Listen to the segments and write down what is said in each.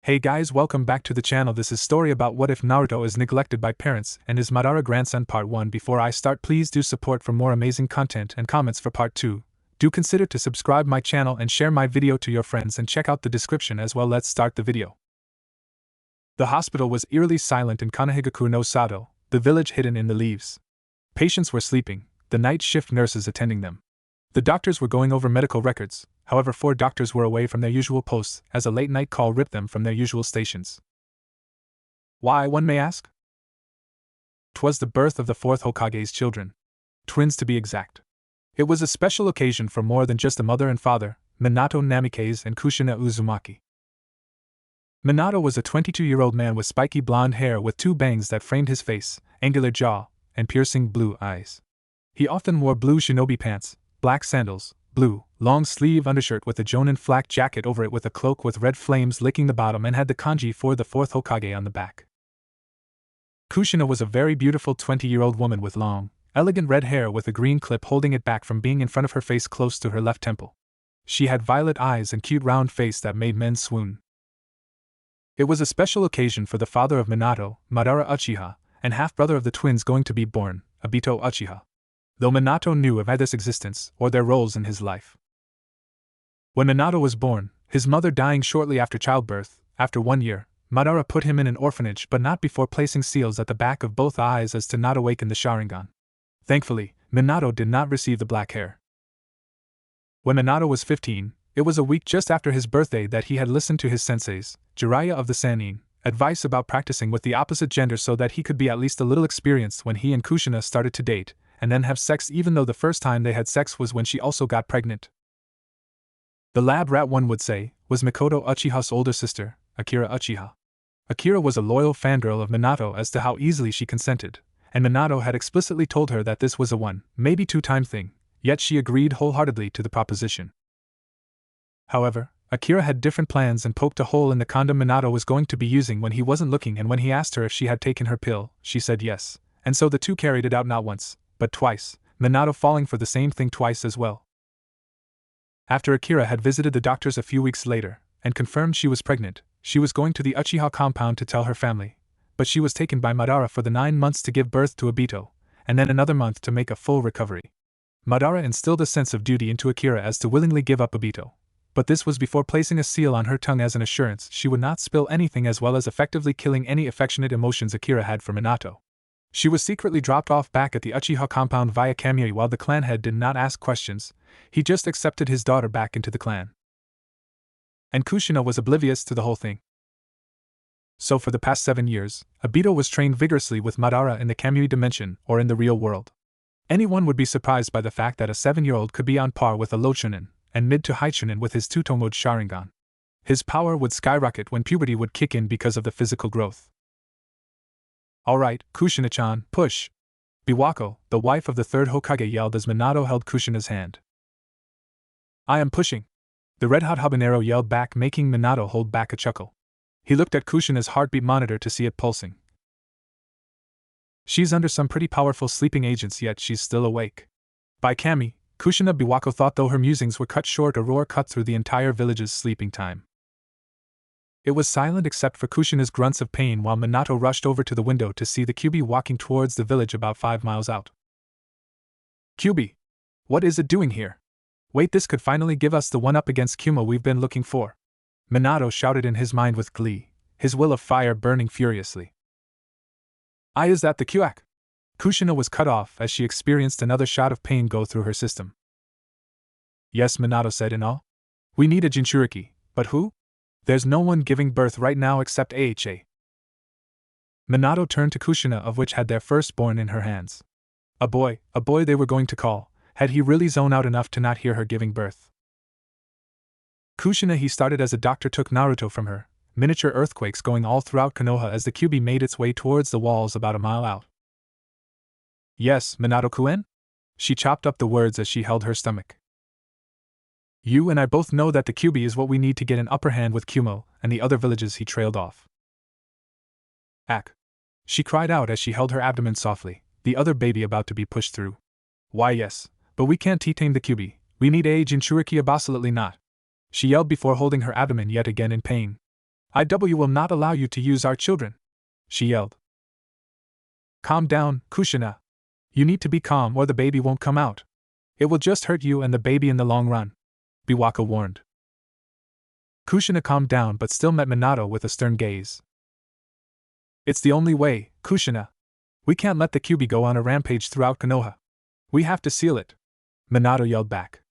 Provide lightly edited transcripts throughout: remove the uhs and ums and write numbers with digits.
Hey guys, welcome back to the channel. This is story about what if Naruto is neglected by parents and his Madara grandson part 1. Before I start, please do support for more amazing content and comments for part 2. Do consider to subscribe my channel and share my video to your friends and check out the description as well. Let's start the video. The hospital was eerily silent in Kanahigaku no Sato, the village hidden in the leaves. Patients were sleeping, the night shift nurses attending them. The doctors were going over medical records. However, 4 doctors were away from their usual posts as a late-night call ripped them from their usual stations. Why, one may ask? 'Twas the birth of the 4th Hokage's children. Twins to be exact. It was a special occasion for more than just a mother and father, Minato Namikaze and Kushina Uzumaki. Minato was a 22-year-old man with spiky blonde hair with 2 bangs that framed his face, angular jaw, and piercing blue eyes. He often wore blue shinobi pants, black sandals, blue, long-sleeve undershirt with a Jonin flak jacket over it with a cloak with red flames licking the bottom and had the kanji for the 4th Hokage on the back. Kushina was a very beautiful 20-year-old woman with long, elegant red hair with a green clip holding it back from being in front of her face close to her left temple. She had violet eyes and cute round face that made men swoon. It was a special occasion for the father of Minato, Madara Uchiha, and half-brother of the twins going to be born, Obito Uchiha. Though Minato knew of either's existence or their roles in his life. When Minato was born, his mother dying shortly after childbirth, after 1 year, Madara put him in an orphanage but not before placing seals at the back of both eyes as to not awaken the Sharingan. Thankfully, Minato did not receive the black hair. When Minato was 15, it was a week just after his birthday that he had listened to his senseis, Jiraiya of the Sannin, advice about practicing with the opposite gender so that he could be at least a little experienced when he and Kushina started to date, and then have sex, even though the first time they had sex was when she also got pregnant. The lab rat, one would say, was Mikoto Uchiha's older sister, Akira Uchiha. Akira was a loyal fangirl of Minato as to how easily she consented, and Minato had explicitly told her that this was a 1, maybe 2-time thing, yet she agreed wholeheartedly to the proposition. However, Akira had different plans and poked a hole in the condom Minato was going to be using when he wasn't looking, and when he asked her if she had taken her pill, she said yes, and so the two carried it out not once, but twice, Minato falling for the same thing twice as well. After Akira had visited the doctors a few weeks later, and confirmed she was pregnant, she was going to the Uchiha compound to tell her family, but she was taken by Madara for the 9 months to give birth to Obito, and then another month to make a full recovery. Madara instilled a sense of duty into Akira as to willingly give up Obito, but this was before placing a seal on her tongue as an assurance she would not spill anything, as well as effectively killing any affectionate emotions Akira had for Minato. She was secretly dropped off back at the Uchiha compound via Kamui. While the clan head did not ask questions, he just accepted his daughter back into the clan. And Kushina was oblivious to the whole thing. So for the past 7 years, Obito was trained vigorously with Madara in the Kamui dimension or in the real world. Anyone would be surprised by the fact that a 7-year-old could be on par with a low chunin and mid to high chunin with his 2-tomode Sharingan. His power would skyrocket when puberty would kick in because of the physical growth. Alright, Kushina-chan, push! Biwako, the wife of the 3rd Hokage, yelled as Minato held Kushina's hand. I am pushing! The red-hot habanero yelled back, making Minato hold back a chuckle. He looked at Kushina's heartbeat monitor to see it pulsing. She's under some pretty powerful sleeping agents, yet she's still awake. By Kami, Kushina Biwako thought, though her musings were cut short, a roar cut through the entire village's sleeping time. It was silent except for Kushina's grunts of pain while Minato rushed over to the window to see the Kyuubi walking towards the village about 5 miles out. Kyuubi! What is it doing here? Wait, this could finally give us the one-up against Kuma we've been looking for. Minato shouted in his mind with glee, his will of fire burning furiously. Is that the Kyuak? Kushina was cut off as she experienced another shot of pain go through her system. Yes, Minato said in awe. We need a Jinchuriki, but who? There's no one giving birth right now except AHA. Minato turned to Kushina, of which had their firstborn in her hands. A boy they were going to call. Had he really zoned out enough to not hear her giving birth? Kushina, he started as a doctor, took Naruto from her, miniature earthquakes going all throughout Konoha as the Kyuubi made its way towards the walls about a mile out. Yes, Minato-kuen? She chopped up the words as she held her stomach. You and I both know that the Kyuubi is what we need to get an upper hand with Kumo and the other villages. He trailed off. Ack! She cried out as she held her abdomen softly, the other baby about to be pushed through. Why yes, but we can't tame the Kyuubi. We need a Jinchuriki, absolutely not. She yelled before holding her abdomen yet again in pain. IW will not allow you to use our children, she yelled. Calm down, Kushina. You need to be calm or the baby won't come out. It will just hurt you and the baby in the long run, Biwaka warned. Kushina calmed down but still met Minato with a stern gaze. It's the only way, Kushina. We can't let the Kyuubi go on a rampage throughout Konoha. We have to seal it, Minato yelled back.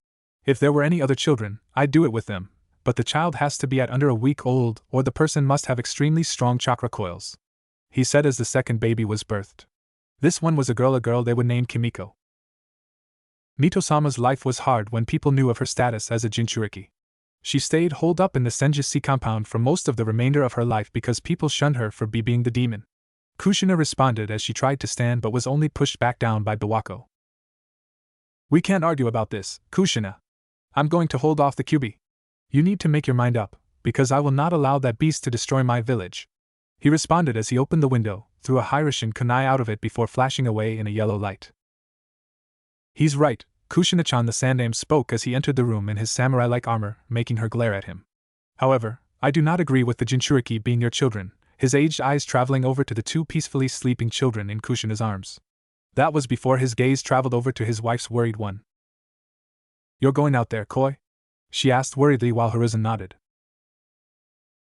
If there were any other children, I'd do it with them, but the child has to be at under a week old or the person must have extremely strong chakra coils, he said as the second baby was birthed. This one was a girl they would name Kimiko. Mito-sama's life was hard when people knew of her status as a Jinchuriki. She stayed holed up in the Senjutsu compound for most of the remainder of her life because people shunned her for being the demon. Kushina responded as she tried to stand but was only pushed back down by Biwako. We can't argue about this, Kushina. I'm going to hold off the Kyuubi. You need to make your mind up, because I will not allow that beast to destroy my village, he responded as he opened the window, threw a Hiroshin kunai out of it before flashing away in a yellow light. He's right, Kushina-chan the Sandame spoke as he entered the room in his samurai-like armor, making her glare at him. However, I do not agree with the Jinchuriki being your children, his aged eyes traveling over to the two peacefully sleeping children in Kushina's arms. That was before his gaze traveled over to his wife's worried one. You're going out there, Koi? She asked worriedly while Hiruzen nodded.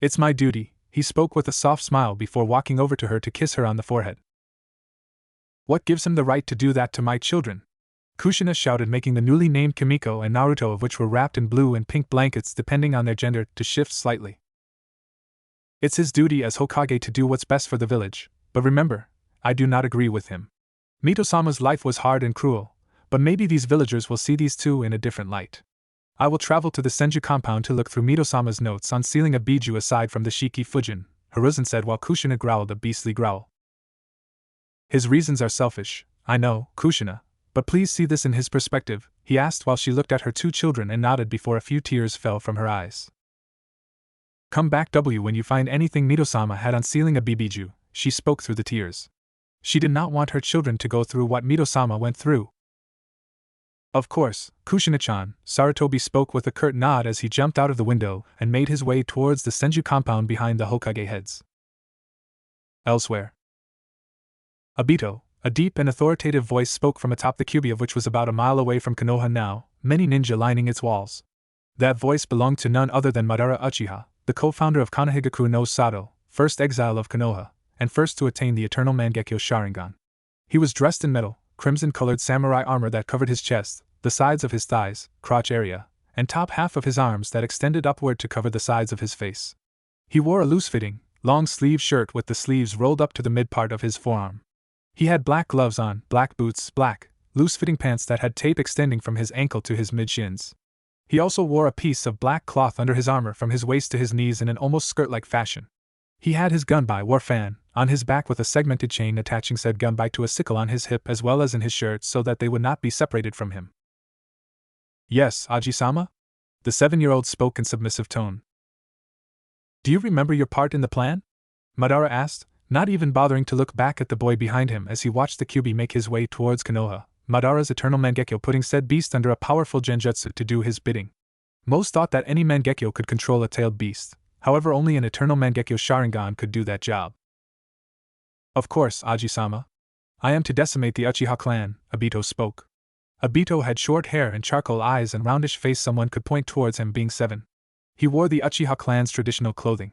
It's my duty, he spoke with a soft smile before walking over to her to kiss her on the forehead. What gives him the right to do that to my children? Kushina shouted, making the newly named Kimiko and Naruto, of which were wrapped in blue and pink blankets depending on their gender, to shift slightly. It's his duty as Hokage to do what's best for the village, but remember, I do not agree with him. Mito-sama's life was hard and cruel, but maybe these villagers will see these two in a different light. I will travel to the Senju compound to look through Mito-sama's notes on sealing a biju aside from the Shiki Fujin, Hiruzen said while Kushina growled a beastly growl. His reasons are selfish, I know, Kushina, but please see this in his perspective, he asked while she looked at her two children and nodded before a few tears fell from her eyes. Come back when you find anything Mito-sama had on sealing a biju, she spoke through the tears. She did not want her children to go through what Mito-sama went through. Of course, Kushina-chan, Sarutobi spoke with a curt nod as he jumped out of the window and made his way towards the Senju compound behind the Hokage heads. Elsewhere. Obito, a deep and authoritative voice spoke from atop the Kyuubi, of which was about a mile away from Konoha now, many ninja lining its walls. That voice belonged to none other than Madara Uchiha, the co-founder of Konohagaku no Sato, first exile of Konoha, and first to attain the eternal Mangekyo Sharingan. He was dressed in metal, crimson-colored samurai armor that covered his chest, the sides of his thighs, crotch area, and top half of his arms that extended upward to cover the sides of his face. He wore a loose-fitting, long-sleeve shirt with the sleeves rolled up to the mid-part of his forearm. He had black gloves on, black boots, black, loose-fitting pants that had tape extending from his ankle to his mid-shins. He also wore a piece of black cloth under his armor from his waist to his knees in an almost skirt-like fashion. He had his gunbai war fan on his back with a segmented chain attaching said gunbai to a sickle on his hip as well as in his shirt so that they would not be separated from him. Yes, Aji-sama? The 7-year-old spoke in submissive tone. Do you remember your part in the plan? Madara asked, not even bothering to look back at the boy behind him as he watched the Kyuubi make his way towards Konoha, Madara's eternal Mangekyo putting said beast under a powerful genjutsu to do his bidding. Most thought that any Mangekyo could control a tailed beast, however only an eternal Mangekyo Sharingan could do that job. Of course, Aji-sama. I am to decimate the Uchiha clan, Obito spoke. Obito had short hair and charcoal eyes and roundish face. Someone could point towards him being 7. He wore the Uchiha clan's traditional clothing.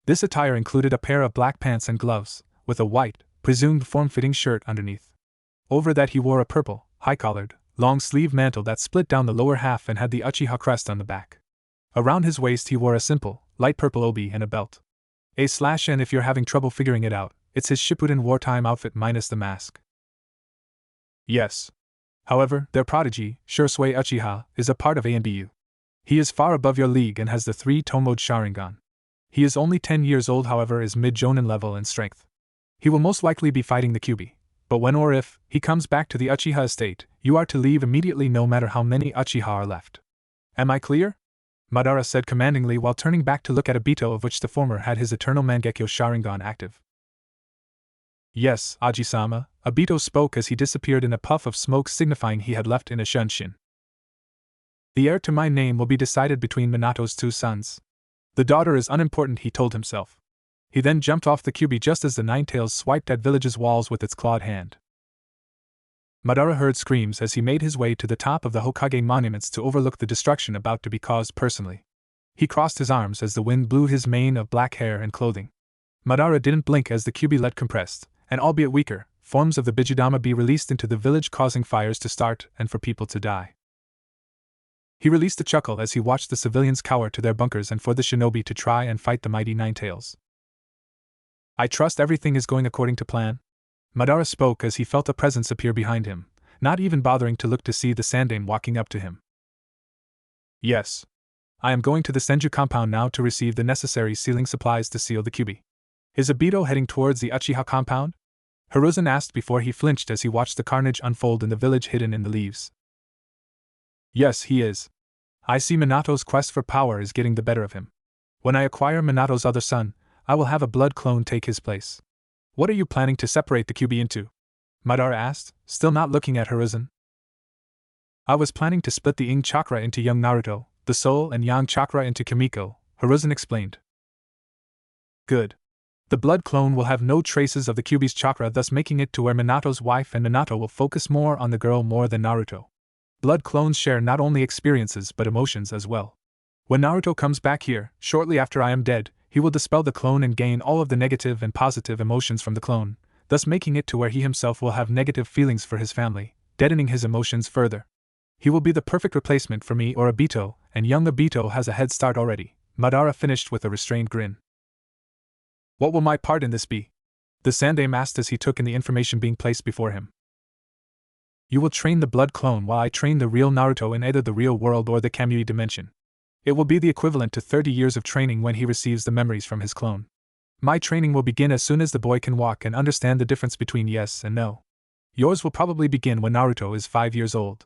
This attire included a pair of black pants and gloves, with a white, presumed form-fitting shirt underneath. Over that he wore a purple, high-collared, long-sleeve mantle that split down the lower half and had the Uchiha crest on the back. Around his waist he wore a simple, light purple obi and a belt. And if you're having trouble figuring it out, it's his Shippuden wartime outfit minus the mask. Yes. However, their prodigy, Shursui Uchiha, is a part of ANBU. He is far above your league and has the 3-tomoed Sharingan. He is only 10 years old, however, is mid-jonin level in strength. He will most likely be fighting the Kyuubi. But when or if he comes back to the Uchiha estate, you are to leave immediately no matter how many Uchiha are left. Am I clear? Madara said commandingly while turning back to look at Obito, of which the former had his eternal Mangekyo Sharingan active. Yes, Aji-sama, Obito spoke as he disappeared in a puff of smoke signifying he had left in a shunshin. The heir to my name will be decided between Minato's 2 sons. The daughter is unimportant, he told himself. He then jumped off the Kyuubi just as the Ninetales swiped at village's walls with its clawed hand. Madara heard screams as he made his way to the top of the Hokage monuments to overlook the destruction about to be caused personally. He crossed his arms as the wind blew his mane of black hair and clothing. Madara didn't blink as the Kyuubi let compressed, and albeit weaker, forms of the Bijudama be released into the village, causing fires to start and for people to die. He released a chuckle as he watched the civilians cower to their bunkers and for the shinobi to try and fight the mighty Ninetales. I trust everything is going according to plan? Madara spoke as he felt a presence appear behind him, not even bothering to look to see the Sandaime walking up to him. Yes. I am going to the Senju compound now to receive the necessary sealing supplies to seal the Kyuubi. Is Obito heading towards the Uchiha compound? Hiruzen asked before he flinched as he watched the carnage unfold in the village hidden in the leaves. Yes, he is. I see Minato's quest for power is getting the better of him. When I acquire Minato's other son, I will have a blood clone take his place. What are you planning to separate the Kyuubi into? Madara asked, still not looking at Hiruzen. I was planning to split the Ing chakra into young Naruto, the soul and Yang chakra into Kimiko, Hiruzen explained. Good. The blood clone will have no traces of the Kyuubi's chakra, thus making it to where Minato's wife and Minato will focus more on the girl more than Naruto. Blood clones share not only experiences but emotions as well. When Naruto comes back here, shortly after I am dead, he will dispel the clone and gain all of the negative and positive emotions from the clone, thus making it to where he himself will have negative feelings for his family, deadening his emotions further. He will be the perfect replacement for me or Obito, and young Obito has a head start already, Madara finished with a restrained grin. What will my part in this be? The Sandaime asked as he took in the information being placed before him. You will train the blood clone while I train the real Naruto in either the real world or the Kamui dimension. It will be the equivalent to 30 years of training when he receives the memories from his clone. My training will begin as soon as the boy can walk and understand the difference between yes and no. Yours will probably begin when Naruto is 5 years old.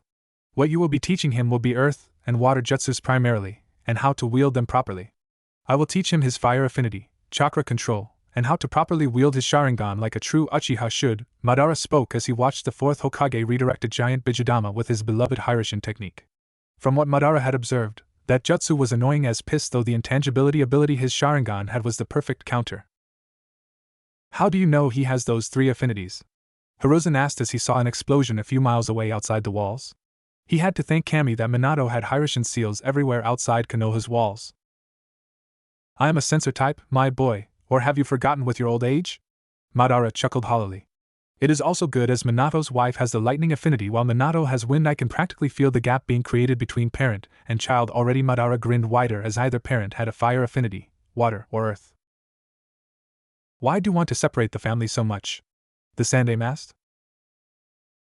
What you will be teaching him will be earth and water jutsus primarily, and how to wield them properly. I will teach him his fire affinity, chakra control, and how to properly wield his Sharingan like a true Uchiha should, Madara spoke as he watched the fourth Hokage redirect a giant Bijudama with his beloved Hirishin technique. From what Madara had observed, that jutsu was annoying as piss, though the intangibility ability his Sharingan had was the perfect counter. How do you know he has those 3 affinities? Hiruzen asked as he saw an explosion a few miles away outside the walls. He had to thank Kami that Minato had Hirishin seals everywhere outside Konoha's walls. I am a sensor type, my boy, or have you forgotten with your old age? Madara chuckled hollowly. It is also good as Minato's wife has the lightning affinity while Minato has wind. I can practically feel the gap being created between parent and child already. Madara grinned wider as either parent had a fire affinity, water or earth. Why do you want to separate the family so much? The Sandaime asked.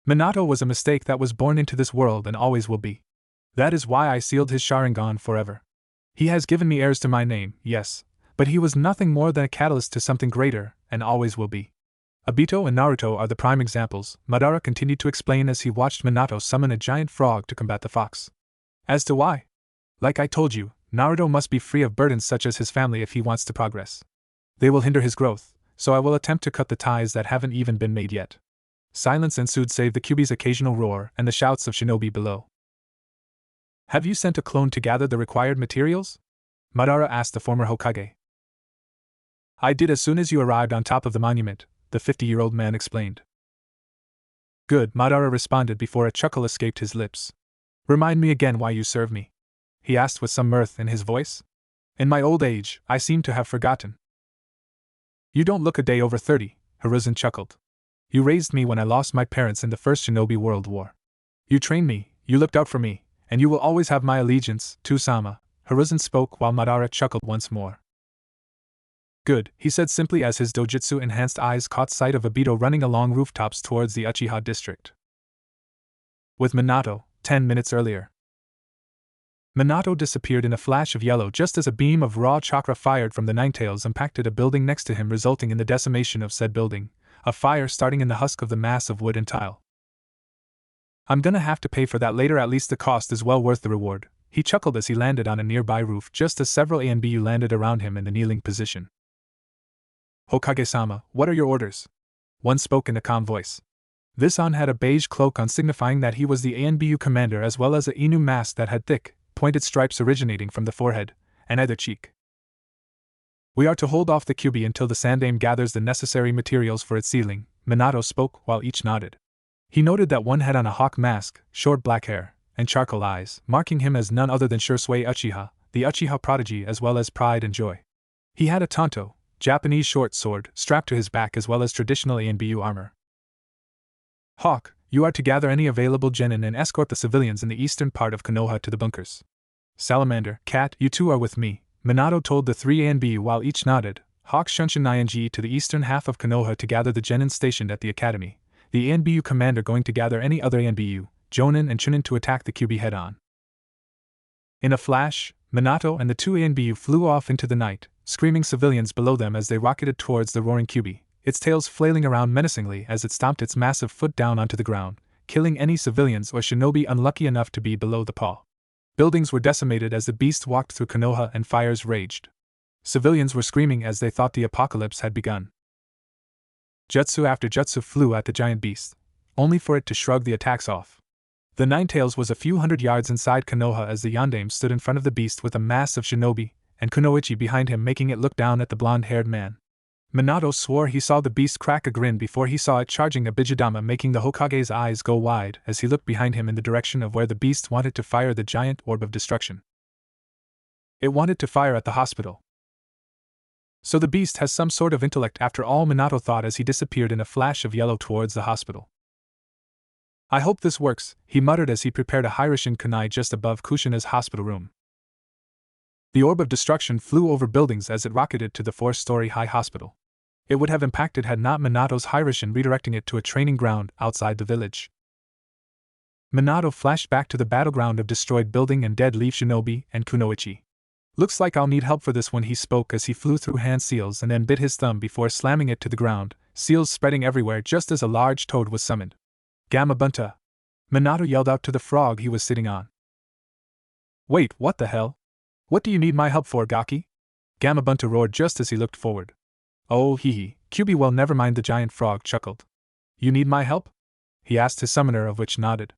Minato was a mistake that was born into this world and always will be. That is why I sealed his Sharingan forever. He has given me heirs to my name, yes, but he was nothing more than a catalyst to something greater, and always will be. Obito and Naruto are the prime examples, Madara continued to explain as he watched Minato summon a giant frog to combat the fox. As to why? Like I told you, Naruto must be free of burdens such as his family if he wants to progress. They will hinder his growth, so I will attempt to cut the ties that haven't even been made yet. Silence ensued save the Kyuubi's occasional roar and the shouts of shinobi below. Have you sent a clone to gather the required materials? Madara asked the former Hokage. I did as soon as you arrived on top of the monument, the 50-year-old man explained. Good, Madara responded before a chuckle escaped his lips. Remind me again why you serve me? He asked with some mirth in his voice. In my old age, I seem to have forgotten. You don't look a day over 30, Hiruzen chuckled. You raised me when I lost my parents in the First Shinobi World War. You trained me, you looked out for me, and you will always have my allegiance, Tsu-sama, Hiruzen spoke while Madara chuckled once more. Good, he said simply as his dojutsu-enhanced eyes caught sight of Obito running along rooftops towards the Uchiha district. With Minato, 10 minutes earlier. Minato disappeared in a flash of yellow just as a beam of raw chakra fired from the Ninetales impacted a building next to him, resulting in the decimation of said building, a fire starting in the husk of the mass of wood and tile. I'm gonna have to pay for that later, at least the cost is well worth the reward, he chuckled as he landed on a nearby roof just as several ANBU landed around him in the kneeling position. Hokage-sama, what are your orders? One spoke in a calm voice. This on had a beige cloak on, signifying that he was the ANBU commander, as well as a Inu mask that had thick, pointed stripes originating from the forehead and either cheek. We are to hold off the Kyuubi until the Sandaime gathers the necessary materials for its sealing, Minato spoke while each nodded. He noted that one had on a hawk mask, short black hair, and charcoal eyes, marking him as none other than Shursui Uchiha, the Uchiha prodigy as well as pride and joy. He had a tanto, Japanese short sword, strapped to his back as well as traditional ANBU armor. Hawk, you are to gather any available genin and escort the civilians in the eastern part of Konoha to the bunkers. Salamander, Cat, you two are with me, Minato told the three ANBU while each nodded. Hawk shunshin ing to the eastern half of Konoha to gather the genin stationed at the academy, the ANBU commander going to gather any other ANBU, Jonin and Chunin to attack the Kyuubi head-on. In a flash, Minato and the two ANBU flew off into the night, screaming civilians below them as they rocketed towards the roaring Kyuubi, its tails flailing around menacingly as it stomped its massive foot down onto the ground, killing any civilians or shinobi unlucky enough to be below the paw. Buildings were decimated as the beast walked through Konoha and fires raged. Civilians were screaming as they thought the apocalypse had begun. Jutsu after jutsu flew at the giant beast, only for it to shrug the attacks off. The Ninetales was a few hundred yards inside Konoha as the Yondaime stood in front of the beast with a mass of shinobi, and Kunoichi behind him making it look down at the blonde-haired man. Minato swore he saw the beast crack a grin before he saw it charging a Bijidama, making the Hokage's eyes go wide as he looked behind him in the direction of where the beast wanted to fire the giant orb of destruction. It wanted to fire at the hospital. So the beast has some sort of intellect after all, Minato thought as he disappeared in a flash of yellow towards the hospital. I hope this works, he muttered as he prepared a Hirishin kunai just above Kushina's hospital room. The orb of destruction flew over buildings as it rocketed to the 4-story high hospital. It would have impacted had not Minato's Hirishin redirecting it to a training ground outside the village. Minato flashed back to the battleground of destroyed building and dead leaf shinobi and Kunoichi. Looks like I'll need help for this one, he spoke as he flew through hand seals and then bit his thumb before slamming it to the ground, seals spreading everywhere just as a large toad was summoned. Gamabunta! Minato yelled out to the frog he was sitting on. Wait, what the hell? What do you need my help for, Gaki? Gamabunta roared just as he looked forward. Oh hee, Kyuubi, well never mind, the giant frog chuckled. You need my help? He asked his summoner, of which nodded.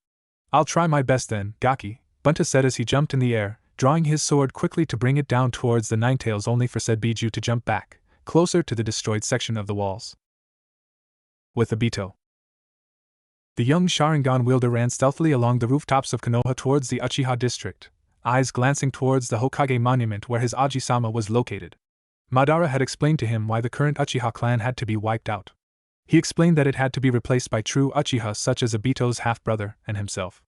I'll try my best then, Gaki, Bunta said as he jumped in the air, drawing his sword quickly to bring it down towards the Ninetales, only for said Biju to jump back, closer to the destroyed section of the walls. With Obito. The young Sharingan wielder ran stealthily along the rooftops of Konoha towards the Uchiha district, eyes glancing towards the Hokage monument where his Aji-sama was located. Madara had explained to him why the current Uchiha clan had to be wiped out. He explained that it had to be replaced by true Uchiha such as Obito's half-brother and himself.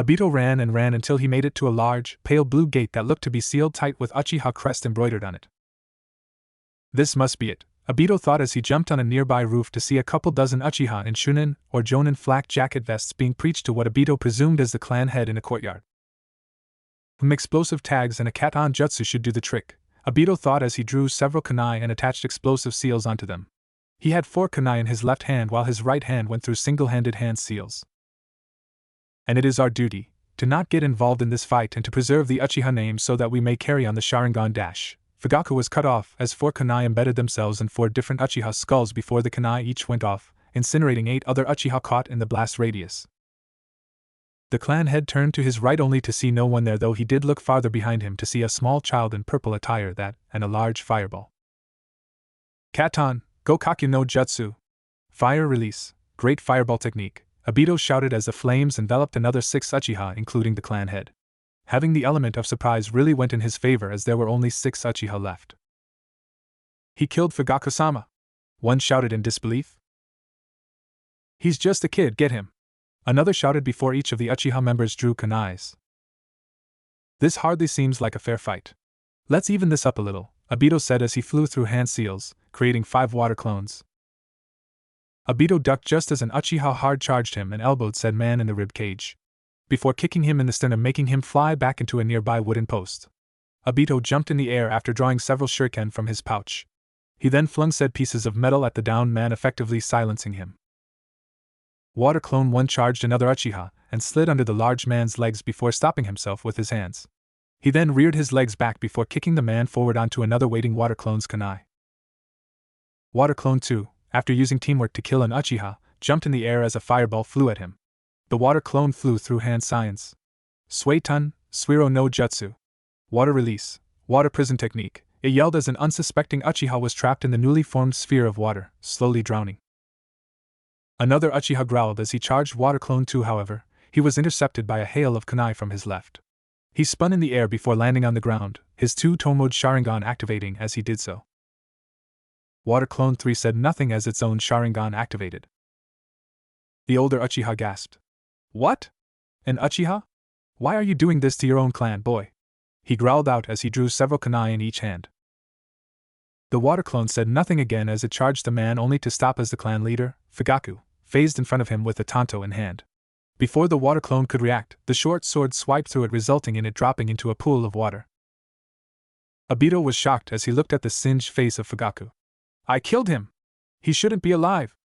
Obito ran and ran until he made it to a large, pale blue gate that looked to be sealed tight with Uchiha crest embroidered on it. This must be it, Obito thought as he jumped on a nearby roof to see a couple dozen Uchiha in Shunin or Jonin flak jacket vests being preached to what Obito presumed as the clan head in a courtyard. Explosive tags and a Katon jutsu should do the trick, Obito thought as he drew several kunai and attached explosive seals onto them. He had 4 kunai in his left hand while his right hand went through single-handed hand seals. And it is our duty to not get involved in this fight and to preserve the Uchiha name so that we may carry on the Sharingan dash. Fugaku was cut off as 4 kunai embedded themselves in 4 different Uchiha skulls before the kunai each went off, incinerating 8 other Uchiha caught in the blast radius. The clan head turned to his right only to see no one there, though he did look farther behind him to see a small child in purple attire and a large fireball. Katon, Gokakyu no Jutsu. Fire release, great fireball technique, Obito shouted as the flames enveloped another 6 Uchiha including the clan head. Having the element of surprise really went in his favor as there were only 6 Uchiha left. He killed Fugaku-sama. One shouted in disbelief. He's just a kid, get him. Another shouted before each of the Uchiha members drew kunais. This hardly seems like a fair fight. Let's even this up a little, Obito said as he flew through hand seals, creating 5 water clones. Obito ducked just as an Uchiha hard charged him and elbowed said man in the rib cage, before kicking him in the sternum, making him fly back into a nearby wooden post. Obito jumped in the air after drawing several shuriken from his pouch. He then flung said pieces of metal at the downed man, effectively silencing him. Water Clone 1 charged another Uchiha and slid under the large man's legs before stopping himself with his hands. He then reared his legs back before kicking the man forward onto another waiting Water Clone's kunai. Water Clone 2, after using teamwork to kill an Uchiha, jumped in the air as a fireball flew at him. The Water Clone flew through hand science. Suiton, Suiro no Jutsu. Water release, water prison technique. It yelled as an unsuspecting Uchiha was trapped in the newly formed sphere of water, slowly drowning. Another Uchiha growled as he charged Water Clone 2. However, he was intercepted by a hail of kunai from his left. He spun in the air before landing on the ground, his 2-Tomod Sharingan activating as he did so. Water Clone 3 said nothing as its own Sharingan activated. The older Uchiha gasped. What? An Uchiha? Why are you doing this to your own clan, boy? He growled out as he drew several kunai in each hand. The Water Clone said nothing again as it charged the man only to stop as the clan leader, Fugaku, phased in front of him with the Tanto in hand. Before the Water Clone could react, the short sword swiped through it, resulting in it dropping into a pool of water. Obito was shocked as he looked at the singed face of Fugaku. I killed him! He shouldn't be alive!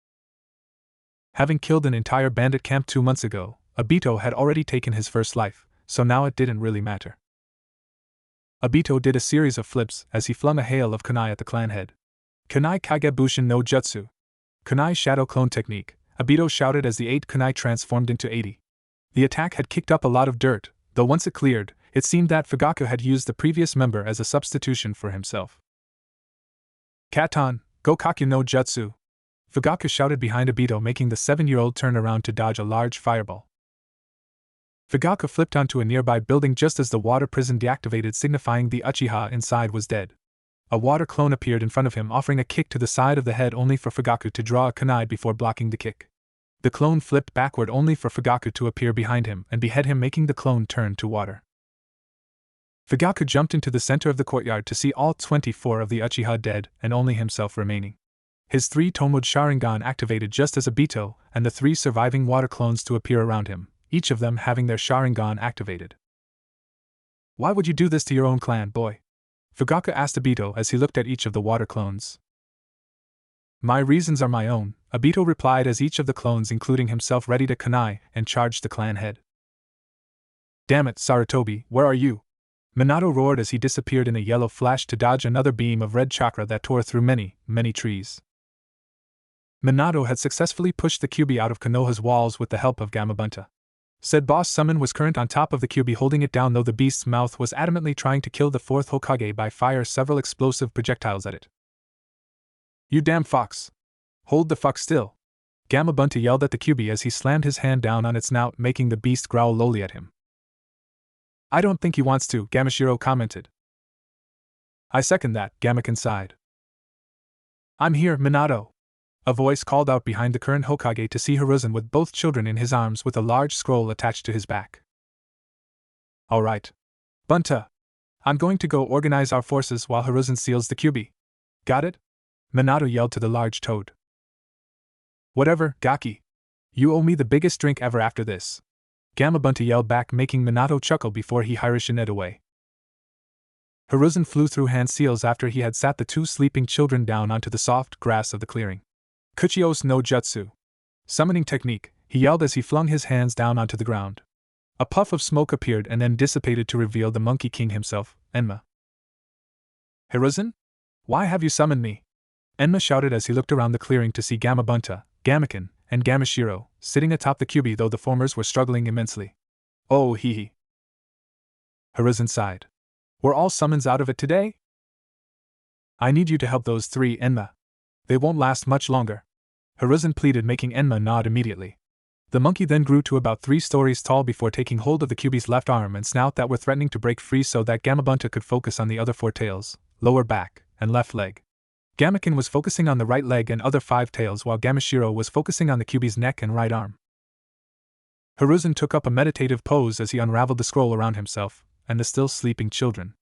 Having killed an entire bandit camp 2 months ago, Obito had already taken his first life, so now it didn't really matter. Obito did a series of flips as he flung a hail of kunai at the clan head. Kunai Kagebushin no Jutsu. Kunai Shadow Clone Technique, Obito shouted as the 8 kunai transformed into 80. The attack had kicked up a lot of dirt, though once it cleared, it seemed that Fugaku had used the previous member as a substitution for himself. Katan, Gokakyu no Jutsu. Fugaku shouted behind Obito, making the 7-year-old turn around to dodge a large fireball. Fugaku flipped onto a nearby building just as the water prison deactivated, signifying the Uchiha inside was dead. A water clone appeared in front of him, offering a kick to the side of the head only for Fugaku to draw a kunai before blocking the kick. The clone flipped backward only for Fugaku to appear behind him and behead him, making the clone turn to water. Fugaku jumped into the center of the courtyard to see all 24 of the Uchiha dead and only himself remaining. His 3-Tomod Sharingan activated just as Obito and the 3 surviving water clones to appear around him, each of them having their Sharingan activated. Why would you do this to your own clan, boy? Fugaku asked Obito as he looked at each of the water clones. My reasons are my own, Obito replied as each of the clones, including himself, readied a kunai and charged the clan head. Damn it, Sarutobi, where are you? Minato roared as he disappeared in a yellow flash to dodge another beam of red chakra that tore through many, many trees. Minato had successfully pushed the Kyuubi out of Konoha's walls with the help of Gamabunta. Said boss summon was current on top of the Kyuubi, holding it down, though the beast's mouth was adamantly trying to kill the 4th Hokage by fire several explosive projectiles at it. You damn fox! Hold the fuck still! Gamabunta yelled at the Kyuubi as he slammed his hand down on its snout, making the beast growl lowly at him. I don't think he wants to, Gamashiro commented. I second that, Gamaken sighed. I'm here, Minato! A voice called out behind the current Hokage to see Hiruzen with both children in his arms with a large scroll attached to his back. Alright. Bunta! I'm going to go organize our forces while Hiruzen seals the Kyuubi. Got it? Minato yelled to the large toad. Whatever, Gaki. You owe me the biggest drink ever after this. Gamabunta yelled back, making Minato chuckle before he Hirishin it away. Hiruzen flew through hand seals after he had sat the 2 sleeping children down onto the soft grass of the clearing. Kuchios no Jutsu. Summoning technique, he yelled as he flung his hands down onto the ground. A puff of smoke appeared and then dissipated to reveal the Monkey King himself, Enma. Hiruzen? Why have you summoned me? Enma shouted as he looked around the clearing to see Gamabunta, Gamaken, and Gamashiro sitting atop the Kyuubi, though the formers were struggling immensely. Oh hee hee. Hiruzen sighed. Were all summons out of it today? I need you to help those 3, Enma. They won't last much longer. Hiruzen pleaded, making Enma nod immediately. The monkey then grew to about 3 stories tall before taking hold of the Kyuubi's left arm and snout that were threatening to break free so that Gamabunta could focus on the other 4 tails, lower back, and left leg. Gamaken was focusing on the right leg and other 5 tails, while Gamashiro was focusing on the Kyuubi's neck and right arm. Hiruzen took up a meditative pose as he unraveled the scroll around himself and the still sleeping children.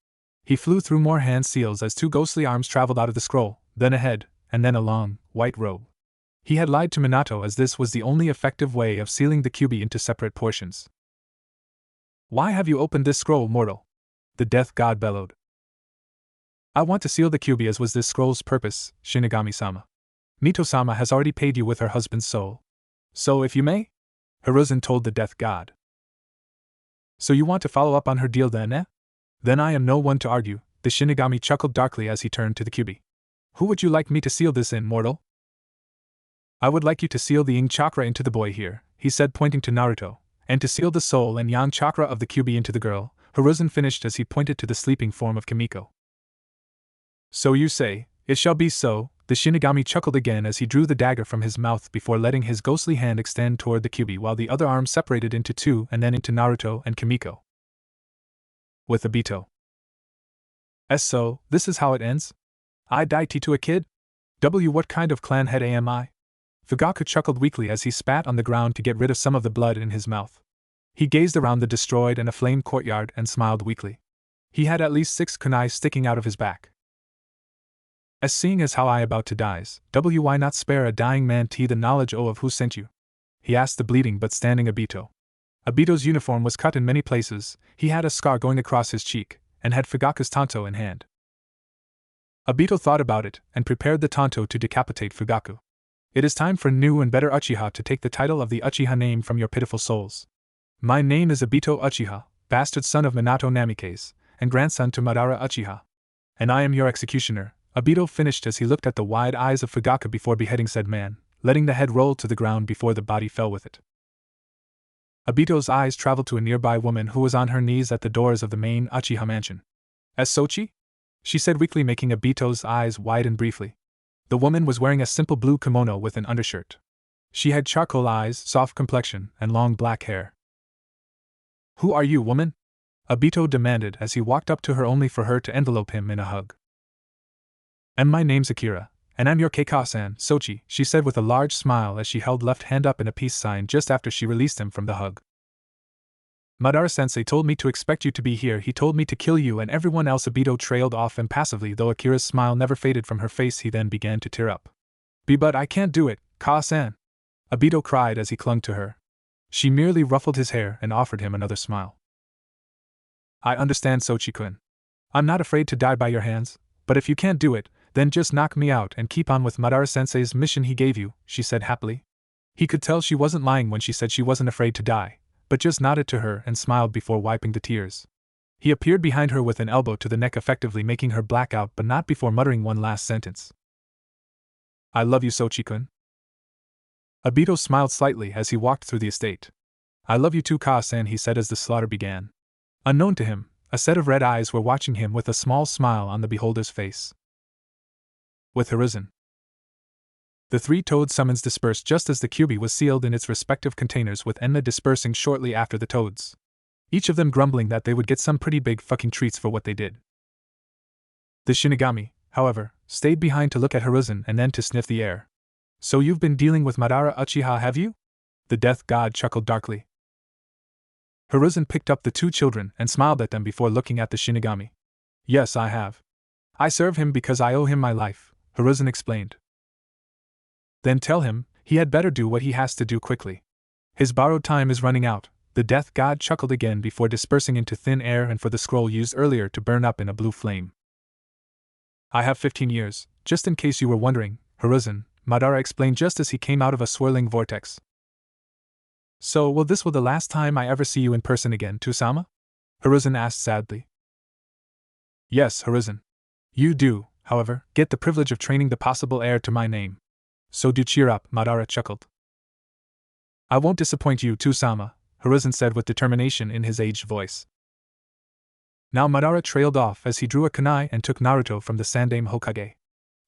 He flew through more hand seals as 2 ghostly arms traveled out of the scroll, then ahead, and then a long, white robe. He had lied to Minato as this was the only effective way of sealing the Kyuubi into separate portions. Why have you opened this scroll, mortal? The death god bellowed. I want to seal the Kyuubi, as was this scroll's purpose, Shinigami-sama. Mito-sama has already paid you with her husband's soul. So if you may? Hiruzen told the death god. So you want to follow up on her deal then, eh? Then I am no one to argue, the Shinigami chuckled darkly as he turned to the Kyuubi. Who would you like me to seal this in, mortal? I would like you to seal the Yin chakra into the boy here, he said, pointing to Naruto, and to seal the soul and Yang chakra of the Kyuubi into the girl, Hiruzen finished as he pointed to the sleeping form of Kimiko. So you say, it shall be so, the Shinigami chuckled again as he drew the dagger from his mouth before letting his ghostly hand extend toward the Kyuubi while the other arm separated into two and then into Naruto and Kimiko. With Obito. So, this is how it ends? I died to a kid? What kind of clan head am I? Fugaku chuckled weakly as he spat on the ground to get rid of some of the blood in his mouth. He gazed around the destroyed and aflame courtyard and smiled weakly. He had at least 6 kunai sticking out of his back. Seeing as how I about to dies, why not spare a dying man the knowledge of who sent you? He asked the bleeding but standing Obito. Obito's uniform was cut in many places, he had a scar going across his cheek, and had Fugaku's tanto in hand. Obito thought about it, and prepared the tanto to decapitate Fugaku. It is time for new and better Uchiha to take the title of the Uchiha name from your pitiful souls. My name is Obito Uchiha, bastard son of Minato Namikaze, and grandson to Madara Uchiha. And I am your executioner. Obito finished as he looked at the wide eyes of Fugaku before beheading said man, letting the head roll to the ground before the body fell with it. Obito's eyes traveled to a nearby woman who was on her knees at the doors of the main Uchiha mansion. As Sochi? She said weakly, making Obito's eyes widen briefly. The woman was wearing a simple blue kimono with an undershirt. She had charcoal eyes, soft complexion, and long black hair. Who are you, woman? Obito demanded as he walked up to her only for her to envelope him in a hug. And my name's Akira, and I'm your Keikasan, Sochi, she said with a large smile as she held left hand up in a peace sign just after she released him from the hug. Madara-sensei told me to expect you to be here, he told me to kill you and everyone else. Obito trailed off impassively, though Akira's smile never faded from her face. He then began to tear up. But I can't do it, Ka-san. Obito cried as he clung to her. She merely ruffled his hair and offered him another smile. I understand, Sochi-kun. I'm not afraid to die by your hands, but if you can't do it, then just knock me out and keep on with Madara-sensei's mission he gave you, she said happily. He could tell she wasn't lying when she said she wasn't afraid to die, but just nodded to her and smiled before wiping the tears. He appeared behind her with an elbow to the neck, effectively making her black out, but not before muttering one last sentence. I love you, Sochi-kun. Obito smiled slightly as he walked through the estate. I love you too, Ka-san, he said as the slaughter began. Unknown to him, a set of red eyes were watching him with a small smile on the beholder's face. With Hiruzen. The 3 toad summons dispersed just as the Kyuubi was sealed in its respective containers, with Enma dispersing shortly after the toads. Each of them grumbling that they would get some pretty big fucking treats for what they did. The Shinigami, however, stayed behind to look at Hiruzen and then to sniff the air. So you've been dealing with Madara Uchiha, have you? The death god chuckled darkly. Hiruzen picked up the 2 children and smiled at them before looking at the Shinigami. Yes, I have. I serve him because I owe him my life, Hiruzen explained. Then tell him he had better do what he has to do quickly. His borrowed time is running out, the death god chuckled again before dispersing into thin air and for the scroll used earlier to burn up in a blue flame. I have 15 years, just in case you were wondering, Hiruzen, Madara explained just as he came out of a swirling vortex. So will this be the last time I ever see you in person again, Tusama? Hiruzen asked sadly. Yes, Hiruzen. You do, however, get the privilege of training the possible heir to my name. So do cheer up, Madara chuckled. I won't disappoint you, Tusama, Hiruzen said with determination in his aged voice. Now Madara trailed off as he drew a kunai and took Naruto from the Sandaime Hokage.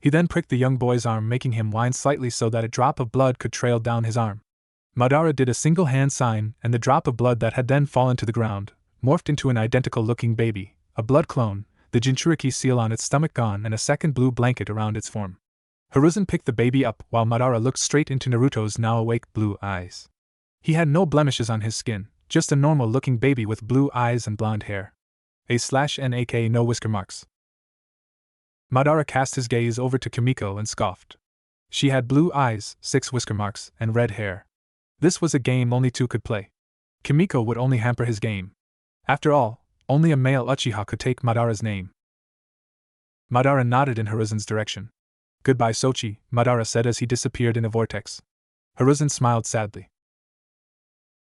He then pricked the young boy's arm, making him whine slightly so that a drop of blood could trail down his arm. Madara did a single hand sign, and the drop of blood that had then fallen to the ground morphed into an identical-looking baby, a blood clone, the Jinchuriki seal on its stomach gone and a second blue blanket around its form. Hiruzen picked the baby up while Madara looked straight into Naruto's now awake blue eyes. He had no blemishes on his skin, just a normal-looking baby with blue eyes and blonde hair. /NAK no whisker marks. Madara cast his gaze over to Kimiko and scoffed. She had blue eyes, 6 whisker marks, and red hair. This was a game only 2 could play. Kimiko would only hamper his game. After all, only a male Uchiha could take Madara's name. Madara nodded in Hiruzen's direction. Goodbye, Sochi, Madara said as he disappeared in a vortex. Hiruzen smiled sadly.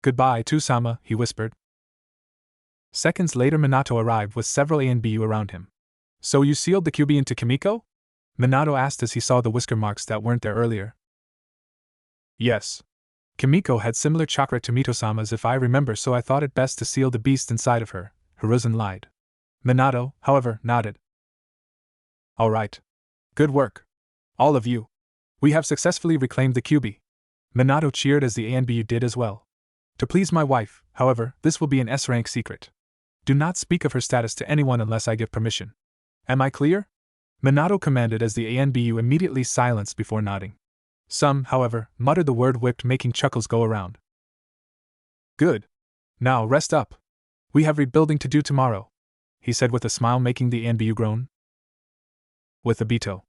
Goodbye, Tusama, he whispered. Seconds later, Minato arrived with several A and BU around him. So you sealed the Kyuubi into Kimiko? Minato asked as he saw the whisker marks that weren't there earlier. Yes. Kimiko had similar chakra to Mitosama's if I remember, so I thought it best to seal the beast inside of her, Hiruzen lied. Minato, however, nodded. Alright. Good work. All of you. We have successfully reclaimed the QB. Minato cheered as the ANBU did as well. To please my wife, however, this will be an S-rank secret. Do not speak of her status to anyone unless I give permission. Am I clear? Minato commanded as the ANBU immediately silenced before nodding. Some, however, muttered the word whipped, making chuckles go around. Good. Now rest up. We have rebuilding to do tomorrow, he said with a smile, making the ANBU groan. With Obito.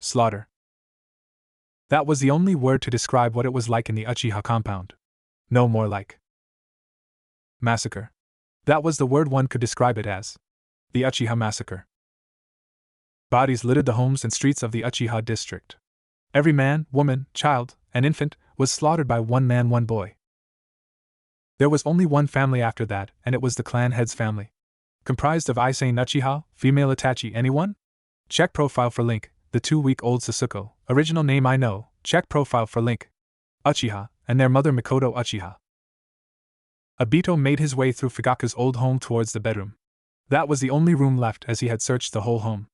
Slaughter. That was the only word to describe what it was like in the Uchiha compound. No more like massacre. That was the word one could describe it as. The Uchiha massacre. Bodies littered the homes and streets of the Uchiha district. Every man, woman, child, and infant was slaughtered by one man, one boy. There was only one family after that, and it was the clan head's family. Comprised of Issei Uchiha, female Itachi. Anyone? Check profile for link. The 2-week-old Sasuke, original name I know. Check profile for link. Uchiha, and their mother Mikoto Uchiha. Obito made his way through Fugaku's old home towards the bedroom. That was the only room left, as he had searched the whole home.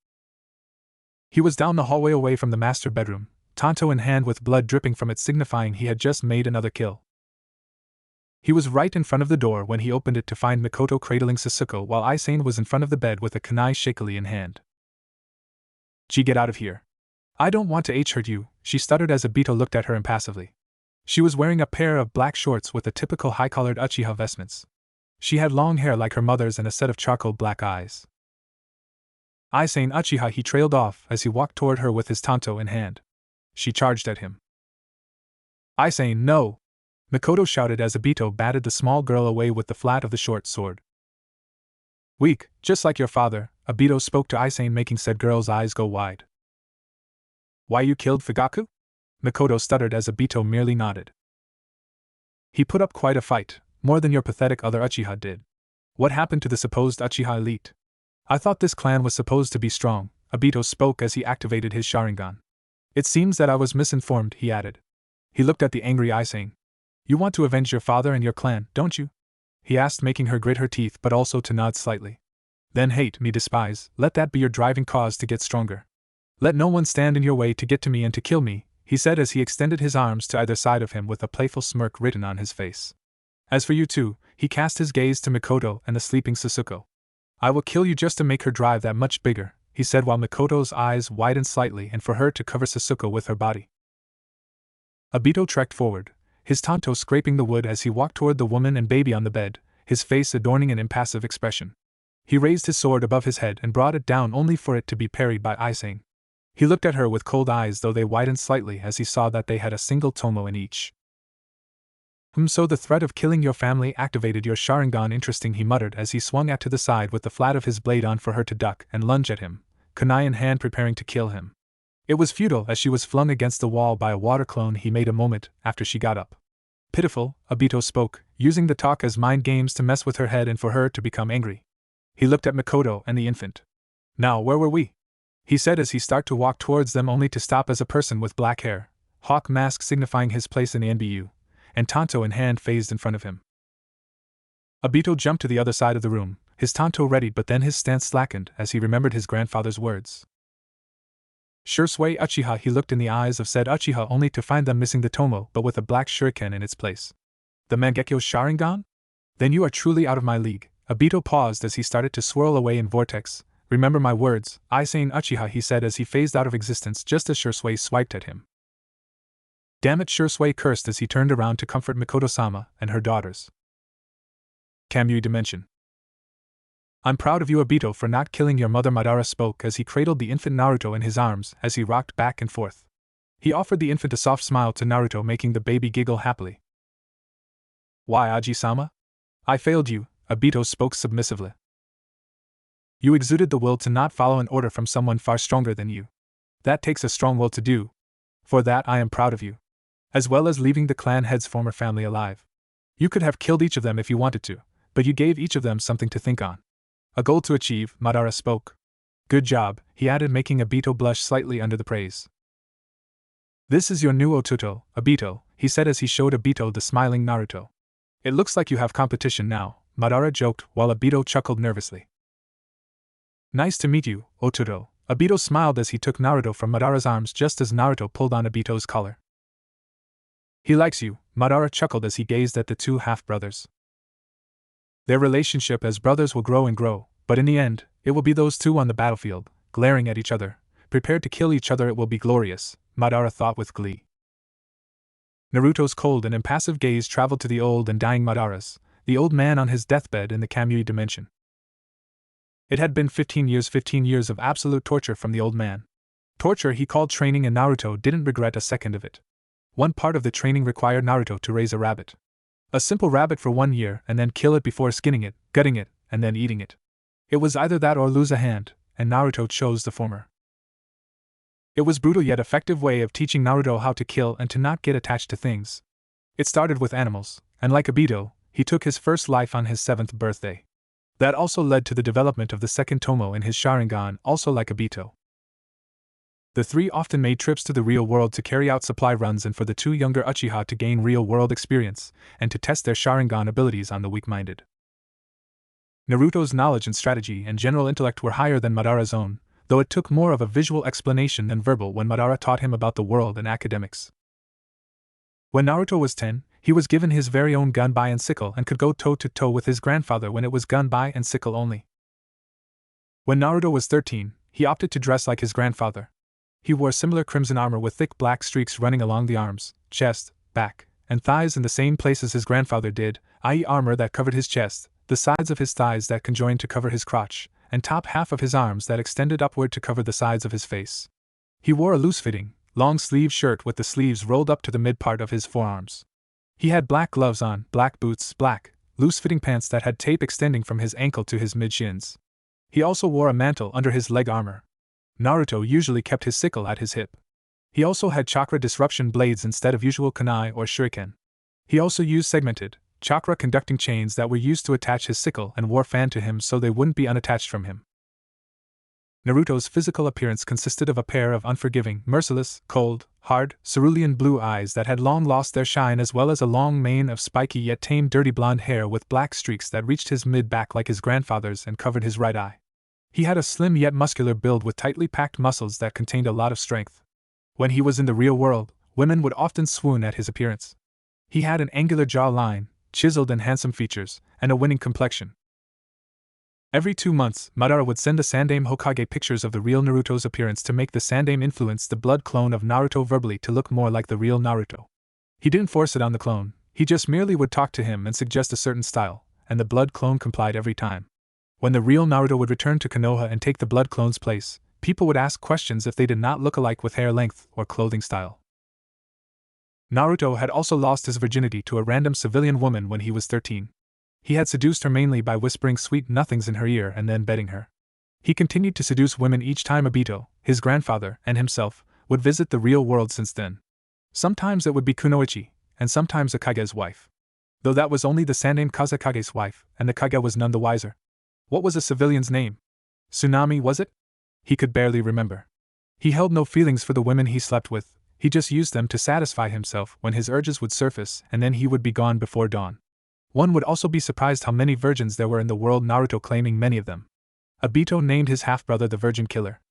He was down the hallway away from the master bedroom, tanto in hand with blood dripping from it, signifying he had just made another kill. He was right in front of the door when he opened it to find Mikoto cradling Sasuke while Issei was in front of the bed with a kunai shakily in hand. Gee, get out of here. I don't want to hurt you, she stuttered as Obito looked at her impassively. She was wearing a pair of black shorts with the typical high-collared Uchiha vestments. She had long hair like her mother's and a set of charcoal black eyes. Issei Uchiha, he trailed off as he walked toward her with his tanto in hand. She charged at him. Issei, no! Mikoto shouted as Obito batted the small girl away with the flat of the short sword. Weak, just like your father, Obito spoke to Issei, making said girl's eyes go wide. Why you killed Fugaku? Mikoto stuttered as Obito merely nodded. He put up quite a fight, more than your pathetic other Uchiha did. What happened to the supposed Uchiha elite? I thought this clan was supposed to be strong, Obito spoke as he activated his Sharingan. It seems that I was misinformed, he added. He looked at the angry Issei. You want to avenge your father and your clan, don't you? He asked, making her grit her teeth but also to nod slightly. Then hate me, despise, let that be your driving cause to get stronger. Let no one stand in your way to get to me and to kill me, he said as he extended his arms to either side of him with a playful smirk written on his face. As for you two, he cast his gaze to Mikoto and the sleeping Sasuke. I will kill you just to make her drive that much bigger, he said while Mikoto's eyes widened slightly and for her to cover Sasuke with her body. Obito trekked forward, his tanto scraping the wood as he walked toward the woman and baby on the bed, his face adorning an impassive expression. He raised his sword above his head and brought it down only for it to be parried by Issei. He looked at her with cold eyes, though they widened slightly as he saw that they had a single tomo in each. So the threat of killing your family activated your Sharingan. Interesting, he muttered as he swung out to the side with the flat of his blade on for her to duck and lunge at him, kunai in hand preparing to kill him. It was futile as she was flung against the wall by a water clone he made a moment after she got up. Pitiful, Obito spoke, using the talk as mind games to mess with her head and for her to become angry. He looked at Mikoto and the infant. Now where were we? He said as he started to walk towards them, only to stop as a person with black hair, hawk mask signifying his place in the NBU, and tanto in hand phased in front of him. Obito jumped to the other side of the room, his tanto ready, but then his stance slackened as he remembered his grandfather's words. Shursui Uchiha, he looked in the eyes of said Uchiha only to find them missing the tomo but with a black shuriken in its place. The Mangekyo Sharingan? Then you are truly out of my league. Obito paused as he started to swirl away in vortex. Remember my words, Issei Uchiha, he said as he phased out of existence just as Shursui swiped at him. Damn it, Shursui cursed as he turned around to comfort Mikoto-sama and her daughters. Kamui Dimension. I'm proud of you, Obito, for not killing your mother, Madara spoke as he cradled the infant Naruto in his arms as he rocked back and forth. He offered the infant a soft smile to Naruto, making the baby giggle happily. Why, Aji-sama? I failed you, Obito spoke submissively. You exuded the will to not follow an order from someone far stronger than you. That takes a strong will to do. For that I am proud of you. As well as leaving the clan head's former family alive. You could have killed each of them if you wanted to, but you gave each of them something to think on. A goal to achieve, Madara spoke. Good job, he added, making Obito blush slightly under the praise. This is your new Otuto, Obito, he said as he showed Obito the smiling Naruto. It looks like you have competition now, Madara joked while Obito chuckled nervously. Nice to meet you, Otuto, Obito smiled as he took Naruto from Madara's arms just as Naruto pulled on Obito's collar. He likes you, Madara chuckled as he gazed at the two half-brothers. Their relationship as brothers will grow and grow, but in the end, it will be those two on the battlefield, glaring at each other, prepared to kill each other. It will be glorious, Madara thought with glee. Naruto's cold and impassive gaze traveled to the old and dying Madara's, the old man on his deathbed in the Kamui dimension. It had been 15 years of absolute torture from the old man. Torture he called training, and Naruto didn't regret a second of it. One part of the training required Naruto to raise a rabbit. A simple rabbit for 1 year and then kill it before skinning it, gutting it, and then eating it. It was either that or lose a hand, and Naruto chose the former. It was a brutal yet effective way of teaching Naruto how to kill and to not get attached to things. It started with animals, and like Obito, he took his first life on his 7th birthday. That also led to the development of the second tomo in his Sharingan, also like Obito. The three often made trips to the real world to carry out supply runs and for the two younger Uchiha to gain real-world experience and to test their Sharingan abilities on the weak-minded. Naruto's knowledge and strategy and general intellect were higher than Madara's own, though it took more of a visual explanation than verbal when Madara taught him about the world and academics. When Naruto was 10, he was given his very own gunbai and sickle and could go toe-to-toe with his grandfather when it was gunbai and sickle only. When Naruto was 13, he opted to dress like his grandfather. He wore similar crimson armor with thick black streaks running along the arms, chest, back, and thighs in the same places his grandfather did, i.e. armor that covered his chest, the sides of his thighs that conjoined to cover his crotch, and top half of his arms that extended upward to cover the sides of his face. He wore a loose-fitting, long-sleeved shirt with the sleeves rolled up to the mid-part of his forearms. He had black gloves on, black boots, black, loose-fitting pants that had tape extending from his ankle to his mid-shins. He also wore a mantle under his leg armor. Naruto usually kept his sickle at his hip. He also had chakra disruption blades instead of usual kunai or shuriken. He also used segmented, chakra-conducting chains that were used to attach his sickle and war fan to him so they wouldn't be unattached from him. Naruto's physical appearance consisted of a pair of unforgiving, merciless, cold, hard, cerulean blue eyes that had long lost their shine, as well as a long mane of spiky yet tame dirty blonde hair with black streaks that reached his mid-back like his grandfather's and covered his right eye. He had a slim yet muscular build with tightly packed muscles that contained a lot of strength. When he was in the real world, women would often swoon at his appearance. He had an angular jawline, chiseled and handsome features, and a winning complexion. Every 2 months, Madara would send the Sandaime Hokage pictures of the real Naruto's appearance to make the Sandaime influence the blood clone of Naruto verbally to look more like the real Naruto. He didn't force it on the clone, he just merely would talk to him and suggest a certain style, and the blood clone complied every time. When the real Naruto would return to Konoha and take the blood clone's place, people would ask questions if they did not look alike with hair length or clothing style. Naruto had also lost his virginity to a random civilian woman when he was 13. He had seduced her mainly by whispering sweet nothings in her ear and then bedding her. He continued to seduce women each time Obito, his grandfather, and himself would visit the real world since then. Sometimes it would be Kunoichi, and sometimes a Kage's wife. Though that was only the Sandaime Kazekage's wife, and the Kage was none the wiser. What was a civilian's name? Tsunami, was it? He could barely remember. He held no feelings for the women he slept with, he just used them to satisfy himself when his urges would surface, and then he would be gone before dawn. One would also be surprised how many virgins there were in the world, Naruto claiming many of them. Obito named his half-brother the Virgin Killer.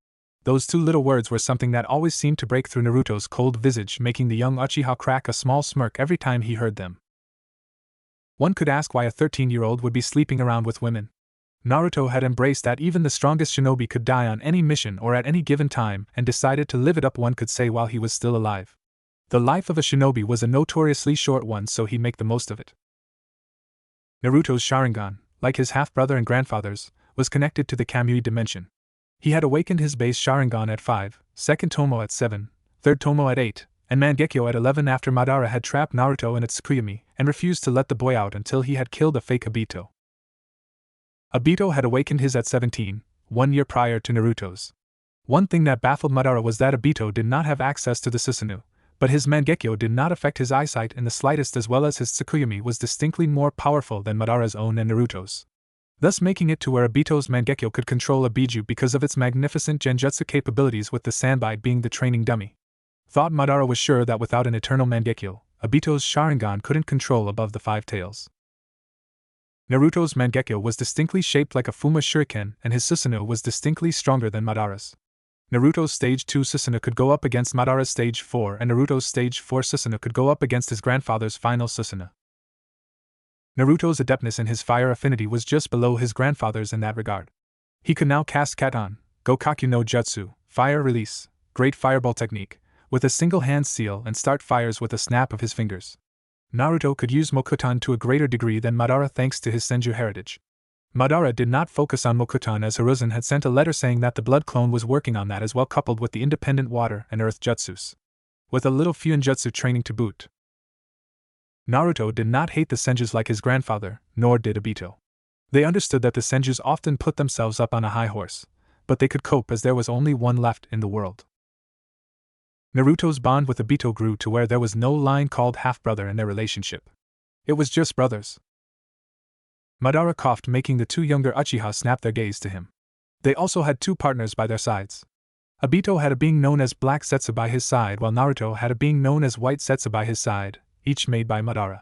Those two little words were something that always seemed to break through Naruto's cold visage, making the young Uchiha crack a small smirk every time he heard them. One could ask why a 13-year-old would be sleeping around with women. Naruto had embraced that even the strongest shinobi could die on any mission or at any given time and decided to live it up, one could say, while he was still alive. The life of a shinobi was a notoriously short one, so he'd make the most of it. Naruto's Sharingan, like his half-brother and grandfather's, was connected to the Kamui dimension. He had awakened his base Sharingan at 5, second tomo at 7, third tomo at 8, and Mangekyo at 11 after Madara had trapped Naruto in its Tsukuyami and refused to let the boy out until he had killed a fake Obito. Obito had awakened his at 17, 1 year prior to Naruto's. One thing that baffled Madara was that Obito did not have access to the Susanoo, but his Mangekyo did not affect his eyesight in the slightest, as well as his Tsukuyami was distinctly more powerful than Madara's own and Naruto's, thus making it to where Obito's Mangekyo could control a Biju because of its magnificent genjutsu capabilities, with the Sanbai being the training dummy. Thought Madara was sure that without an eternal Mangekyo, Obito's Sharingan couldn't control above the 5 tails. Naruto's Mangekyo was distinctly shaped like a Fuma Shuriken, and his Susanoo was distinctly stronger than Madara's. Naruto's Stage 2 Susanoo could go up against Madara's Stage 4, and Naruto's Stage 4 Susanoo could go up against his grandfather's final Susanoo. Naruto's adeptness in his fire affinity was just below his grandfather's in that regard. He could now cast Katan, Gokakyu no Jutsu, Fire Release, Great Fireball Technique, with a single hand seal and start fires with a snap of his fingers. Naruto could use Mokutan to a greater degree than Madara thanks to his Senju heritage. Madara did not focus on Mokutan as Hiruzen had sent a letter saying that the blood clone was working on that as well, coupled with the independent water and earth jutsus, with a little Fuinjutsu training to boot. Naruto did not hate the Senjus like his grandfather, nor did Obito. They understood that the Senjus often put themselves up on a high horse, but they could cope as there was only one left in the world. Naruto's bond with Obito grew to where there was no line called half-brother in their relationship. It was just brothers. Madara coughed, making the two younger Uchiha snap their gaze to him. They also had two partners by their sides. Obito had a being known as Black Setsu by his side, while Naruto had a being known as White Setsu by his side, each made by Madara.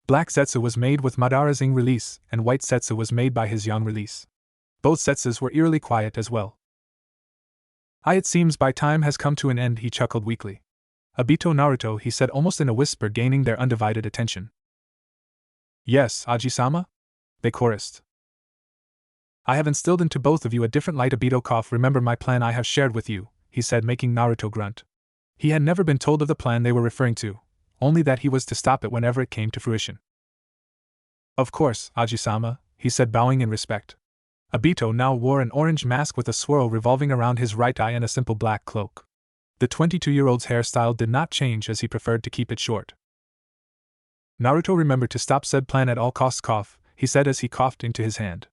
Black Setsu was made with Madara's Ing release, and White Setsu was made by his Yang release. Both Setsus were eerily quiet as well. It seems my time has come to an end, he chuckled weakly. Obito Naruto, he said almost in a whisper, gaining their undivided attention. Yes, Aji-sama? They chorused. I have instilled into both of you a different light. Obito coughed. Remember my plan I have shared with you, he said, making Naruto grunt. He had never been told of the plan they were referring to, only that he was to stop it whenever it came to fruition. Of course, Aji-sama, he said, bowing in respect. Obito now wore an orange mask with a swirl revolving around his right eye and a simple black cloak. The 22-year-old's hairstyle did not change as he preferred to keep it short. Naruto remembered to stop said plan at all costs. Cough, he said as he coughed into his hand.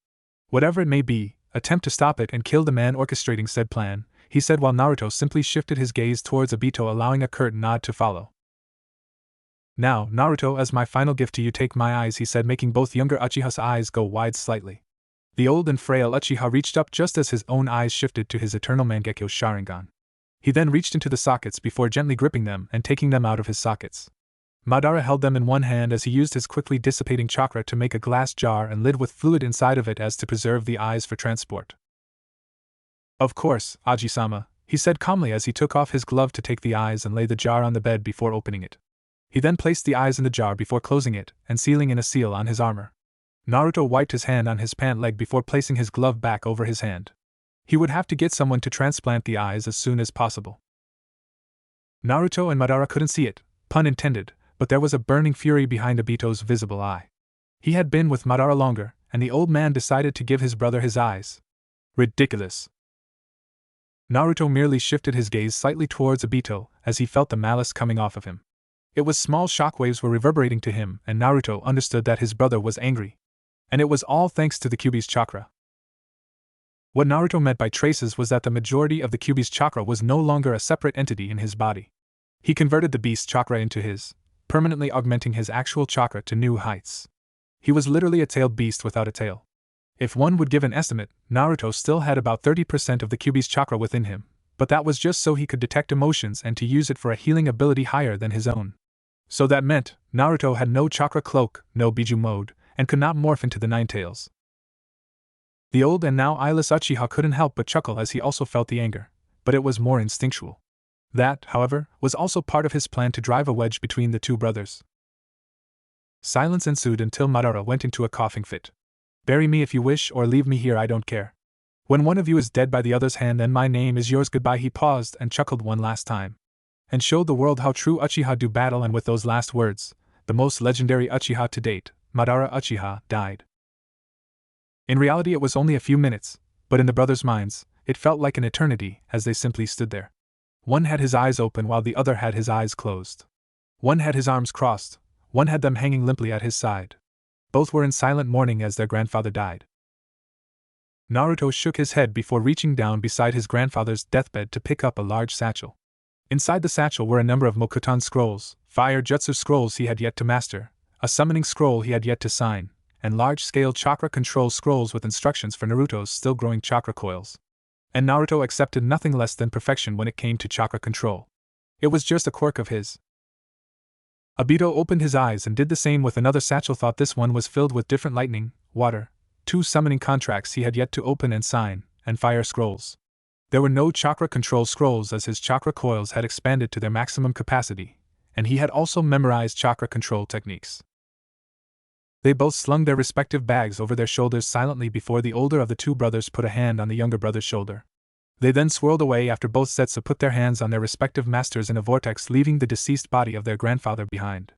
Whatever it may be, attempt to stop it and kill the man orchestrating said plan, he said while Naruto simply shifted his gaze towards Obito, allowing a curt nod to follow. Now, Naruto, as my final gift to you, take my eyes, he said, making both younger Uchiha's eyes go wide slightly. The old and frail Uchiha reached up just as his own eyes shifted to his eternal Mangekyo Sharingan. He then reached into the sockets before gently gripping them and taking them out of his sockets. Madara held them in one hand as he used his quickly dissipating chakra to make a glass jar and lid with fluid inside of it as to preserve the eyes for transport. Of course, Aji-sama, he said calmly as he took off his glove to take the eyes and lay the jar on the bed before opening it. He then placed the eyes in the jar before closing it and sealing in a seal on his armor. Naruto wiped his hand on his pant leg before placing his glove back over his hand. He would have to get someone to transplant the eyes as soon as possible. Naruto and Madara couldn't see it, pun intended, but there was a burning fury behind Obito's visible eye. He had been with Madara longer, and the old man decided to give his brother his eyes. Ridiculous. Naruto merely shifted his gaze slightly towards Obito as he felt the malice coming off of him. It was small shockwaves were reverberating to him, and Naruto understood that his brother was angry. And it was all thanks to the Kyuubi's chakra. What Naruto meant by traces was that the majority of the Kyuubi's chakra was no longer a separate entity in his body. He converted the beast's chakra into his, permanently augmenting his actual chakra to new heights. He was literally a tailed beast without a tail. If one would give an estimate, Naruto still had about 30% of the Kyuubi's chakra within him, but that was just so he could detect emotions and to use it for a healing ability higher than his own. So that meant, Naruto had no chakra cloak, no Biju mode, and could not morph into the Nine Tails. The old and now eyeless Uchiha couldn't help but chuckle as he also felt the anger, but it was more instinctual. That, however, was also part of his plan to drive a wedge between the two brothers. Silence ensued until Madara went into a coughing fit. Bury me if you wish or leave me here, I don't care. When one of you is dead by the other's hand, then my name is yours. Goodbye. He paused and chuckled one last time, and showed the world how true Uchiha do battle, and with those last words, the most legendary Uchiha to date, Madara Uchiha, died. In reality it was only a few minutes, but in the brothers' minds, it felt like an eternity as they simply stood there. One had his eyes open while the other had his eyes closed. One had his arms crossed, one had them hanging limply at his side. Both were in silent mourning as their grandfather died. Naruto shook his head before reaching down beside his grandfather's deathbed to pick up a large satchel. Inside the satchel were a number of Mokutan scrolls, fire jutsu scrolls he had yet to master, a summoning scroll he had yet to sign, and large-scale chakra control scrolls with instructions for Naruto's still-growing chakra coils. And Naruto accepted nothing less than perfection when it came to chakra control. It was just a quirk of his. Obito opened his eyes and did the same with another satchel. Thought this one was filled with different lightning, water, 2 summoning contracts he had yet to open and sign, and fire scrolls. There were no chakra control scrolls as his chakra coils had expanded to their maximum capacity, and he had also memorized chakra control techniques. They both slung their respective bags over their shoulders silently before the older of the two brothers put a hand on the younger brother's shoulder. They then swirled away after both sets put their hands on their respective masters in a vortex, leaving the deceased body of their grandfather behind.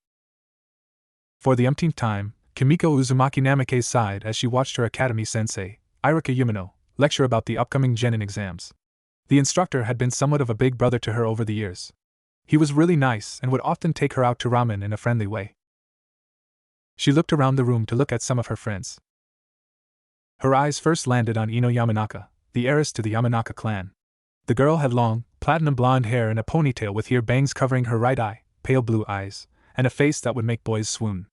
For the umpteenth time, Kimiko Uzumaki Namike sighed as she watched her academy sensei, Irika Yumino, lecture about the upcoming genin exams. The instructor had been somewhat of a big brother to her over the years. He was really nice and would often take her out to ramen in a friendly way. She looked around the room to look at some of her friends. Her eyes first landed on Ino Yamanaka, the heiress to the Yamanaka clan. The girl had long, platinum blonde hair and a ponytail with ear bangs covering her right eye, pale blue eyes, and a face that would make boys swoon.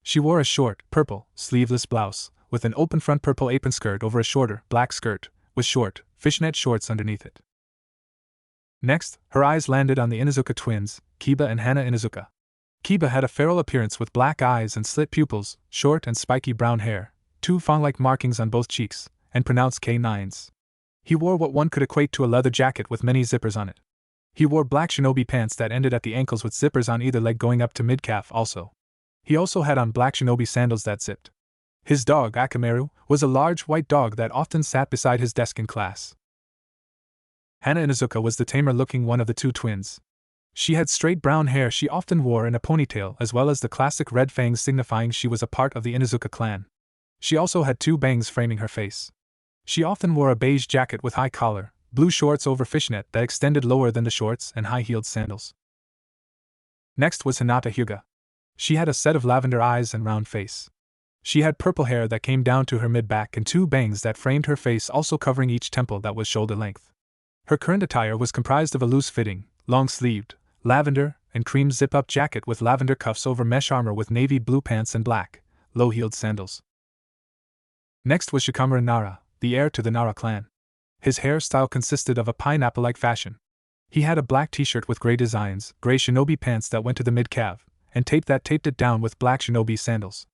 She wore a short, purple, sleeveless blouse, with an open front purple apron skirt over a shorter, black skirt, with short, fishnet shorts underneath it. Next, her eyes landed on the Inuzuka twins, Kiba and Hana Inuzuka. Kiba had a feral appearance with black eyes and slit pupils, short and spiky brown hair, two fawn-like markings on both cheeks, and pronounced K9s. He wore what one could equate to a leather jacket with many zippers on it. He wore black shinobi pants that ended at the ankles with zippers on either leg going up to mid-calf also. He also had on black shinobi sandals that zipped. His dog, Akameru, was a large white dog that often sat beside his desk in class. Hana Inuzuka was the tamer-looking one of the two twins. She had straight brown hair she often wore in a ponytail as well as the classic red fangs signifying she was a part of the Inuzuka clan. She also had two bangs framing her face. She often wore a beige jacket with high collar, blue shorts over fishnet that extended lower than the shorts, and high-heeled sandals. Next was Hinata Hyuga. She had a set of lavender eyes and round face. She had purple hair that came down to her mid-back and two bangs that framed her face, also covering each temple that was shoulder length. Her current attire was comprised of a loose-fitting, long-sleeved, lavender and cream zip-up jacket with lavender cuffs over mesh armor with navy blue pants and black, low-heeled sandals. Next was Shikamaru Nara, the heir to the Nara clan. His hairstyle consisted of a pineapple-like fashion. He had a black t-shirt with gray designs, gray shinobi pants that went to the mid-calf, and tape that taped it down with black shinobi sandals.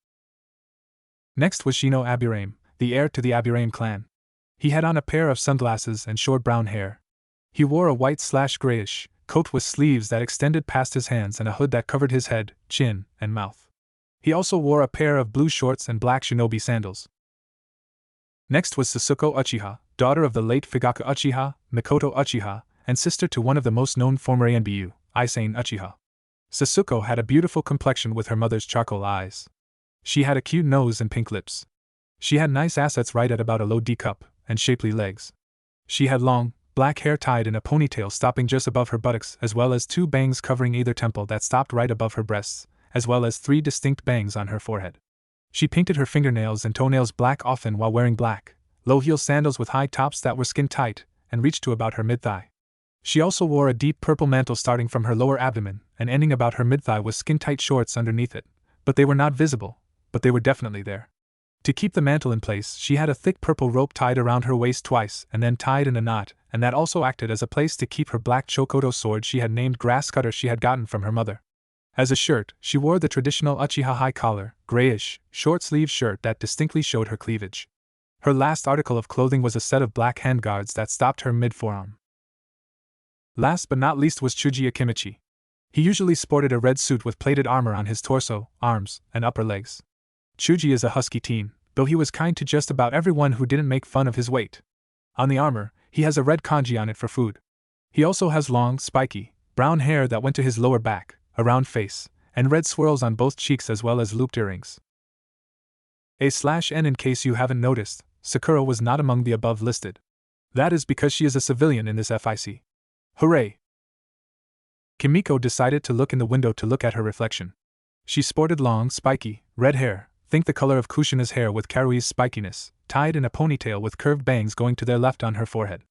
Next was Shino Abirame, the heir to the Abirame clan. He had on a pair of sunglasses and short brown hair. He wore a white/grayish coat with sleeves that extended past his hands and a hood that covered his head, chin, and mouth. He also wore a pair of blue shorts and black shinobi sandals. Next was Sasuko Uchiha, daughter of the late Fugaku Uchiha, Mikoto Uchiha, and sister to one of the most known former Anbu, Issane Uchiha. Sasuko had a beautiful complexion with her mother's charcoal eyes. She had a cute nose and pink lips. She had nice assets right at about a low D cup, and shapely legs. She had long, black hair tied in a ponytail stopping just above her buttocks, as well as two bangs covering either temple that stopped right above her breasts, as well as three distinct bangs on her forehead. She painted her fingernails and toenails black often while wearing black, low-heel sandals with high tops that were skin-tight and reached to about her mid-thigh. She also wore a deep purple mantle starting from her lower abdomen and ending about her mid-thigh with skin-tight shorts underneath it, but they were not visible, but they were definitely there. To keep the mantle in place, she had a thick purple rope tied around her waist twice and then tied in a knot, and that also acted as a place to keep her black chokoto sword she had named Grass Cutter she had gotten from her mother. As a shirt, she wore the traditional Uchiha high collar, grayish, short-sleeved shirt that distinctly showed her cleavage. Her last article of clothing was a set of black handguards that stopped her mid-forearm. Last but not least was Chuji Akimichi. He usually sported a red suit with plated armor on his torso, arms, and upper legs. Chuji is a husky teen, though he was kind to just about everyone who didn't make fun of his weight. On the armor, he has a red kanji on it for food. He also has long, spiky, brown hair that went to his lower back, a round face, and red swirls on both cheeks as well as looped earrings. A/N in case you haven't noticed, Sakura was not among the above listed. That is because she is a civilian in this FIC. Hooray! Kimiko decided to look in the window to look at her reflection. She sported long, spiky, red hair, think the color of Kushina's hair with Karui's spikiness, tied in a ponytail with curved bangs going to their left on her forehead.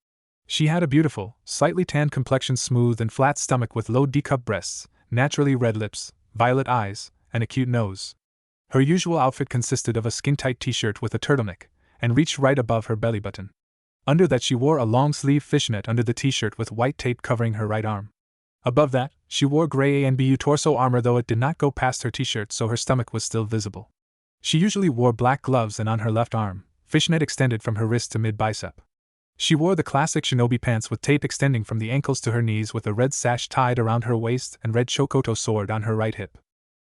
She had a beautiful, slightly tanned complexion, smooth and flat stomach with low D-cup breasts, naturally red lips, violet eyes, and a cute nose. Her usual outfit consisted of a skin-tight t-shirt with a turtleneck, and reached right above her belly button. Under that she wore a long-sleeve fishnet under the t-shirt with white tape covering her right arm. Above that, she wore gray ANBU torso armor, though it did not go past her t-shirt, so her stomach was still visible. She usually wore black gloves, and on her left arm, fishnet extended from her wrist to mid-bicep. She wore the classic shinobi pants with tape extending from the ankles to her knees with a red sash tied around her waist and red shokoto sword on her right hip.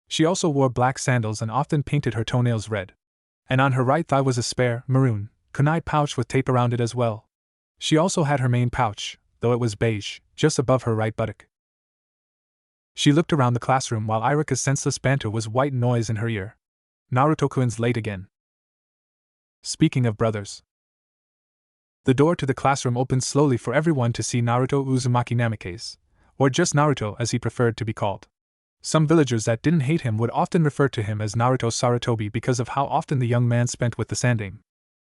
She also wore black sandals and often painted her toenails red. And on her right thigh was a spare, maroon, kunai pouch with tape around it as well. She also had her main pouch, though it was beige, just above her right buttock. She looked around the classroom while Irika's senseless banter was white noise in her ear. Naruto-kun's late again. Speaking of brothers. The door to the classroom opened slowly for everyone to see Naruto Uzumaki Namikaze, or just Naruto as he preferred to be called. Some villagers that didn't hate him would often refer to him as Naruto Sarutobi because of how often the young man spent with the Sandaime.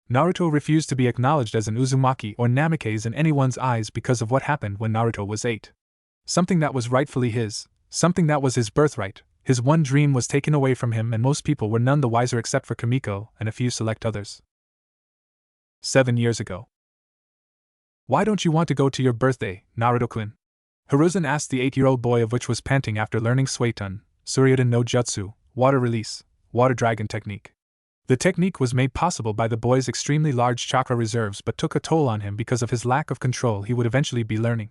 Naruto refused to be acknowledged as an Uzumaki or Namikaze in anyone's eyes because of what happened when Naruto was 8. Something that was rightfully his, something that was his birthright, his one dream was taken away from him, and most people were none the wiser except for Kimiko and a few select others. 7 years ago. Why don't you want to go to your birthday, Naruto-kun? Hiruzen asked the 8-year-old boy, of which was panting after learning Suiton, Suryudan no Jutsu, water release, water dragon technique. The technique was made possible by the boy's extremely large chakra reserves but took a toll on him because of his lack of control he would eventually be learning.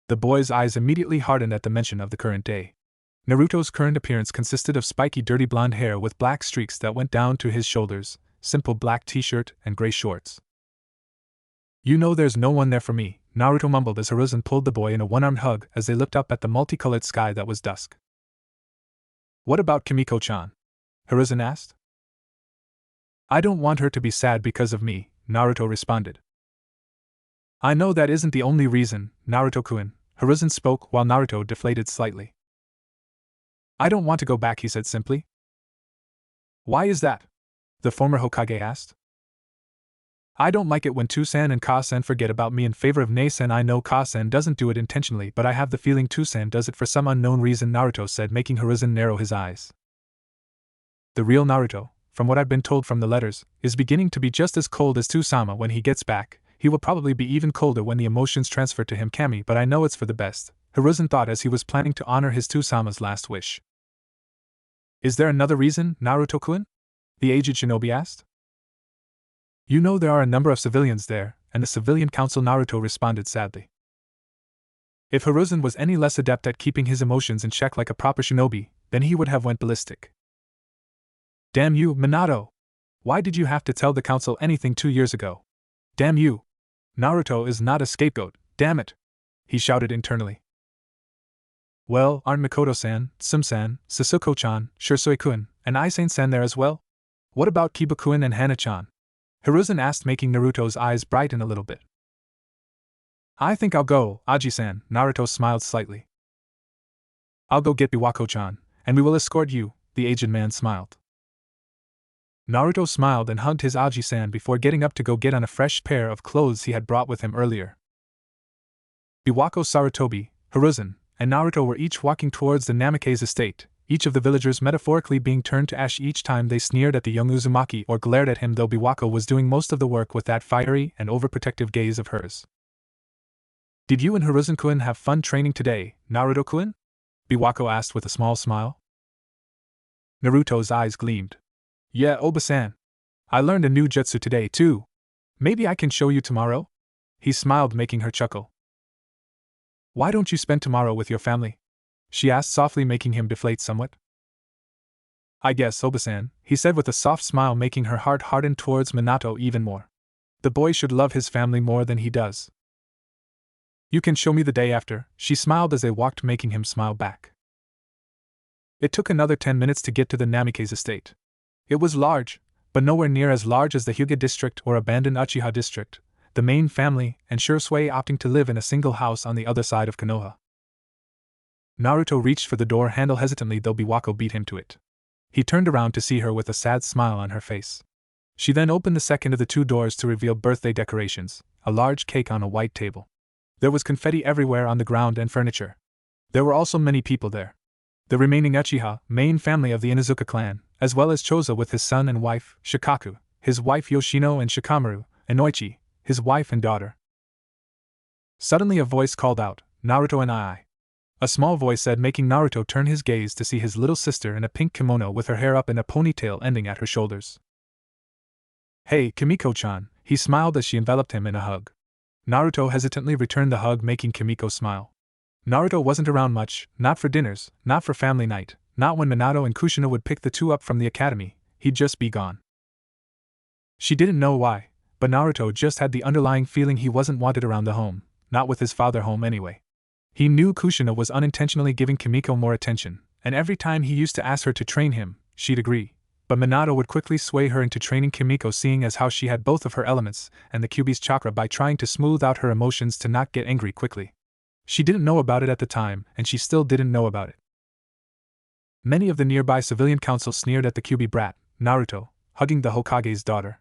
The boy's eyes immediately hardened at the mention of the current day. Naruto's current appearance consisted of spiky dirty blonde hair with black streaks that went down to his shoulders, simple black t-shirt, and gray shorts. You know there's no one there for me, Naruto mumbled as Hiruzen pulled the boy in a one-armed hug as they looked up at the multicolored sky that was dusk. What about Kimiko-chan? Hiruzen asked. I don't want her to be sad because of me, Naruto responded. I know that isn't the only reason, Naruto-kun, Hiruzen spoke while Naruto deflated slightly. I don't want to go back, he said simply. Why is that? The former Hokage asked. I don't like it when Toussaint and Ka-sen forget about me in favor of Nei-sen. I know Ka-sen doesn't do it intentionally, but I have the feeling Toussaint does it for some unknown reason, Naruto said, making Hiruzen narrow his eyes. The real Naruto, from what I've been told from the letters, is beginning to be just as cold as Tusama when he gets back. He will probably be even colder when the emotions transfer to him, Kami, but I know it's for the best, Hiruzen thought as he was planning to honor his Tusama's last wish. Is there another reason, Naruto-kun? The aged shinobi asked. You know there are a number of civilians there, and the civilian council, Naruto responded sadly. If Hiruzen was any less adept at keeping his emotions in check like a proper shinobi, then he would have went ballistic. Damn you, Minato! Why did you have to tell the council anything 2 years ago? Damn you! Naruto is not a scapegoat, damn it! He shouted internally. Well, aren't Mikoto-san, Tsum-san, Sasuko-chan, Shisui-kun, and Isen-san there as well? What about Kiba-kun and Hana-chan? Hiruzen asked, making Naruto's eyes brighten a little bit. I think I'll go, Aji-san, Naruto smiled slightly. I'll go get Biwako-chan, and we will escort you, the aged man smiled. Naruto smiled and hugged his Aji-san before getting up to go get on a fresh pair of clothes he had brought with him earlier. Biwako, Sarutobi, Hiruzen, and Naruto were each walking towards the Namikaze estate, each of the villagers metaphorically being turned to ash each time they sneered at the young Uzumaki or glared at him, though Biwako was doing most of the work with that fiery and overprotective gaze of hers. Did you and Hiruzen-kun have fun training today, Naruto-kun? Biwako asked with a small smile. Naruto's eyes gleamed. Yeah, Oba-san. I learned a new jutsu today, too. Maybe I can show you tomorrow? He smiled, making her chuckle. Why don't you spend tomorrow with your family? She asked softly, making him deflate somewhat. I guess, Oba-san, he said with a soft smile, making her heart harden towards Minato even more. The boy should love his family more than he does. You can show me the day after, she smiled as they walked, making him smile back. It took another 10 minutes to get to the Namikaze estate. It was large, but nowhere near as large as the Hyuga district or abandoned Uchiha district, the main family and Shisui opting to live in a single house on the other side of Konoha. Naruto reached for the door handle hesitantly, though Biwako beat him to it. He turned around to see her with a sad smile on her face. She then opened the second of the 2 doors to reveal birthday decorations, a large cake on a white table. There was confetti everywhere on the ground and furniture. There were also many people there. The remaining Uchiha, main family of the Inuzuka clan, as well as Choza with his son and wife, Shikaku, his wife Yoshino and Shikamaru, and Noichi, his wife and daughter. Suddenly a voice called out, Naruto and I. A small voice said, making Naruto turn his gaze to see his little sister in a pink kimono with her hair up in a ponytail ending at her shoulders. Hey, Kimiko-chan, He smiled as she enveloped him in a hug. Naruto hesitantly returned the hug, making Kimiko smile. Naruto wasn't around much, not for dinners, not for family night, not when Minato and Kushina would pick the two up from the academy. He'd just be gone. She didn't know why, but Naruto just had the underlying feeling he wasn't wanted around the home, not with his father home anyway. He knew Kushina was unintentionally giving Kimiko more attention, and every time he used to ask her to train him, she'd agree. But Minato would quickly sway her into training Kimiko, seeing as how she had both of her elements and the Kyuubi's chakra, by trying to smooth out her emotions to not get angry quickly. She didn't know about it at the time, and she still didn't know about it. Many of the nearby civilian council sneered at the Kyuubi brat, Naruto, hugging the Hokage's daughter.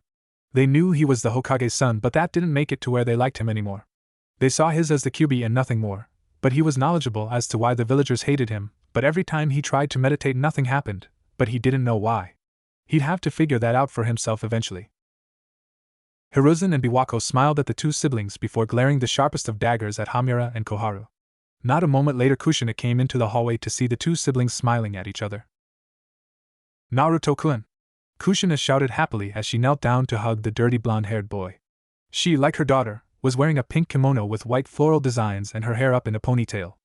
They knew he was the Hokage's son, but that didn't make it to where they liked him anymore. They saw his as the Kyuubi and nothing more, but he was knowledgeable as to why the villagers hated him, but every time he tried to meditate nothing happened, but he didn't know why. He'd have to figure that out for himself eventually. Hiruzen and Biwako smiled at the two siblings before glaring the sharpest of daggers at Hamiura and Koharu. Not a moment later, Kushina came into the hallway to see the two siblings smiling at each other. "Naruto-kun!" Kushina shouted happily as she knelt down to hug the dirty blonde-haired boy. She, like her daughter, was wearing a pink kimono with white floral designs and her hair up in a ponytail.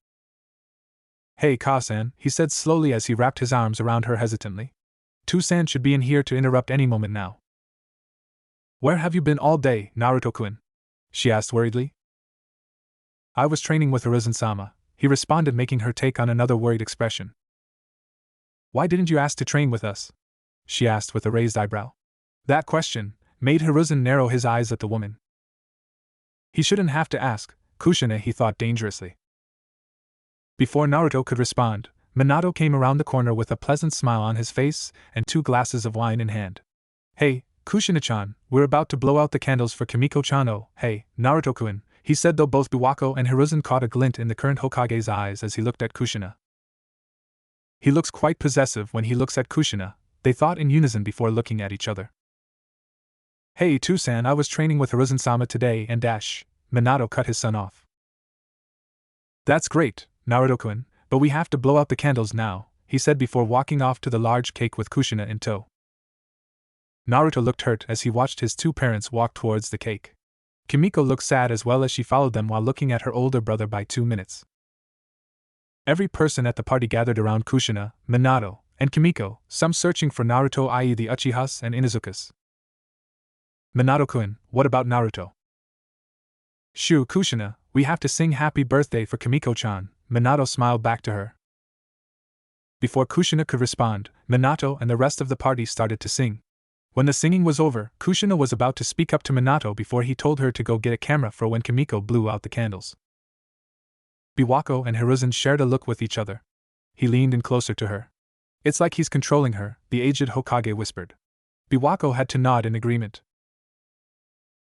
"Hey, Ka-san," he said slowly as he wrapped his arms around her hesitantly. "Two-san should be in here to interrupt any moment now." "Where have you been all day, Naruto-kun?" she asked worriedly. "I was training with Hiruzen-sama," he responded, making her take on another worried expression. "Why didn't you ask to train with us?" she asked with a raised eyebrow. That question made Hiruzen narrow his eyes at the woman. He shouldn't have to ask, Kushina, he thought dangerously. Before Naruto could respond, Minato came around the corner with a pleasant smile on his face and 2 glasses of wine in hand. "Hey, Kushina-chan, we're about to blow out the candles for Kimiko-chan." "Oh, hey, Naruto-kun," he said, though both Biwako and Hiruzen caught a glint in the current Hokage's eyes as he looked at Kushina. "He looks quite possessive when he looks at Kushina," they thought in unison before looking at each other. "Hey, Two-san, I was training with Hiruzen-sama today and Minato cut his son off. "That's great, Naruto-kun, but we have to blow out the candles now," he said before walking off to the large cake with Kushina in tow. Naruto looked hurt as he watched his 2 parents walk towards the cake. Kimiko looked sad as well as she followed them while looking at her older brother by 2 minutes. Every person at the party gathered around Kushina, Minato, and Kimiko, some searching for Naruto, i.e. the Uchihas and Inuzukas. "Minato-kun, what about Naruto?" "Shoo, Kushina, we have to sing happy birthday for Kimiko-chan," Minato smiled back to her. Before Kushina could respond, Minato and the rest of the party started to sing. When the singing was over, Kushina was about to speak up to Minato before he told her to go get a camera for when Kimiko blew out the candles. Biwako and Hiruzen shared a look with each other. He leaned in closer to her. "It's like he's controlling her," the aged Hokage whispered. Biwako had to nod in agreement.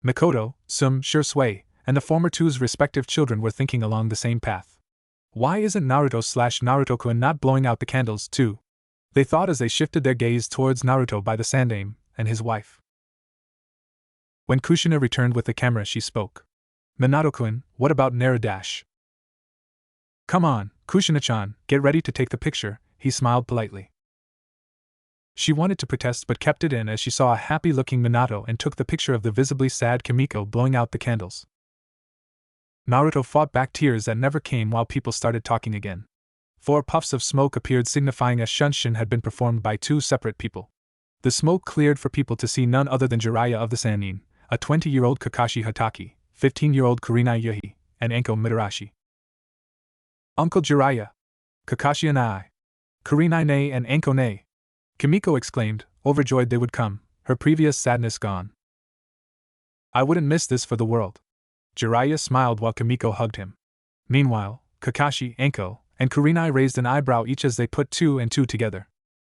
Mikoto, Sum, Shursui, and the former two's respective children were thinking along the same path. Why isn't Naruto/Naruto-kun not blowing out the candles, too? They thought as they shifted their gaze towards Naruto by the sandaime and his wife. When Kushina returned with the camera, she spoke. "Minato-kun, what about Naruto-dash?" "Come on, Kushina-chan, get ready to take the picture," he smiled politely. She wanted to protest but kept it in as she saw a happy-looking Minato and took the picture of the visibly sad Kimiko blowing out the candles. Naruto fought back tears that never came while people started talking again. 4 puffs of smoke appeared, signifying a shunshin had been performed by 2 separate people. The smoke cleared for people to see none other than Jiraiya of the Sannin, a 20-year-old Kakashi Hatake, 15-year-old Kurenai Yuhi, and Anko Mitarashi. "Uncle Jiraiya! Kakashi and I! Kurenai ne and Anko ne!" Kimiko exclaimed, overjoyed they would come, her previous sadness gone. "I wouldn't miss this for the world." Jiraiya smiled while Kimiko hugged him. Meanwhile, Kakashi, Anko, and Kurenai raised an eyebrow each as they put 2 and 2 together.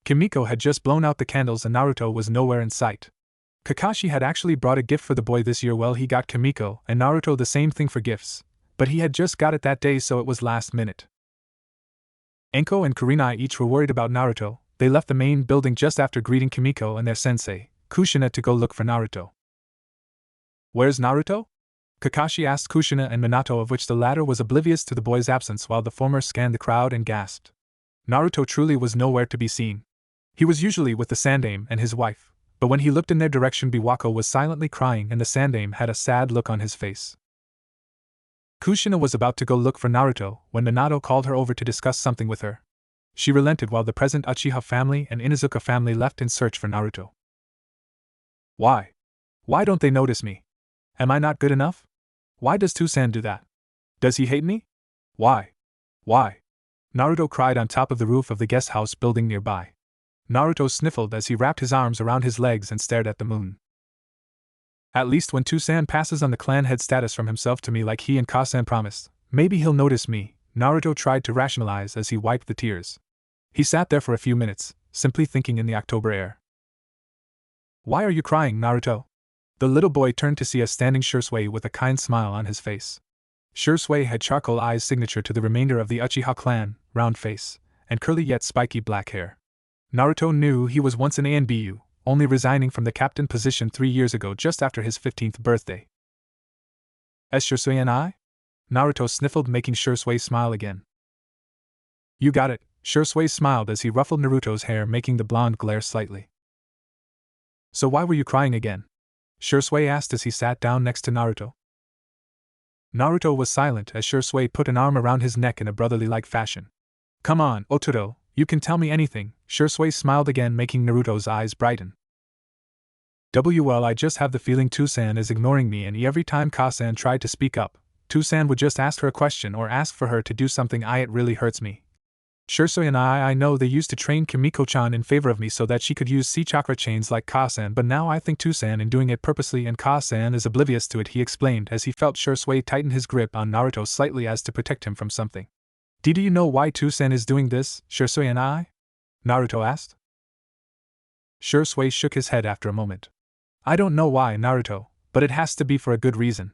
Kimiko had just blown out the candles and Naruto was nowhere in sight. Kakashi had actually brought a gift for the boy this year. Well, he got Kimiko and Naruto the same thing for gifts, but he had just got it that day, so it was last minute. Anko and Kurenai each were worried about Naruto. They left the main building just after greeting Kimiko and their sensei, Kushina, to go look for Naruto. "Where's Naruto?" Kakashi asked Kushina and Minato, of which the latter was oblivious to the boy's absence while the former scanned the crowd and gasped. Naruto truly was nowhere to be seen. He was usually with the sandaime and his wife, But when he looked in their direction, Biwako was silently crying and the Sandaime had a sad look on his face. Kushina was about to go look for Naruto when Minato called her over to discuss something with her. She relented while the present Uchiha family and Inuzuka family left in search for Naruto. Why? Why don't they notice me? Am I not good enough? Why does Toussaint do that? Does he hate me? Why? Why? Naruto cried on top of the roof of the guest house building nearby. Naruto sniffled as he wrapped his arms around his legs and stared at the moon. At least when Toussaint passes on the clan head status from himself to me like he and Kasan promised, maybe he'll notice me, Naruto tried to rationalize as he wiped the tears. He sat there for a few minutes, simply thinking in the October air. Why are you crying, Naruto? The little boy turned to see a standing Shursui with a kind smile on his face. Shursui had charcoal eyes signature to the remainder of the Uchiha clan, round face, and curly yet spiky black hair. Naruto knew he was once an ANBU, only resigning from the captain position 3 years ago just after his 15th birthday. As Shursui and I? Naruto sniffled, making Shursui smile again. You got it, Shursui smiled as he ruffled Naruto's hair, making the blonde glare slightly. So why were you crying again? Shursui asked as he sat down next to Naruto. Naruto was silent as Shursui put an arm around his neck in a brotherly-like fashion. Come on, Otoro, you can tell me anything, Shursui smiled again, making Naruto's eyes brighten. Well, I just have the feeling Toussaint is ignoring me, and every time Kasan tried to speak up, Toussaint would just ask her a question or ask for her to do something. It really hurts me. Shursui and I know they used to train Kimiko-chan in favor of me so that she could use C-chakra chains like Kasan, but now I think Toussaint is doing it purposely and Kasan is oblivious to it, he explained as he felt Shursui tighten his grip on Naruto slightly as to protect him from something. Do you know why Toussaint is doing this, Shursui and I? Naruto asked. Shursui shook his head after a moment. I don't know why, Naruto, but it has to be for a good reason.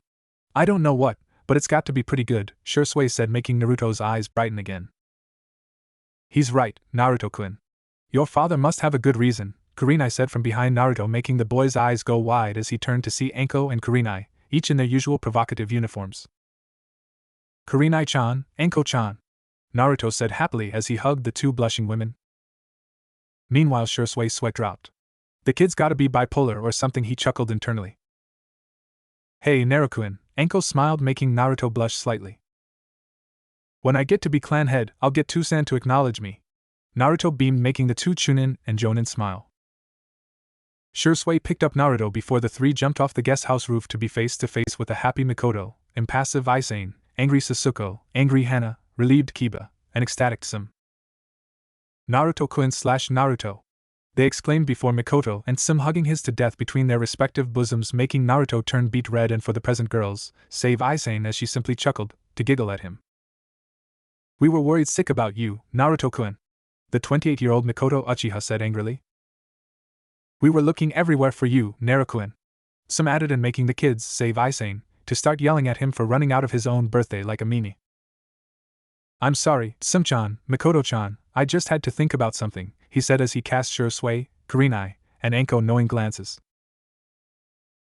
I don't know what, but it's got to be pretty good, Shursui said, making Naruto's eyes brighten again. He's right, Naruto-kun. Your father must have a good reason, Kurenai said from behind Naruto, making the boy's eyes go wide as he turned to see Anko and Kurenai, each in their usual provocative uniforms. Kurenai-chan, Anko-chan, Naruto said happily as he hugged the two blushing women. Meanwhile, Shursui sweat dropped. The kid's gotta be bipolar or something, he chuckled internally. Hey, Naruto-kun, Anko smiled, making Naruto blush slightly. When I get to be clan head, I'll get Toussaint to acknowledge me. Naruto beamed, making the two Chunin and Jonin smile. Shursui picked up Naruto before the three jumped off the guest house roof to be face to face with a happy Mikoto, impassive Isane, angry Sasuke, angry Hana, relieved Kiba, and ecstatic Sim. Naruto-kun / Naruto, they exclaimed before Mikoto and Sim hugging his to death between their respective bosoms, making Naruto turn beet red, and for the present girls, save Isane as she simply chuckled, to giggle at him. We were worried sick about you, Naruto-kun, the 28-year-old Mikoto Uchiha said angrily. We were looking everywhere for you, Naruto-kun, Sim added, and making the kids, save Isane, to start yelling at him for running out of his own birthday like a meanie. I'm sorry, Sim-chan, Mikoto-chan, I just had to think about something, he said as he cast Shursui, Kurenai, and Anko knowing glances.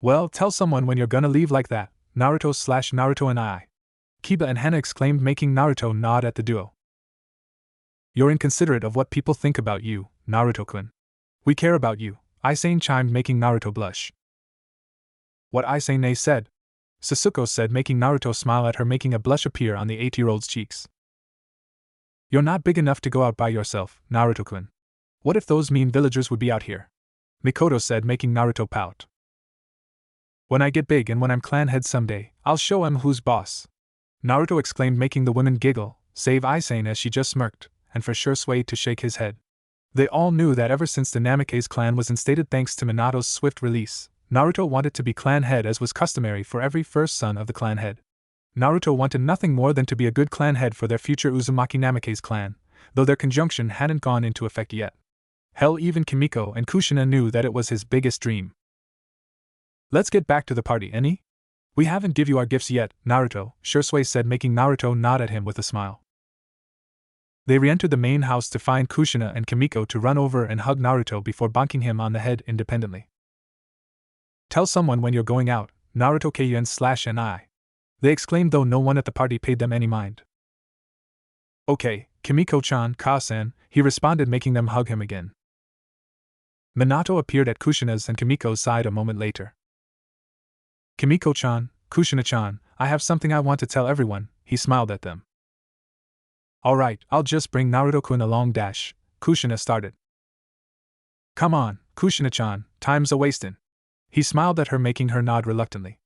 Well, tell someone when you're gonna leave like that, Naruto / Naruto and I, Kiba and Hana exclaimed, making Naruto nod at the duo. You're inconsiderate of what people think about you, Naruto-kun. We care about you, Isane chimed, making Naruto blush. What Isane said? Sasuke said, making Naruto smile at her, making a blush appear on the 8-year-old's cheeks. You're not big enough to go out by yourself, Naruto-kun. What if those mean villagers would be out here? Mikoto said, making Naruto pout. When I get big and when I'm clan head someday, I'll show 'em who's boss, Naruto exclaimed, making the women giggle, save Isane as she just smirked, and for Shursui to shake his head. They all knew that ever since the Namikaze clan was instated thanks to Minato's swift release, Naruto wanted to be clan head, as was customary for every first son of the clan head. Naruto wanted nothing more than to be a good clan head for their future Uzumaki Namikaze clan, though their conjunction hadn't gone into effect yet. Hell, even Kimiko and Kushina knew that it was his biggest dream. Let's get back to the party, any? We haven't give you our gifts yet, Naruto, Shursui said, making Naruto nod at him with a smile. They re-entered the main house to find Kushina and Kimiko to run over and hug Naruto before bonking him on the head independently. Tell someone when you're going out, Naruto-kun / and I, they exclaimed, though no one at the party paid them any mind. Okay, Kimiko-chan, Kasan, he responded, making them hug him again. Minato appeared at Kushina's and Kimiko's side a moment later. Kimiko-chan, Kushina-chan, I have something I want to tell everyone, he smiled at them. Alright, I'll just bring Naruto-kun along dash, Kushina started. Come on, Kushina-chan, time's a-wastin'. He smiled at her, making her nod reluctantly.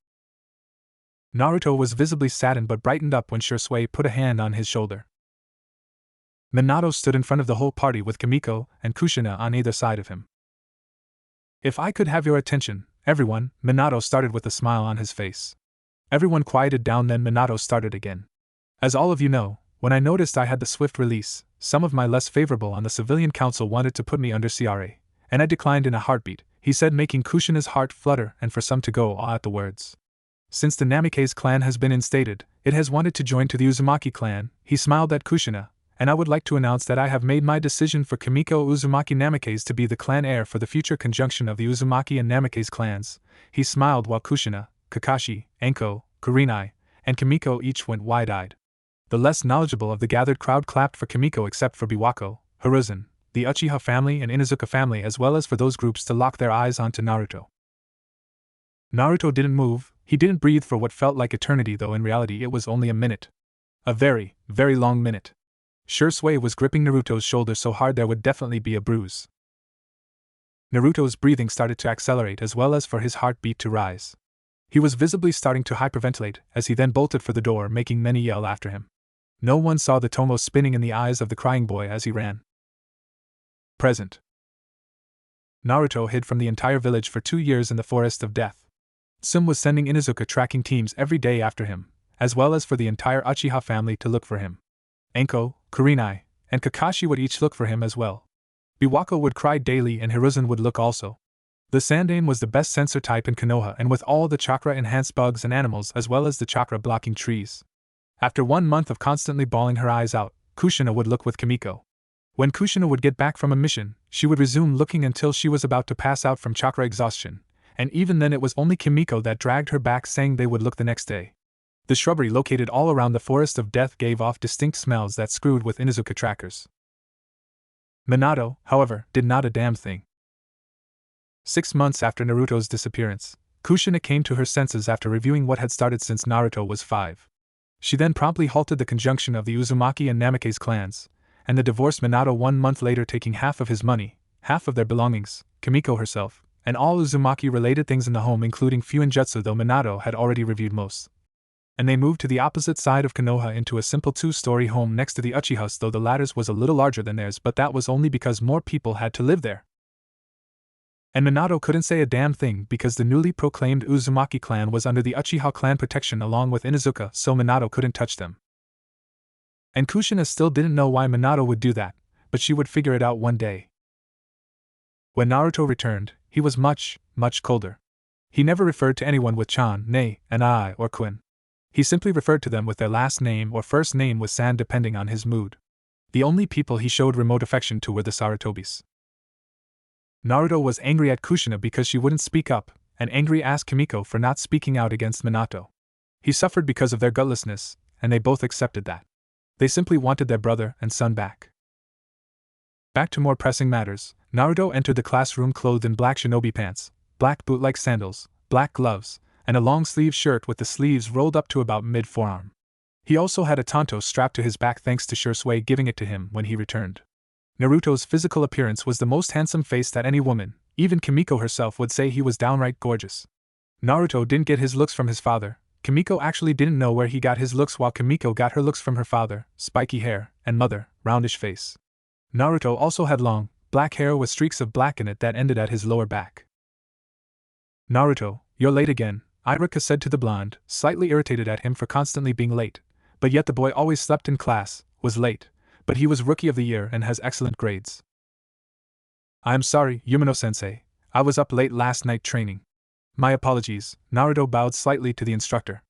Naruto was visibly saddened but brightened up when Shursui put a hand on his shoulder. Minato stood in front of the whole party with Kimiko and Kushina on either side of him. If I could have your attention, everyone, Minato started with a smile on his face. Everyone quieted down, then Minato started again. As all of you know, when I noticed I had the swift release, some of my less favorable on the civilian council wanted to put me under CRA, and I declined in a heartbeat, he said, making Kushina's heart flutter and for some to go awe at the words. Since the Namikaze clan has been instated, it has wanted to join to the Uzumaki clan, he smiled at Kushina, and I would like to announce that I have made my decision for Kimiko Uzumaki Namikaze to be the clan heir for the future conjunction of the Uzumaki and Namikaze clans, he smiled while Kushina, Kakashi, Enko, Kurenai, and Kimiko each went wide-eyed. The less knowledgeable of the gathered crowd clapped for Kimiko except for Biwako, Hiruzen, the Uchiha family and Inuzuka family, as well as for those groups to lock their eyes onto Naruto. Naruto didn't move, he didn't breathe for what felt like eternity, though in reality it was only a minute. A very, very long minute. Shursui was gripping Naruto's shoulder so hard there would definitely be a bruise. Naruto's breathing started to accelerate as well as for his heartbeat to rise. He was visibly starting to hyperventilate as he then bolted for the door, making many yell after him. No one saw the tomo spinning in the eyes of the crying boy as he ran. Present. Naruto hid from the entire village for 2 years in the Forest of Death. Sum was sending Inuzuka tracking teams every day after him, as well as for the entire Uchiha family to look for him. Enko, Kurenai, and Kakashi would each look for him as well. Biwako would cry daily and Hiruzen would look also. The Sandaime was the best sensor type in Konoha, and with all the chakra-enhanced bugs and animals as well as the chakra-blocking trees. After 1 month of constantly bawling her eyes out, Kushina would look with Kimiko. When Kushina would get back from a mission, she would resume looking until she was about to pass out from chakra exhaustion, and even then it was only Kimiko that dragged her back, saying they would look the next day. The shrubbery located all around the Forest of Death gave off distinct smells that screwed with Inuzuka trackers. Minato, however, did not a damn thing. 6 months after Naruto's disappearance, Kushina came to her senses after reviewing what had started since Naruto was 5. She then promptly halted the conjunction of the Uzumaki and Namikaze clans, and the divorced Minato 1 month later, taking half of his money, half of their belongings, Kimiko herself, and all Uzumaki-related things in the home including Fuinjutsu, though Minato had already reviewed most. And they moved to the opposite side of Konoha into a simple 2-story home next to the Uchihas, though the latter's was a little larger than theirs, but that was only because more people had to live there. And Minato couldn't say a damn thing because the newly proclaimed Uzumaki clan was under the Uchiha clan protection along with Inuzuka, so Minato couldn't touch them. And Kushina still didn't know why Minato would do that, but she would figure it out one day. When Naruto returned, he was much, much colder. He never referred to anyone with chan, ne, and I or kun. He simply referred to them with their last name or first name with san depending on his mood. The only people he showed remote affection to were the Sarutobis. Naruto was angry at Kushina because she wouldn't speak up, and angry asked Kimiko for not speaking out against Minato. He suffered because of their gutlessness, and they both accepted that. They simply wanted their brother and son back. Back to more pressing matters, Naruto entered the classroom clothed in black shinobi pants, black boot-like sandals, black gloves, and a long-sleeved shirt with the sleeves rolled up to about mid-forearm. He also had a tanto strapped to his back thanks to Shursui giving it to him when he returned. Naruto's physical appearance was the most handsome face that any woman, even Kimiko herself, would say he was downright gorgeous. Naruto didn't get his looks from his father. Kimiko actually didn't know where he got his looks, while Kimiko got her looks from her father, spiky hair, and mother, roundish face. Naruto also had long, black hair with streaks of black in it that ended at his lower back. Naruto, you're late again, Iruka said to the blonde, slightly irritated at him for constantly being late, but yet the boy always slept in class, was late, but he was Rookie of the Year and has excellent grades. I am sorry, Yumino-sensei, I was up late last night training. My apologies, Naruto bowed slightly to the instructor.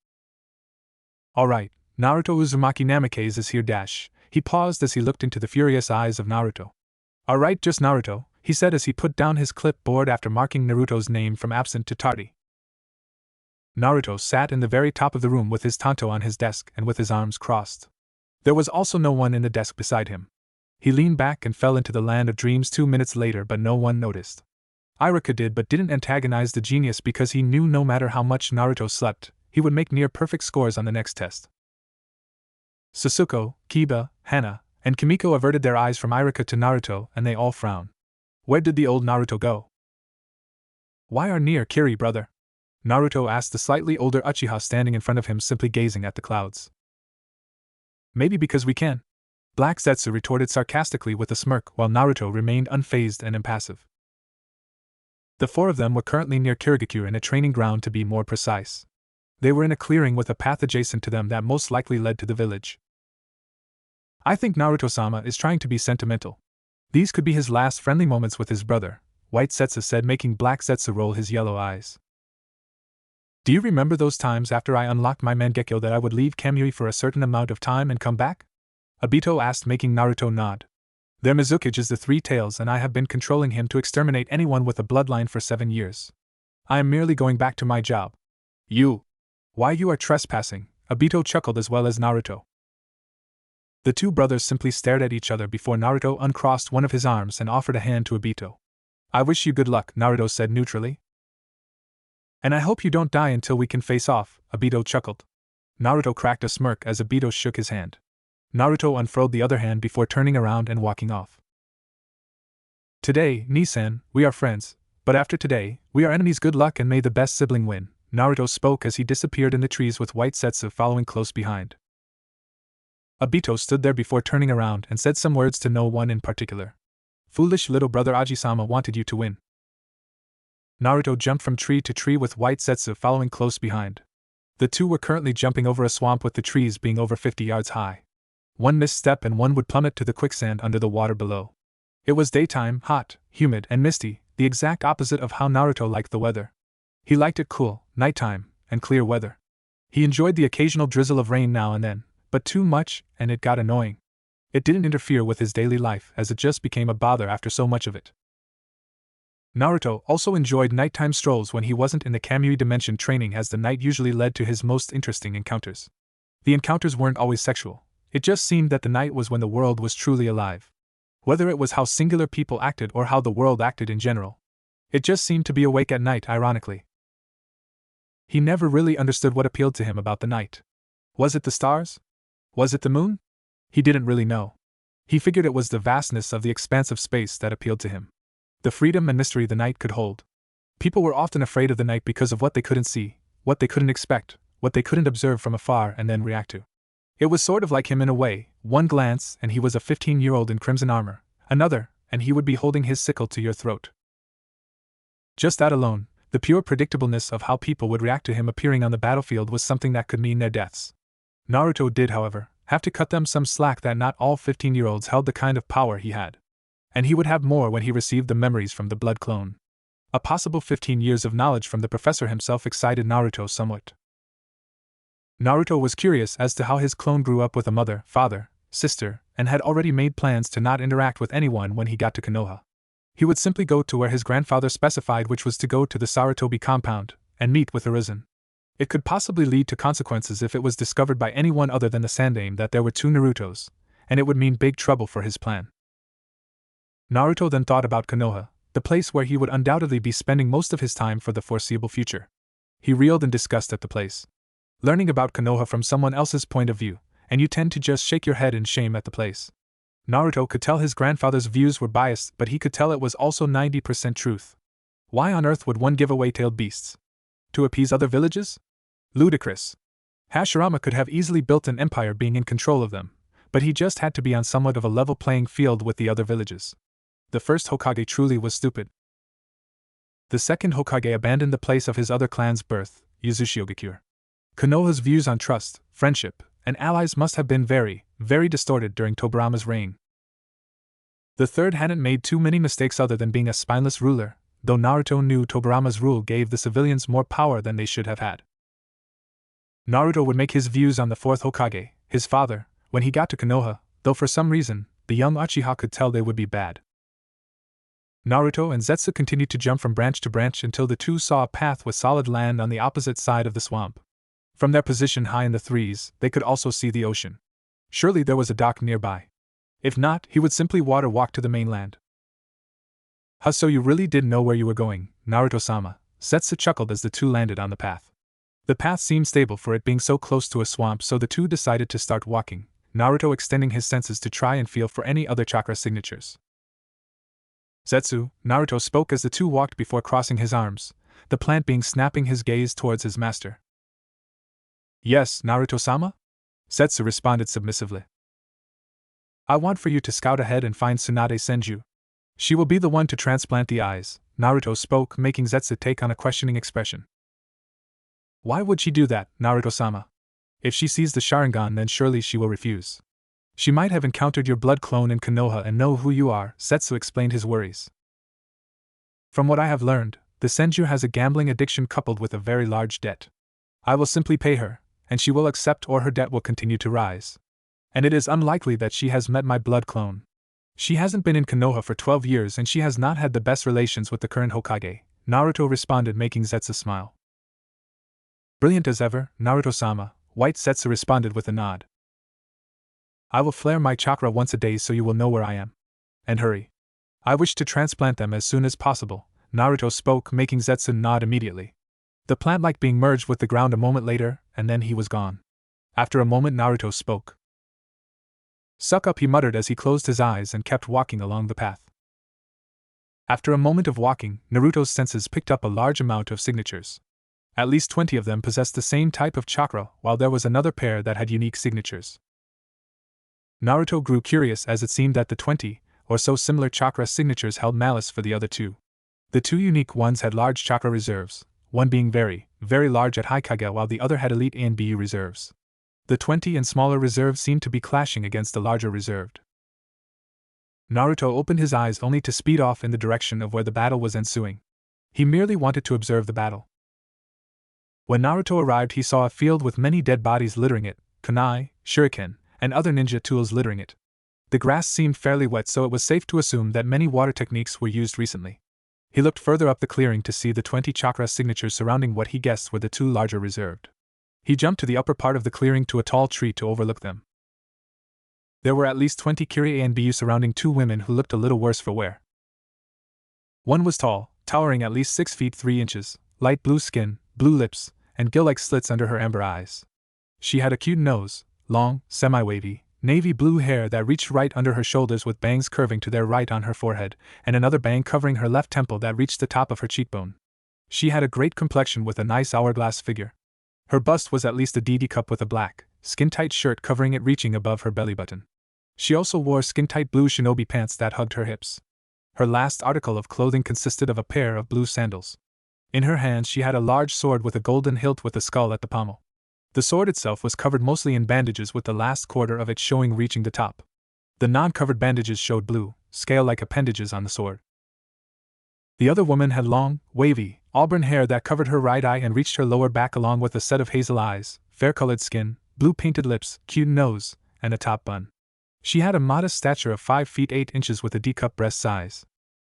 Alright, Naruto Uzumaki Namikaze is here dash. He paused as he looked into the furious eyes of Naruto. Alright, just Naruto, he said as he put down his clipboard after marking Naruto's name from absent to tardy. Naruto sat in the very top of the room with his tanto on his desk and with his arms crossed. There was also no one in the desk beside him. He leaned back and fell into the land of dreams 2 minutes later, but no one noticed. Iruka did but didn't antagonize the genius because he knew no matter how much Naruto slept, he would make near-perfect scores on the next test. Sasuke, Kiba, Hana, and Kimiko averted their eyes from Iruka to Naruto and they all frowned. Where did the old Naruto go? Why are near Kiri, brother? Naruto asked the slightly older Uchiha standing in front of him, simply gazing at the clouds. Maybe because we can. Black Zetsu retorted sarcastically with a smirk while Naruto remained unfazed and impassive. The four of them were currently near Kirigakure, in a training ground to be more precise. They were in a clearing with a path adjacent to them that most likely led to the village. I think Naruto-sama is trying to be sentimental. These could be his last friendly moments with his brother, White Zetsu said, making Black Zetsu roll his yellow eyes. Do you remember those times after I unlocked my Mangekyo that I would leave Kamui for a certain amount of time and come back? Obito asked, making Naruto nod. Their Mizukage is the Three Tails and I have been controlling him to exterminate anyone with a bloodline for 7 years. I am merely going back to my job. You. Why you are trespassing, Obito chuckled as well as Naruto. The two brothers simply stared at each other before Naruto uncrossed one of his arms and offered a hand to Obito. I wish you good luck, Naruto said neutrally. And I hope you don't die until we can face off, Obito chuckled. Naruto cracked a smirk as Obito shook his hand. Naruto unfurled the other hand before turning around and walking off. Today, Nisan, we are friends, but after today, we are enemies. Good luck and may the best sibling win, Naruto spoke as he disappeared in the trees with White Zetsu following close behind. Obito stood there before turning around and said some words to no one in particular. Foolish little brother, Aji-sama wanted you to win. Naruto jumped from tree to tree with White Zetsu following close behind. The two were currently jumping over a swamp with the trees being over 50 yards high. One misstep and one would plummet to the quicksand under the water below. It was daytime, hot, humid, and misty, the exact opposite of how Naruto liked the weather. He liked it cool, nighttime, and clear weather. He enjoyed the occasional drizzle of rain now and then, but too much, and it got annoying. It didn't interfere with his daily life as it just became a bother after so much of it. Naruto also enjoyed nighttime strolls when he wasn't in the Kamui dimension training, as the night usually led to his most interesting encounters. The encounters weren't always sexual, it just seemed that the night was when the world was truly alive. Whether it was how singular people acted or how the world acted in general. It just seemed to be awake at night, ironically. He never really understood what appealed to him about the night. Was it the stars? Was it the moon? He didn't really know. He figured it was the vastness of the expanse of space that appealed to him. The freedom and mystery the night could hold. People were often afraid of the night because of what they couldn't see, what they couldn't expect, what they couldn't observe from afar and then react to. It was sort of like him in a way, one glance and he was a 15-year-old in crimson armor, another, and he would be holding his sickle to your throat. Just that alone, the pure predictableness of how people would react to him appearing on the battlefield was something that could mean their deaths. Naruto did, however, have to cut them some slack that not all 15-year-olds held the kind of power he had. And he would have more when he received the memories from the blood clone. A possible 15 years of knowledge from the professor himself excited Naruto somewhat. Naruto was curious as to how his clone grew up with a mother, father, sister, and had already made plans to not interact with anyone when he got to Konoha. He would simply go to where his grandfather specified, which was to go to the Sarutobi compound, and meet with Arisen. It could possibly lead to consequences if it was discovered by anyone other than the Sandaime that there were two Narutos, and it would mean big trouble for his plan. Naruto then thought about Konoha, the place where he would undoubtedly be spending most of his time for the foreseeable future. He reeled in disgust at the place. Learning about Konoha from someone else's point of view, and you tend to just shake your head in shame at the place. Naruto could tell his grandfather's views were biased, but he could tell it was also 90% truth. Why on earth would one give away tailed beasts? To appease other villages? Ludicrous. Hashirama could have easily built an empire being in control of them, but he just had to be on somewhat of a level playing field with the other villages. The first Hokage truly was stupid. The second Hokage abandoned the place of his other clan's birth, Uzushiogakure. Konoha's views on trust, friendship, and allies must have been very, very distorted during Tobirama's reign. The third hadn't made too many mistakes other than being a spineless ruler, though Naruto knew Tobirama's rule gave the civilians more power than they should have had. Naruto would make his views on the fourth Hokage, his father, when he got to Konoha, though for some reason, the young Uchiha could tell they would be bad. Naruto and Zetsu continued to jump from branch to branch until the two saw a path with solid land on the opposite side of the swamp. From their position high in the trees, they could also see the ocean. Surely there was a dock nearby. If not, he would simply water walk to the mainland. Huh, so you really did know where you were going, Naruto-sama, Setsu chuckled as the two landed on the path. The path seemed stable for it being so close to a swamp, so the two decided to start walking, Naruto extending his senses to try and feel for any other chakra signatures. Setsu, Naruto spoke as the two walked before crossing his arms, the plant being snapping his gaze towards his master. Yes, Naruto-sama? Setsu responded submissively. I want for you to scout ahead and find Tsunade Senju. She will be the one to transplant the eyes, Naruto spoke, making Setsu take on a questioning expression. Why would she do that, Naruto-sama? If she sees the Sharingan, then surely she will refuse. She might have encountered your blood clone in Konoha and know who you are, Setsu explained his worries. From what I have learned, the Senju has a gambling addiction coupled with a very large debt. I will simply pay her, and she will accept, or her debt will continue to rise. And it is unlikely that she has met my blood clone. She hasn't been in Konoha for 12 years and she has not had the best relations with the current Hokage, Naruto responded, making Setsu smile. Brilliant as ever, Naruto-sama, White Setsu responded with a nod. I will flare my chakra once a day so you will know where I am. And hurry. I wish to transplant them as soon as possible, Naruto spoke, making Setsu nod immediately. The plant-like being merged with the ground a moment later, and then he was gone. After a moment, Naruto spoke. Suck up, he muttered as he closed his eyes and kept walking along the path. After a moment of walking, Naruto's senses picked up a large amount of signatures. At least 20 of them possessed the same type of chakra, while there was another pair that had unique signatures. Naruto grew curious as it seemed that the 20 or so similar chakra signatures held malice for the other two. The two unique ones had large chakra reserves, one being very, very large at Hokage while the other had elite ANBU reserves. The 20 and smaller reserves seemed to be clashing against the larger reserved. Naruto opened his eyes only to speed off in the direction of where the battle was ensuing. He merely wanted to observe the battle. When Naruto arrived, he saw a field with many dead bodies littering it, kunai, shuriken, and other ninja tools littering it. The grass seemed fairly wet, so it was safe to assume that many water techniques were used recently. He looked further up the clearing to see the 20 chakra signatures surrounding what he guessed were the two larger reserved. He jumped to the upper part of the clearing to a tall tree to overlook them. There were at least 20 Kyrie and Bu surrounding two women who looked a little worse for wear. One was tall, towering at least 6 feet 3 inches, light blue skin, blue lips, and gill-like slits under her amber eyes. She had a cute nose, long, semi-wavy, navy blue hair that reached right under her shoulders with bangs curving to their right on her forehead, and another bang covering her left temple that reached the top of her cheekbone. She had a great complexion with a nice hourglass figure. Her bust was at least a DD cup with a black, skin-tight shirt covering it reaching above her belly button. She also wore skin-tight blue shinobi pants that hugged her hips. Her last article of clothing consisted of a pair of blue sandals. In her hands she had a large sword with a golden hilt with a skull at the pommel. The sword itself was covered mostly in bandages with the last quarter of it showing reaching the top. The non-covered bandages showed blue, scale-like appendages on the sword. The other woman had long, wavy, auburn hair that covered her right eye and reached her lower back along with a set of hazel eyes, fair-colored skin, blue-painted lips, cute nose, and a top bun. She had a modest stature of 5 feet 8 inches with a D-cup breast size.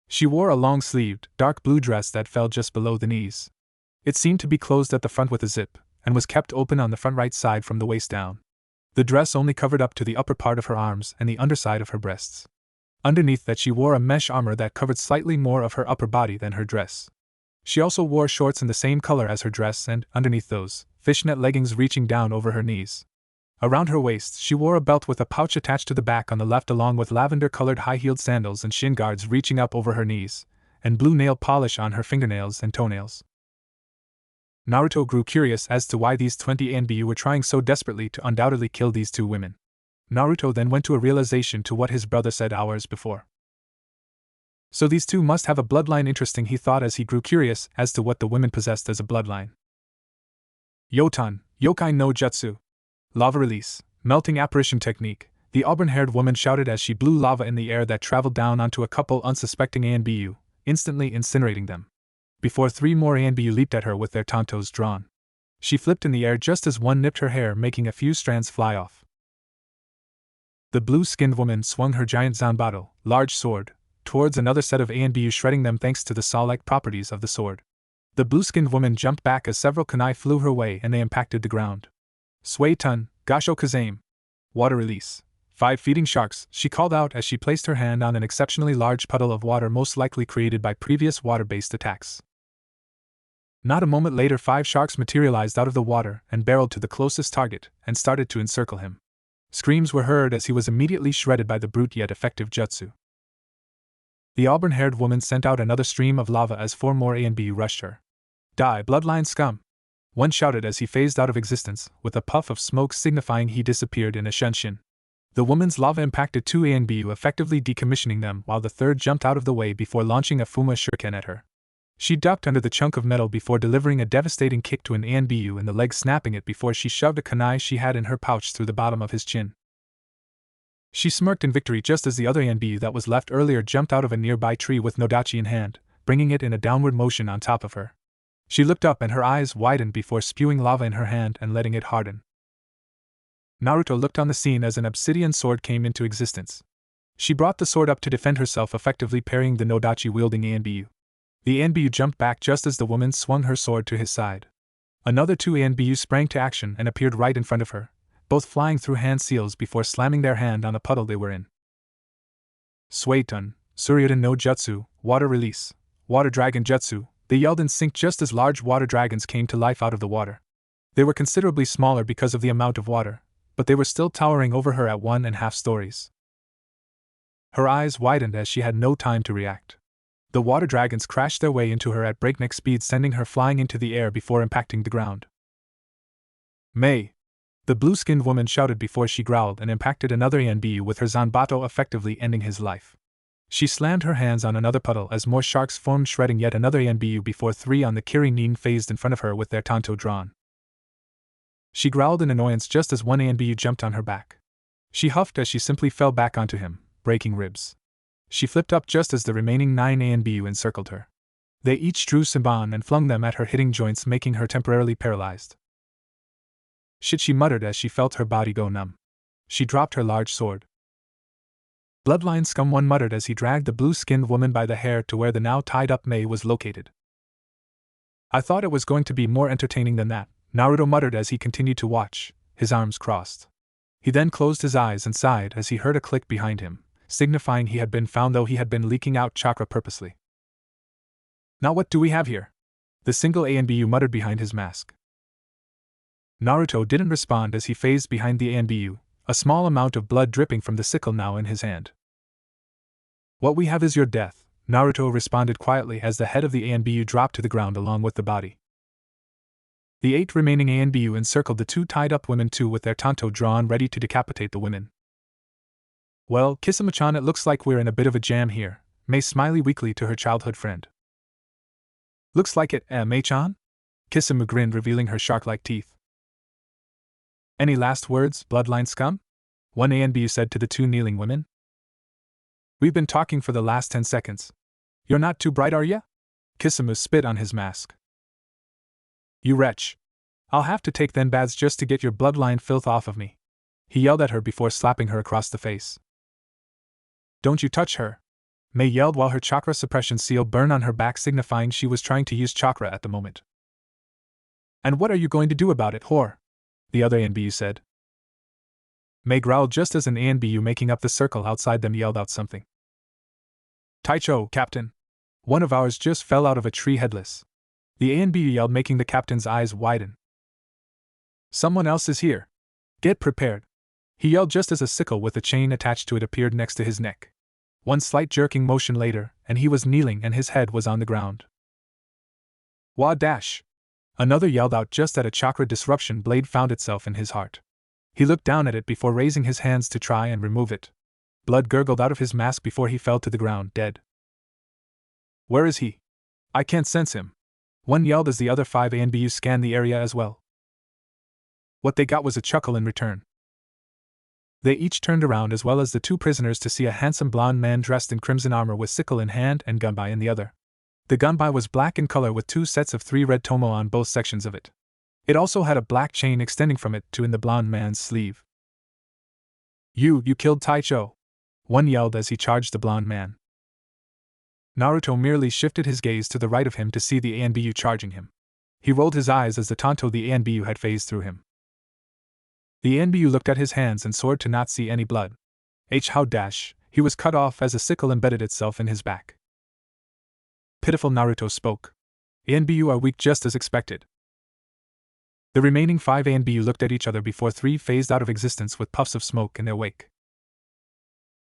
She wore a long-sleeved, dark blue dress that fell just below the knees. It seemed to be closed at the front with a zip, and was kept open on the front right side from the waist down. The dress only covered up to the upper part of her arms and the underside of her breasts. Underneath that she wore a mesh armor that covered slightly more of her upper body than her dress. She also wore shorts in the same color as her dress and, underneath those, fishnet leggings reaching down over her knees. Around her waist she wore a belt with a pouch attached to the back on the left along with lavender-colored high-heeled sandals and shin guards reaching up over her knees, and blue nail polish on her fingernails and toenails. Naruto grew curious as to why these 20 ANBU were trying so desperately to undoubtedly kill these two women. Naruto then went to a realization to what his brother said hours before. So these two must have a bloodline. Interesting, he thought as he grew curious as to what the women possessed as a bloodline. Yotan, Yokai no Jutsu. Lava release, melting apparition technique, the auburn-haired woman shouted as she blew lava in the air that traveled down onto a couple unsuspecting ANBU, instantly incinerating them. Before 3 more ANBU leaped at her with their tantos drawn. She flipped in the air just as one nipped her hair, making a few strands fly off. The blue-skinned woman swung her giant zanbato, large sword, towards another set of ANBU, shredding them thanks to the saw-like properties of the sword. The blue-skinned woman jumped back as several kunai flew her way and they impacted the ground. Sway Tun, Gasho Kazame. Water release. 5 feeding sharks, she called out as she placed her hand on an exceptionally large puddle of water most likely created by previous water-based attacks. Not a moment later 5 sharks materialized out of the water and barreled to the closest target and started to encircle him. Screams were heard as he was immediately shredded by the brute yet effective jutsu. The auburn-haired woman sent out another stream of lava as 4 more ANBU rushed her. Die, bloodline scum! One shouted as he phased out of existence, with a puff of smoke signifying he disappeared in a shunshin. The woman's lava impacted 2 ANBU, effectively decommissioning them, while the third jumped out of the way before launching a Fuma shuriken at her. She ducked under the chunk of metal before delivering a devastating kick to an ANBU in the leg, snapping it before she shoved a kunai she had in her pouch through the bottom of his chin. She smirked in victory just as the other ANBU that was left earlier jumped out of a nearby tree with Nodachi in hand, bringing it in a downward motion on top of her. She looked up and her eyes widened before spewing lava in her hand and letting it harden. Naruto looked on the scene as an obsidian sword came into existence. She brought the sword up to defend herself, effectively parrying the Nodachi-wielding ANBU. The ANBU jumped back just as the woman swung her sword to his side. Another 2 ANBU sprang to action and appeared right in front of her, both flying through hand seals before slamming their hand on the puddle they were in. Suetun, Suryuden no Jutsu, Water Release, Water Dragon Jutsu, they yelled in sync just as large water dragons came to life out of the water. They were considerably smaller because of the amount of water, but they were still towering over her at 1.5 stories. Her eyes widened as she had no time to react. The water dragons crashed their way into her at breakneck speed, sending her flying into the air before impacting the ground. Mei! The blue-skinned woman shouted before she growled and impacted another ANBU with her Zanbato, effectively ending his life. She slammed her hands on another puddle as more sharks formed, shredding yet another ANBU before 3 on the Kirin phased in front of her with their tanto drawn. She growled in annoyance just as 1 ANBU jumped on her back. She huffed as she simply fell back onto him, breaking ribs. She flipped up just as the remaining 9 ANBU encircled her. They each drew Simban and flung them at her, hitting joints, making her temporarily paralyzed. Shit, she muttered as she felt her body go numb. She dropped her large sword. Bloodline scum, one muttered as he dragged the blue-skinned woman by the hair to where the now tied-up Mei was located. I thought it was going to be more entertaining than that, Naruto muttered as he continued to watch, his arms crossed. He then closed his eyes and sighed as he heard a click behind him, signifying he had been found, though he had been leaking out chakra purposely. Now what do we have here? The single ANBU muttered behind his mask. Naruto didn't respond as he phased behind the ANBU, a small amount of blood dripping from the sickle now in his hand. What we have is your death, Naruto responded quietly as the head of the ANBU dropped to the ground along with the body. The 8 remaining ANBU encircled the 2 tied-up women too, with their tanto drawn ready to decapitate the women. Well, Kisama-chan, it looks like we're in a bit of a jam here, Mei smiled weakly to her childhood friend. Looks like it, Mei-chan? Kisama grinned, revealing her shark-like teeth. Any last words, bloodline scum? One ANBU said to the 2 kneeling women. We've been talking for the last 10 seconds. You're not too bright, are ya? Kisama spit on his mask. You wretch. I'll have to take 10 baths just to get your bloodline filth off of me. He yelled at her before slapping her across the face. Don't you touch her. Mei yelled while her chakra suppression seal burned on her back, signifying she was trying to use chakra at the moment. And what are you going to do about it, whore? The other ANBU said. Mei growled just as an ANBU making up the circle outside them yelled out something. Taicho, Captain. One of ours just fell out of a tree headless. The ANBU yelled, making the captain's eyes widen. Someone else is here. Get prepared. He yelled just as a sickle with a chain attached to it appeared next to his neck. One slight jerking motion later, and he was kneeling and his head was on the ground. Wah dash! Another yelled out just as a chakra disruption blade found itself in his heart. He looked down at it before raising his hands to try and remove it. Blood gurgled out of his mask before he fell to the ground, dead. Where is he? I can't sense him. One yelled as the other 5 ANBU scanned the area as well. What they got was a chuckle in return. They each turned around as well as the 2 prisoners to see a handsome blonde man dressed in crimson armor with sickle in hand and gunbai in the other. The gunbai was black in color with 2 sets of 3 red tomo on both sections of it. It also had a black chain extending from it to in the blonde man's sleeve. You killed Taicho! One yelled as he charged the blonde man. Naruto merely shifted his gaze to the right of him to see the ANBU charging him. He rolled his eyes as the tanto the ANBU had phased through him. The ANBU looked at his hands and swore to not see any blood, How dash, he was cut off as a sickle embedded itself in his back. Pitiful Naruto spoke. A and BU are weak just as expected. The remaining 5 A and BU looked at each other before 3 phased out of existence with puffs of smoke in their wake.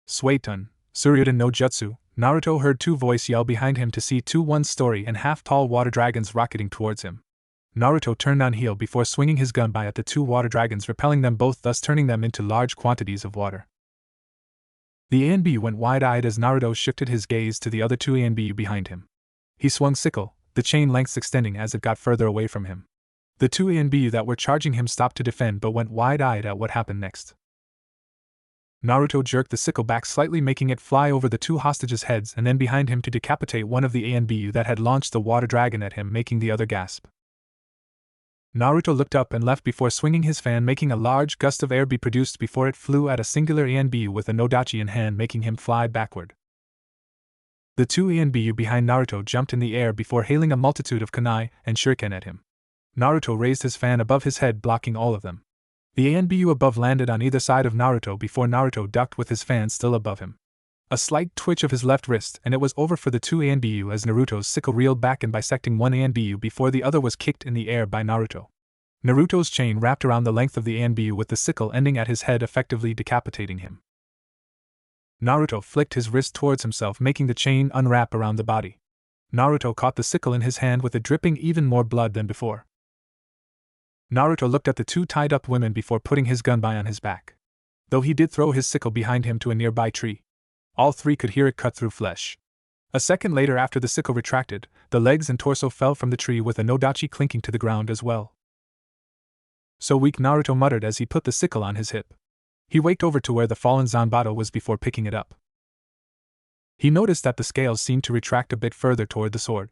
Suiton, Suryuden no Jutsu, Naruto heard 2 voice yell behind him to see 2 one-story and half-tall water dragons rocketing towards him. Naruto turned on heel before swinging his gun by at the 2 water dragons, repelling them both, thus turning them into large quantities of water. The A and BU went wide-eyed as Naruto shifted his gaze to the other 2 A and BU behind him. He swung sickle, the chain lengths extending as it got further away from him. The 2 A and BU that were charging him stopped to defend but went wide-eyed at what happened next. Naruto jerked the sickle back slightly, making it fly over the 2 hostages' heads and then behind him to decapitate one of the A and BU that had launched the water dragon at him, making the other gasp. Naruto looked up and left before swinging his fan, making a large gust of air be produced before it flew at a singular A and BU with a nodachi in hand, making him fly backward. The 2 A and BU behind Naruto jumped in the air before hailing a multitude of kunai and shuriken at him. Naruto raised his fan above his head, blocking all of them. The A and BU above landed on either side of Naruto before Naruto ducked with his fan still above him. A slight twitch of his left wrist and it was over for the 2 A and BU as Naruto's sickle reeled back and bisecting one A and BU before the other was kicked in the air by Naruto. Naruto's chain wrapped around the length of the A and BU with the sickle ending at his head, effectively decapitating him. Naruto flicked his wrist towards himself, making the chain unwrap around the body. Naruto caught the sickle in his hand with it dripping even more blood than before. Naruto looked at the 2 tied-up women before putting his gun by on his back. Though he did throw his sickle behind him to a nearby tree, all 3 could hear it cut through flesh. A second later, after the sickle retracted, the legs and torso fell from the tree with a nodachi clinking to the ground as well. So weak, Naruto muttered as he put the sickle on his hip. He waked over to where the fallen Zanbato was before picking it up. He noticed that the scales seemed to retract a bit further toward the sword.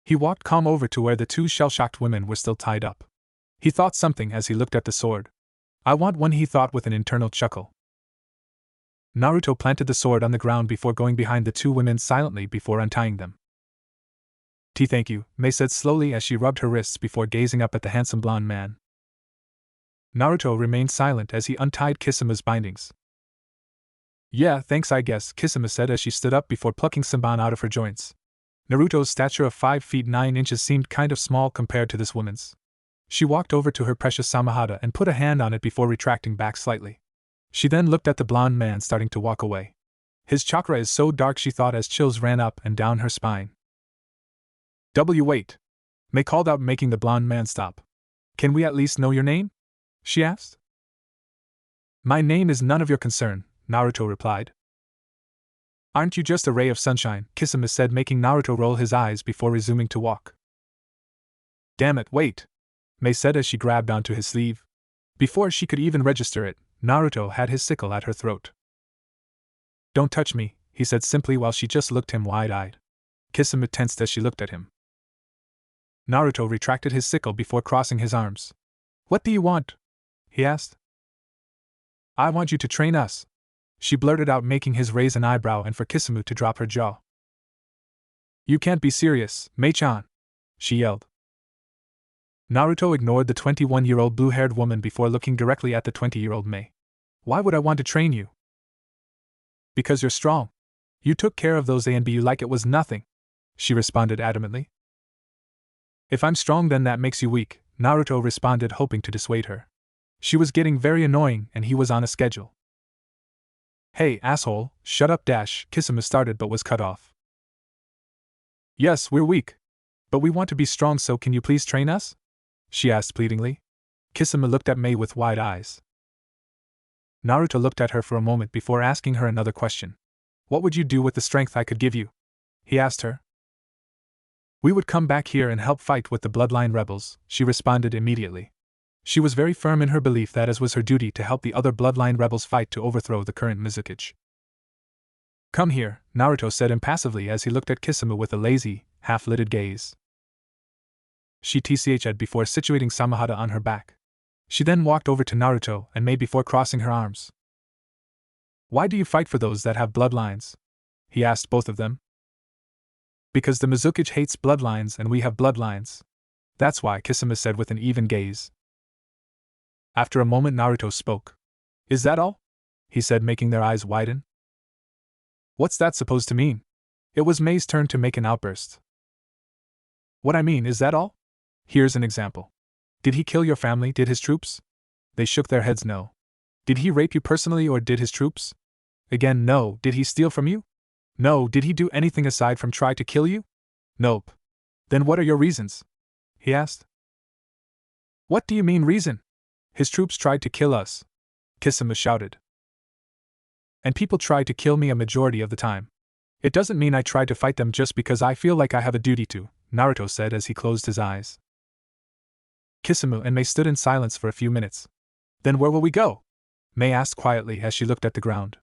He walked calm over to where the 2 shell-shocked women were still tied up. He thought something as he looked at the sword. I want one, he thought with an internal chuckle. Naruto planted the sword on the ground before going behind the 2 women silently before untying them. Thank you, Mei said slowly as she rubbed her wrists before gazing up at the handsome blonde man. Naruto remained silent as he untied Kisama's bindings. Yeah, thanks I guess, Kisama said as she stood up before plucking Senbon out of her joints. Naruto's stature of 5 feet 9 inches seemed kind of small compared to this woman's. She walked over to her precious Samahata and put a hand on it before retracting back slightly. She then looked at the blonde man starting to walk away. His chakra is so dark, she thought as chills ran up and down her spine. Wait! Mei called out, making the blonde man stop. Can we at least know your name? She asked. My name is none of your concern, Naruto replied. Aren't you just a ray of sunshine? Kisama said, making Naruto roll his eyes before resuming to walk. Damn it, wait! Mei said as she grabbed onto his sleeve. Before she could even register it, Naruto had his sickle at her throat. Don't touch me, he said simply while she just looked him wide-eyed. Kisama tensed as she looked at him. Naruto retracted his sickle before crossing his arms. What do you want? He asked. I want you to train us, she blurted out, making his raise an eyebrow and for Kisama to drop her jaw. You can't be serious, Mei-chan, she yelled. Naruto ignored the 21-year-old blue-haired woman before looking directly at the 20-year-old Mei. Why would I want to train you? Because you're strong. You took care of those A and BU like it was nothing, she responded adamantly. If I'm strong, then that makes you weak, Naruto responded, hoping to dissuade her. She was getting very annoying and he was on a schedule. Hey, asshole, shut up, Kisama started but was cut off. Yes, we're weak. But we want to be strong, so can you please train us? She asked pleadingly. Kisama looked at Mei with wide eyes. Naruto looked at her for a moment before asking her another question. What would you do with the strength I could give you? He asked her. We would come back here and help fight with the Bloodline rebels, she responded immediately. She was very firm in her belief that it was her duty to help the other Bloodline rebels fight to overthrow the current Mizukage. Come here, Naruto said impassively as he looked at Kisama with a lazy, half-lidded gaze. She tched before situating Samahata on her back. She then walked over to Naruto and Mei before crossing her arms. Why do you fight for those that have bloodlines? He asked both of them. Because the Mizukage hates bloodlines and we have bloodlines. That's why, Kisama said with an even gaze. After a moment, Naruto spoke. Is that all? he said, making their eyes widen. What's that supposed to mean? It was May's turn to make an outburst. What I mean, is that all? Here's an example. Did he kill your family, did his troops? They shook their heads no. Did he rape you personally or did his troops? Again no. Did he steal from you? No. Did he do anything aside from try to kill you? Nope. Then what are your reasons? He asked. What do you mean reason? His troops tried to kill us, Kisame shouted. And people try to kill me a majority of the time. It doesn't mean I try to fight them just because I feel like I have a duty to, Naruto said as he closed his eyes. Kisame and May stood in silence for a few minutes. Then where will we go? May asked quietly as she looked at the ground.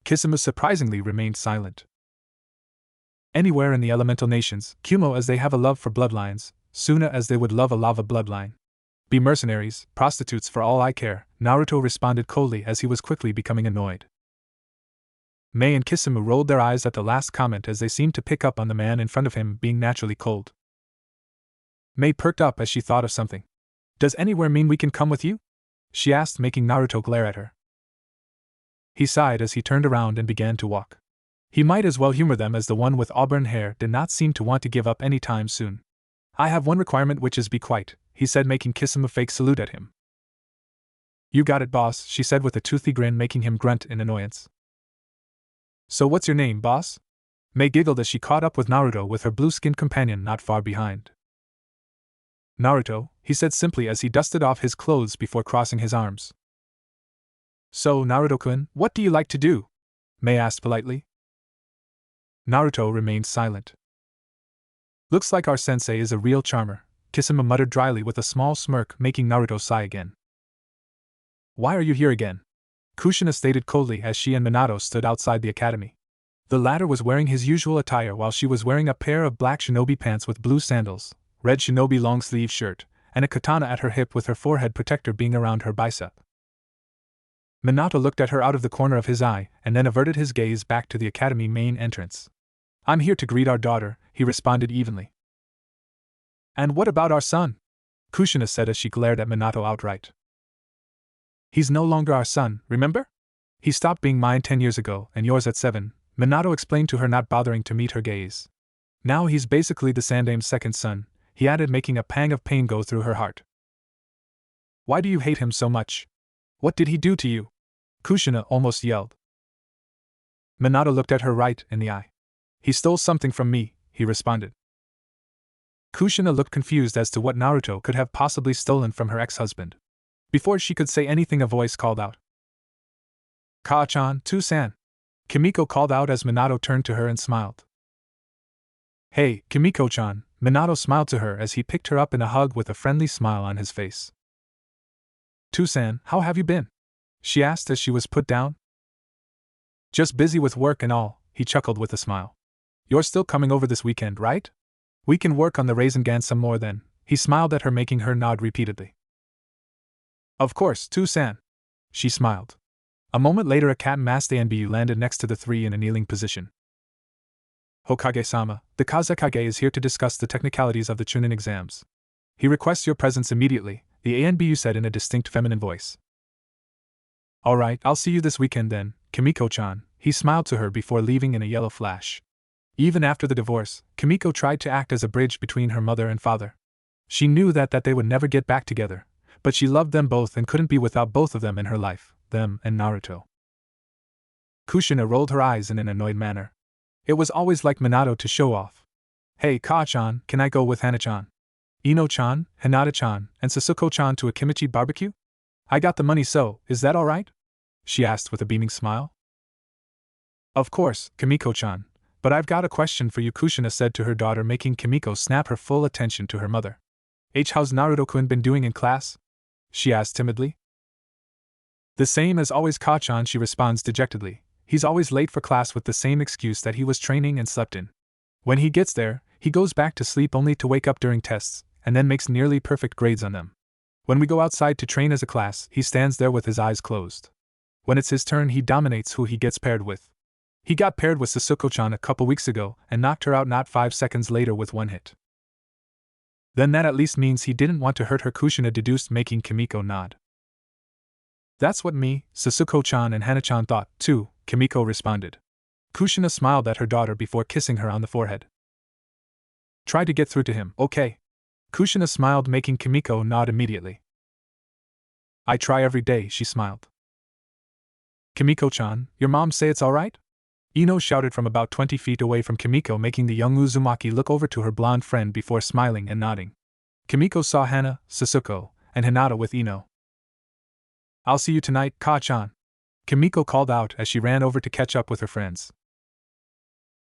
Kisame surprisingly remained silent. Anywhere in the elemental nations, Kumo, as they have a love for bloodlines, Suna as they would love a lava bloodline. Be mercenaries, prostitutes for all I care, Naruto responded coldly as he was quickly becoming annoyed. May and Kisame rolled their eyes at the last comment as they seemed to pick up on the man in front of him being naturally cold. May perked up as she thought of something. Does anywhere mean we can come with you? She asked, making Naruto glare at her. He sighed as he turned around and began to walk. He might as well humor them as the one with auburn hair did not seem to want to give up any time soon. I have one requirement, which is be quiet, he said, making Kisame fake salute at him. You got it, boss, she said with a toothy grin, making him grunt in annoyance. So what's your name, boss? May giggled as she caught up with Naruto with her blue-skinned companion not far behind. Naruto, he said simply as he dusted off his clothes before crossing his arms. So, Naruto-kun, what do you like to do? May asked politely. Naruto remained silent. Looks like our sensei is a real charmer, Kisame muttered dryly with a small smirk, making Naruto sigh again. Why are you here again? Kushina stated coldly as she and Minato stood outside the academy. The latter was wearing his usual attire while she was wearing a pair of black shinobi pants with blue sandals, red shinobi long-sleeve shirt, and a katana at her hip with her forehead protector being around her bicep. Minato looked at her out of the corner of his eye and then averted his gaze back to the academy main entrance. I'm here to greet our daughter, he responded evenly. And what about our son? Kushina said as she glared at Minato outright. He's no longer our son, remember? He stopped being mine 10 years ago, and yours at 7, Minato explained to her, not bothering to meet her gaze. Now he's basically the Sandame's second son, he added, making a pang of pain go through her heart. Why do you hate him so much? What did he do to you? Kushina almost yelled. Minato looked at her right in the eye. He stole something from me, he responded. Kushina looked confused as to what Naruto could have possibly stolen from her ex-husband. Before she could say anything, a voice called out. Ka-chan, Tu-san. Kimiko called out as Minato turned to her and smiled. Hey, Kimiko-chan, Minato smiled to her as he picked her up in a hug with a friendly smile on his face. Tu-san, how have you been? She asked as she was put down. Just busy with work and all, he chuckled with a smile. You're still coming over this weekend, right? We can work on the Rasengan some more then, he smiled at her, making her nod repeatedly. Of course, Tu-san. She smiled. A moment later, a cat-masked ANBU landed next to the three in a kneeling position. Hokage-sama, the Kazekage is here to discuss the technicalities of the Chunin exams. He requests your presence immediately, the ANBU said in a distinct feminine voice. Alright, I'll see you this weekend then, Kimiko-chan, he smiled to her before leaving in a yellow flash. Even after the divorce, Kimiko tried to act as a bridge between her mother and father. She knew that they would never get back together, but she loved them both and couldn't be without both of them in her life, them and Naruto. Kushina rolled her eyes in an annoyed manner. It was always like Minato to show off. Hey Ka-chan, can I go with Hana-chan, Ino-chan, Hinata-chan, and Sasuko-chan to a kimchi barbecue? I got the money, so, is that alright? She asked with a beaming smile. Of course, Kimiko-chan, but I've got a question for you, Kushina said to her daughter, making Kimiko snap her full attention to her mother. How's Naruto-kun been doing in class? She asked timidly. The same as always, Ka-chan, she responds dejectedly. He's always late for class with the same excuse that he was training and slept in. When he gets there, he goes back to sleep only to wake up during tests, and then makes nearly perfect grades on them. When we go outside to train as a class, he stands there with his eyes closed. When it's his turn, he dominates who he gets paired with. He got paired with Sasuko-chan a couple weeks ago and knocked her out not 5 seconds later with one hit. Then that at least means he didn't want to hurt her, Kushina deduced, making Kimiko nod. That's what me, Sasuko-chan and Hana-chan thought, too, Kimiko responded. Kushina smiled at her daughter before kissing her on the forehead. Try to get through to him, okay? Kushina smiled, making Kimiko nod immediately. I try every day, she smiled. Kimiko-chan, your mom say it's alright? Ino shouted from about 20 feet away from Kimiko, making the young Uzumaki look over to her blonde friend before smiling and nodding. Kimiko saw Hana, Sasuko, and Hinata with Ino. I'll see you tonight, Ka-chan. Kimiko called out as she ran over to catch up with her friends.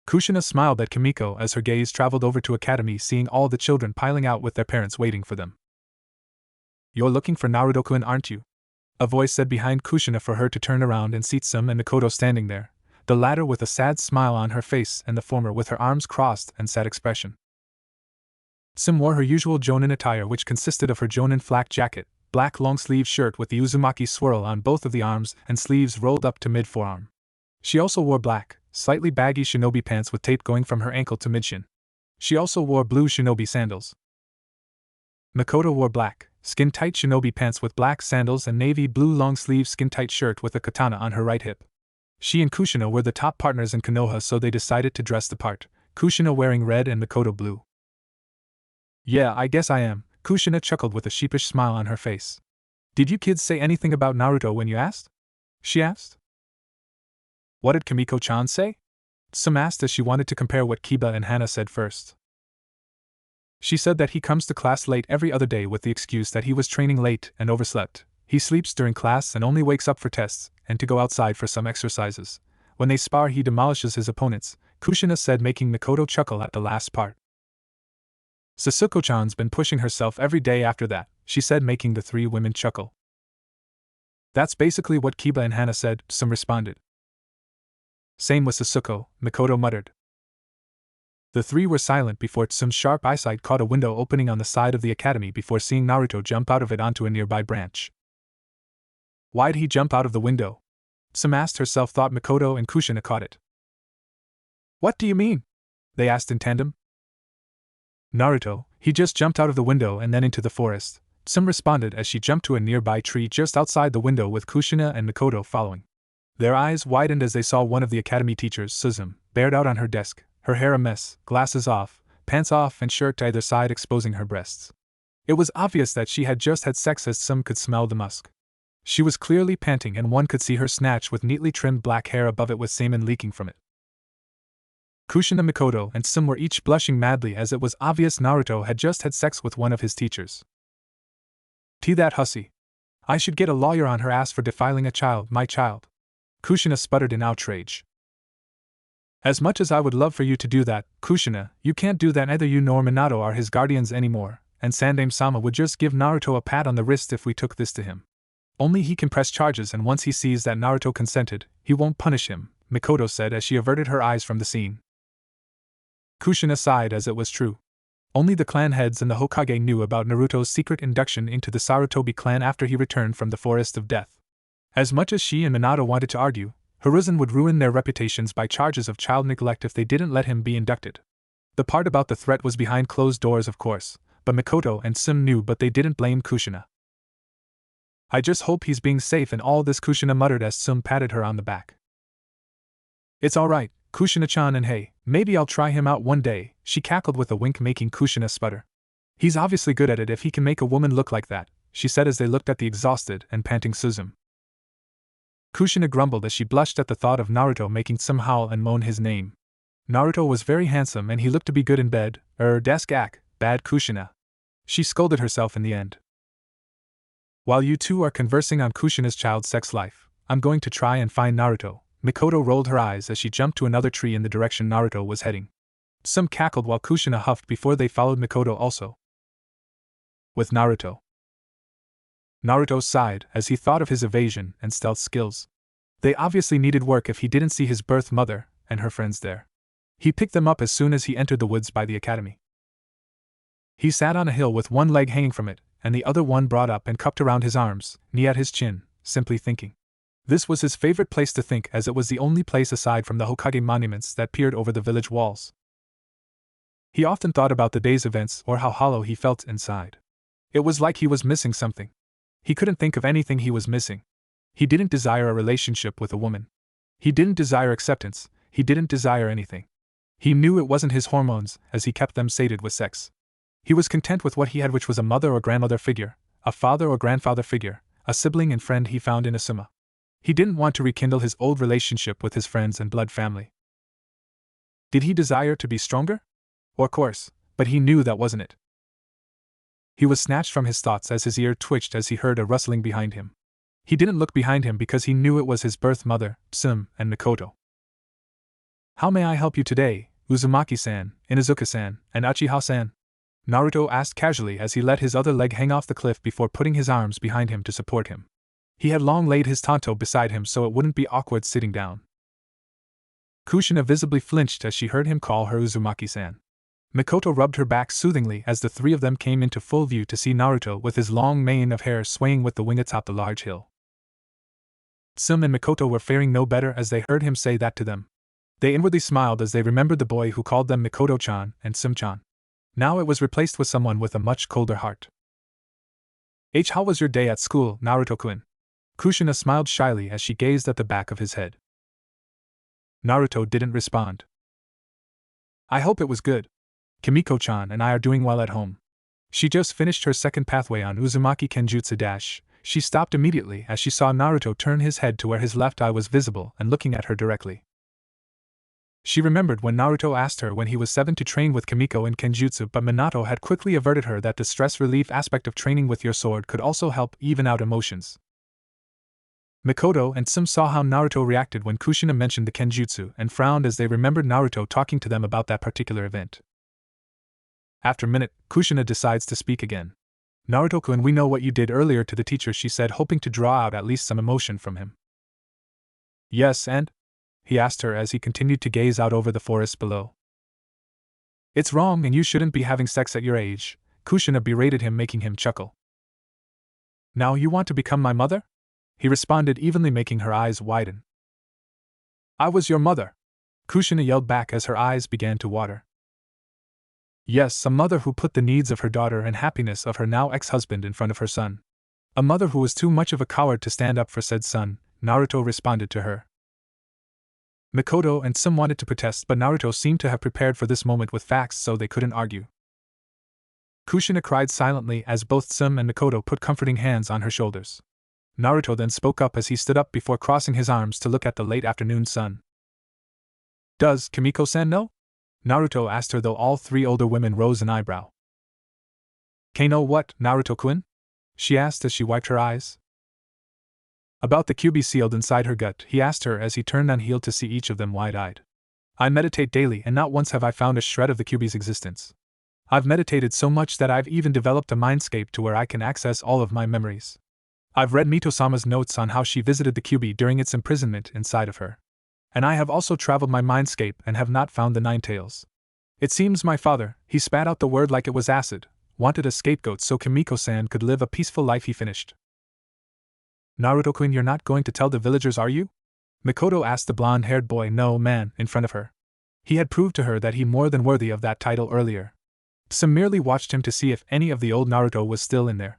Kushina smiled at Kimiko as her gaze traveled over to Academy, seeing all the children piling out with their parents waiting for them. You're looking for Naruto-kun, aren't you? A voice said behind Kushina for her to turn around and see Tsum and Mikoto standing there, the latter with a sad smile on her face and the former with her arms crossed and sad expression. Tsum wore her usual jonin attire, which consisted of her jonin flak jacket, black long-sleeve shirt with the Uzumaki swirl on both of the arms and sleeves rolled up to mid-forearm. She also wore black, slightly baggy shinobi pants with tape going from her ankle to mid-shin. She also wore blue shinobi sandals. Mikoto wore black, skin-tight shinobi pants with black sandals and navy blue long-sleeve skin-tight shirt with a katana on her right hip. She and Kushina were the top partners in Konoha, so they decided to dress the part, Kushina wearing red and Mikoto blue. Yeah, I guess I am, Kushina chuckled with a sheepish smile on her face. Did you kids say anything about Naruto when you asked? She asked. What did Kimiko-chan say? Tsum asked as she wanted to compare what Kiba and Hana said first. She said that he comes to class late every other day with the excuse that he was training late and overslept. He sleeps during class and only wakes up for tests, and to go outside for some exercises. When they spar, he demolishes his opponents, Kushina said, making Mikoto chuckle at the last part. Sasuko-chan's been pushing herself every day after that, she said, making the three women chuckle. That's basically what Kiba and Hana said, Tsum responded. Same with Sasuko, Mikoto muttered. The three were silent before Tsum's sharp eyesight caught a window opening on the side of the academy before seeing Naruto jump out of it onto a nearby branch. Why'd he jump out of the window? Tsum asked herself. Thought Mikoto and Kushina caught it. What do you mean? They asked in tandem. Naruto, he just jumped out of the window and then into the forest, Tsum responded as she jumped to a nearby tree just outside the window with Kushina and Mikoto following. Their eyes widened as they saw one of the academy teachers, Suzum, bared out on her desk, her hair a mess, glasses off, pants off and shirt to either side exposing her breasts. It was obvious that she had just had sex as Tsum could smell the musk. She was clearly panting and one could see her snatch with neatly trimmed black hair above it with semen leaking from it. Kushina, Mikoto, and Tsum were each blushing madly as it was obvious Naruto had just had sex with one of his teachers. That hussy. I should get a lawyer on her ass for defiling a child, my child. Kushina sputtered in outrage. As much as I would love for you to do that, Kushina, you can't do that. Neither you nor Minato are his guardians anymore, and Sandaime-sama would just give Naruto a pat on the wrist if we took this to him. Only he can press charges, and once he sees that Naruto consented, he won't punish him, Mikoto said as she averted her eyes from the scene. Kushina sighed as it was true. Only the clan heads and the Hokage knew about Naruto's secret induction into the Sarutobi clan after he returned from the Forest of Death. As much as she and Minato wanted to argue, Hiruzen would ruin their reputations by charges of child neglect if they didn't let him be inducted. The part about the threat was behind closed doors, of course, but Mikoto and Tsum knew, but they didn't blame Kushina. I just hope he's being safe and all this, Kushina muttered as Tsum patted her on the back. It's alright, Kushina-chan, and hey, maybe I'll try him out one day, she cackled with a wink, making Kushina sputter. He's obviously good at it if he can make a woman look like that, she said as they looked at the exhausted and panting Suzum. Kushina grumbled as she blushed at the thought of Naruto making Tsum howl and moan his name. Naruto was very handsome and he looked to be good in bed, desk ack, bad Kushina. She scolded herself in the end. While you two are conversing on Kushina's child sex life, I'm going to try and find Naruto. Mikoto rolled her eyes as she jumped to another tree in the direction Naruto was heading. Tsum cackled while Kushina huffed before they followed Mikoto also. With Naruto. Naruto sighed as he thought of his evasion and stealth skills. They obviously needed work if he didn't see his birth mother and her friends there. He picked them up as soon as he entered the woods by the academy. He sat on a hill with one leg hanging from it, and the other one brought up and cupped around his arms, knee at his chin, simply thinking. This was his favorite place to think, as it was the only place aside from the Hokage monuments that peered over the village walls. He often thought about the day's events or how hollow he felt inside. It was like he was missing something. He couldn't think of anything he was missing. He didn't desire a relationship with a woman. He didn't desire acceptance, he didn't desire anything. He knew it wasn't his hormones, as he kept them sated with sex. He was content with what he had, which was a mother or grandmother figure, a father or grandfather figure, a sibling and friend he found in Asuma. He didn't want to rekindle his old relationship with his friends and blood family. Did he desire to be stronger? Of course, but he knew that wasn't it. He was snatched from his thoughts as his ear twitched as he heard a rustling behind him. He didn't look behind him because he knew it was his birth mother, Tsum, and Mikoto. "How may I help you today, Uzumaki-san, Inuzuka-san, and Uchiha-san?" Naruto asked casually as he let his other leg hang off the cliff before putting his arms behind him to support him. He had long laid his tanto beside him so it wouldn't be awkward sitting down. Kushina visibly flinched as she heard him call her Uzumaki-san. Mikoto rubbed her back soothingly as the three of them came into full view to see Naruto with his long mane of hair swaying with the wind atop the large hill. Tsum and Mikoto were faring no better as they heard him say that to them. They inwardly smiled as they remembered the boy who called them Mikoto-chan and Tsum-chan. Now it was replaced with someone with a much colder heart. How was your day at school, Naruto-kun? Kushina smiled shyly as she gazed at the back of his head. Naruto didn't respond. I hope it was good. Kimiko-chan and I are doing well at home. She just finished her second pathway on Uzumaki Kenjutsu Dash. She stopped immediately as she saw Naruto turn his head to where his left eye was visible and looking at her directly. She remembered when Naruto asked her when he was 7 to train with Kimiko in Kenjutsu, but Minato had quickly averted her that the stress relief aspect of training with your sword could also help even out emotions. Mikoto and Tsum saw how Naruto reacted when Kushina mentioned the Kenjutsu and frowned as they remembered Naruto talking to them about that particular event. After a minute, Kushina decides to speak again. Naruto-kun, we know what you did earlier to the teacher, she said, hoping to draw out at least some emotion from him. Yes, and? He asked her as he continued to gaze out over the forest below. It's wrong and you shouldn't be having sex at your age, Kushina berated him, making him chuckle. Now you want to become my mother? He responded evenly, making her eyes widen. I was your mother, Kushina yelled back as her eyes began to water. Yes, a mother who put the needs of her daughter and happiness of her now ex-husband in front of her son. A mother who was too much of a coward to stand up for said son, Naruto responded to her. Mikoto and Tsum wanted to protest, but Naruto seemed to have prepared for this moment with facts so they couldn't argue. Kushina cried silently as both Tsum and Mikoto put comforting hands on her shoulders. Naruto then spoke up as he stood up before crossing his arms to look at the late afternoon sun. Does Kimiko-san know? Naruto asked her, though all three older women rose an eyebrow. Know what, Naruto-kun? She asked as she wiped her eyes. About the QB sealed inside her gut, he asked her as he turned on heel to see each of them wide-eyed. I meditate daily and not once have I found a shred of the QB's existence. I've meditated so much that I've even developed a mindscape to where I can access all of my memories. I've read Mito-sama's notes on how she visited the QB during its imprisonment inside of her. And I have also traveled my mindscape and have not found the Nine Tails. It seems my father, he spat out the word like it was acid, wanted a scapegoat so Kimiko-san could live a peaceful life, he finished. Naruto-kun, you're not going to tell the villagers, are you? Mikoto asked the blonde-haired boy, no man, in front of her. He had proved to her that he more than worthy of that title earlier. Tsum merely watched him to see if any of the old Naruto was still in there.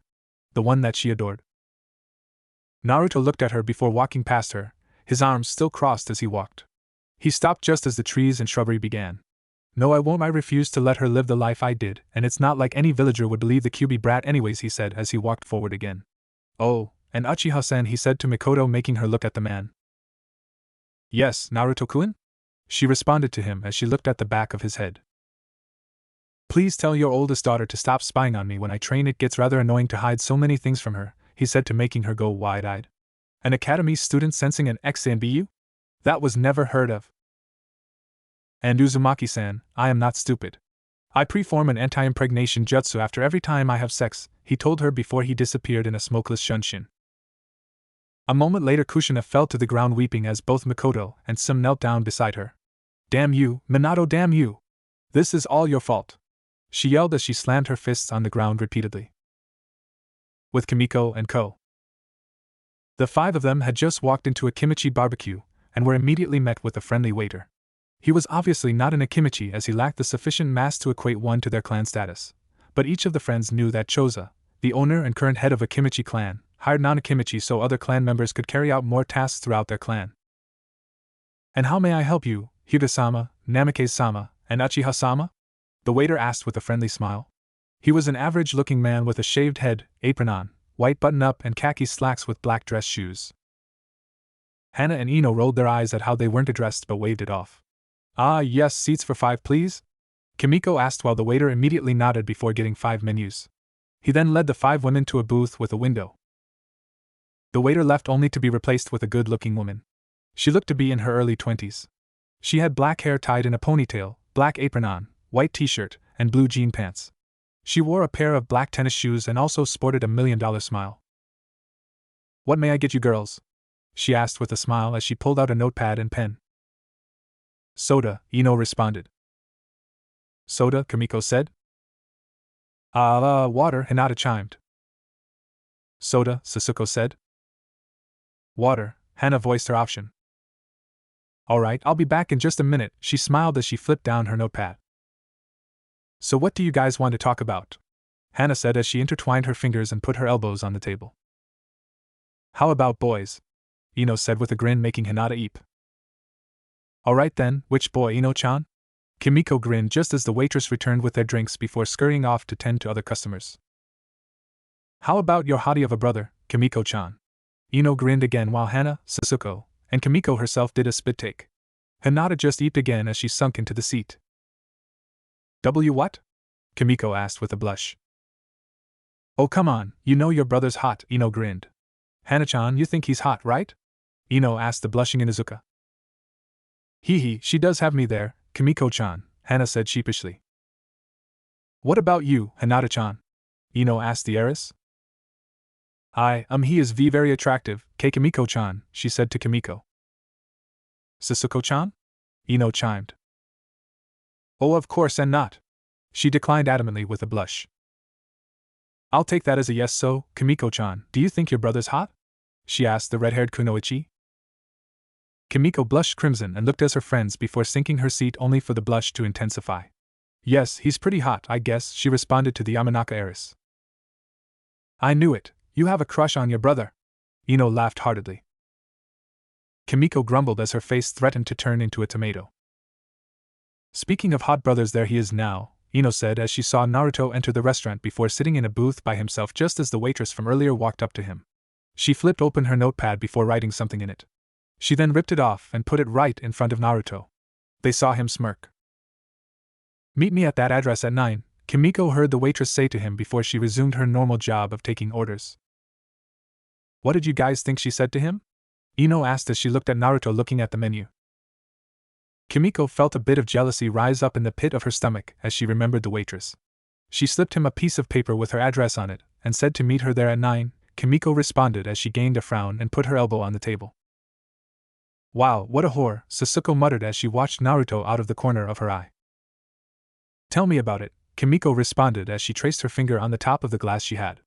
The one that she adored. Naruto looked at her before walking past her, his arms still crossed as he walked. He stopped just as the trees and shrubbery began. No, I won't. I refuse to let her live the life I did, and it's not like any villager would believe the QB brat anyways, he said as he walked forward again. Oh, and Uchiha-san, he said to Mikoto, making her look at the man. Yes, Naruto-kun? She responded to him as she looked at the back of his head. Please tell your oldest daughter to stop spying on me when I train. It gets rather annoying to hide so many things from her, he said to making her go wide-eyed. An academy student sensing an ex-NBU? That was never heard of. And Uzumaki-san, I am not stupid. I preform an anti-impregnation jutsu after every time I have sex, he told her before he disappeared in a smokeless shunshin. A moment later, Kushina fell to the ground weeping as both Mikoto and Tsum knelt down beside her. Damn you, Minato, damn you! This is all your fault! She yelled as she slammed her fists on the ground repeatedly. With Kimiko and Ko. The five of them had just walked into a kimchi barbecue, and were immediately met with a friendly waiter. He was obviously not an akimichi as he lacked the sufficient mass to equate one to their clan status, but each of the friends knew that Choza, the owner and current head of a Kimchi clan, hired Nanakimichi so other clan members could carry out more tasks throughout their clan. And how may I help you, Hyuga-sama, Namikaze-sama, and Uchiha-sama? The waiter asked with a friendly smile. He was an average-looking man with a shaved head, apron on, white button-up and khaki slacks with black dress shoes. Hana and Ino rolled their eyes at how they weren't addressed but waved it off. Ah yes, seats for 5 please? Kimiko asked while the waiter immediately nodded before getting 5 menus. He then led the 5 women to a booth with a window. The waiter left only to be replaced with a good-looking woman. She looked to be in her early 20s. She had black hair tied in a ponytail, black apron on, white t-shirt, and blue jean pants. She wore a pair of black tennis shoes and also sported a $1 million smile. What may I get you girls? She asked with a smile as she pulled out a notepad and pen. Soda, Ino responded. Soda, Kimiko said. Water, Hinata chimed. Soda, Sasuko said. Water, Hana voiced her option. Alright, I'll be back in just a minute, she smiled as she flipped down her notepad. So what do you guys want to talk about? Hana said as she intertwined her fingers and put her elbows on the table. How about boys? Ino said with a grin, making Hinata eep. Alright then, which boy, Ino-chan? Kimiko grinned just as the waitress returned with their drinks before scurrying off to tend to other customers. How about your hottie of a brother, Kimiko-chan? Ino grinned again while Hana, Sasuko, and Kimiko herself did a spit take. Hinata just eeped again as she sunk into the seat. What? Kimiko asked with a blush. Oh come on, you know your brother's hot, Ino grinned. Hana-chan, you think he's hot, right? Ino asked the blushing Inuzuka. Hee, she does have me there, Kimiko-chan, Hana said sheepishly. What about you, Hinata-chan? Ino asked the heiress. He is very attractive, Kimiko-chan, she said to Kimiko. Sasuko-chan? Ino chimed. Oh, of course and not. She declined adamantly with a blush. I'll take that as a yes. So, Kimiko-chan, do you think your brother's hot? She asked the red-haired Kunoichi. Kimiko blushed crimson and looked at her friends before sinking her seat only for the blush to intensify. Yes, he's pretty hot, I guess, she responded to the Yamanaka heiress. I knew it, you have a crush on your brother. Ino laughed heartedly. Kimiko grumbled as her face threatened to turn into a tomato. Speaking of hot brothers, there he is now, Ino said as she saw Naruto enter the restaurant before sitting in a booth by himself just as the waitress from earlier walked up to him. She flipped open her notepad before writing something in it. She then ripped it off and put it right in front of Naruto. They saw him smirk. Meet me at that address at 9, Kimiko heard the waitress say to him before she resumed her normal job of taking orders. What did you guys think she said to him? Ino asked as she looked at Naruto looking at the menu. Kimiko felt a bit of jealousy rise up in the pit of her stomach as she remembered the waitress. She slipped him a piece of paper with her address on it and said to meet her there at 9, Kimiko responded as she gained a frown and put her elbow on the table. Wow, what a whore, Sasuko muttered as she watched Naruto out of the corner of her eye. Tell me about it, Kimiko responded as she traced her finger on the top of the glass she had.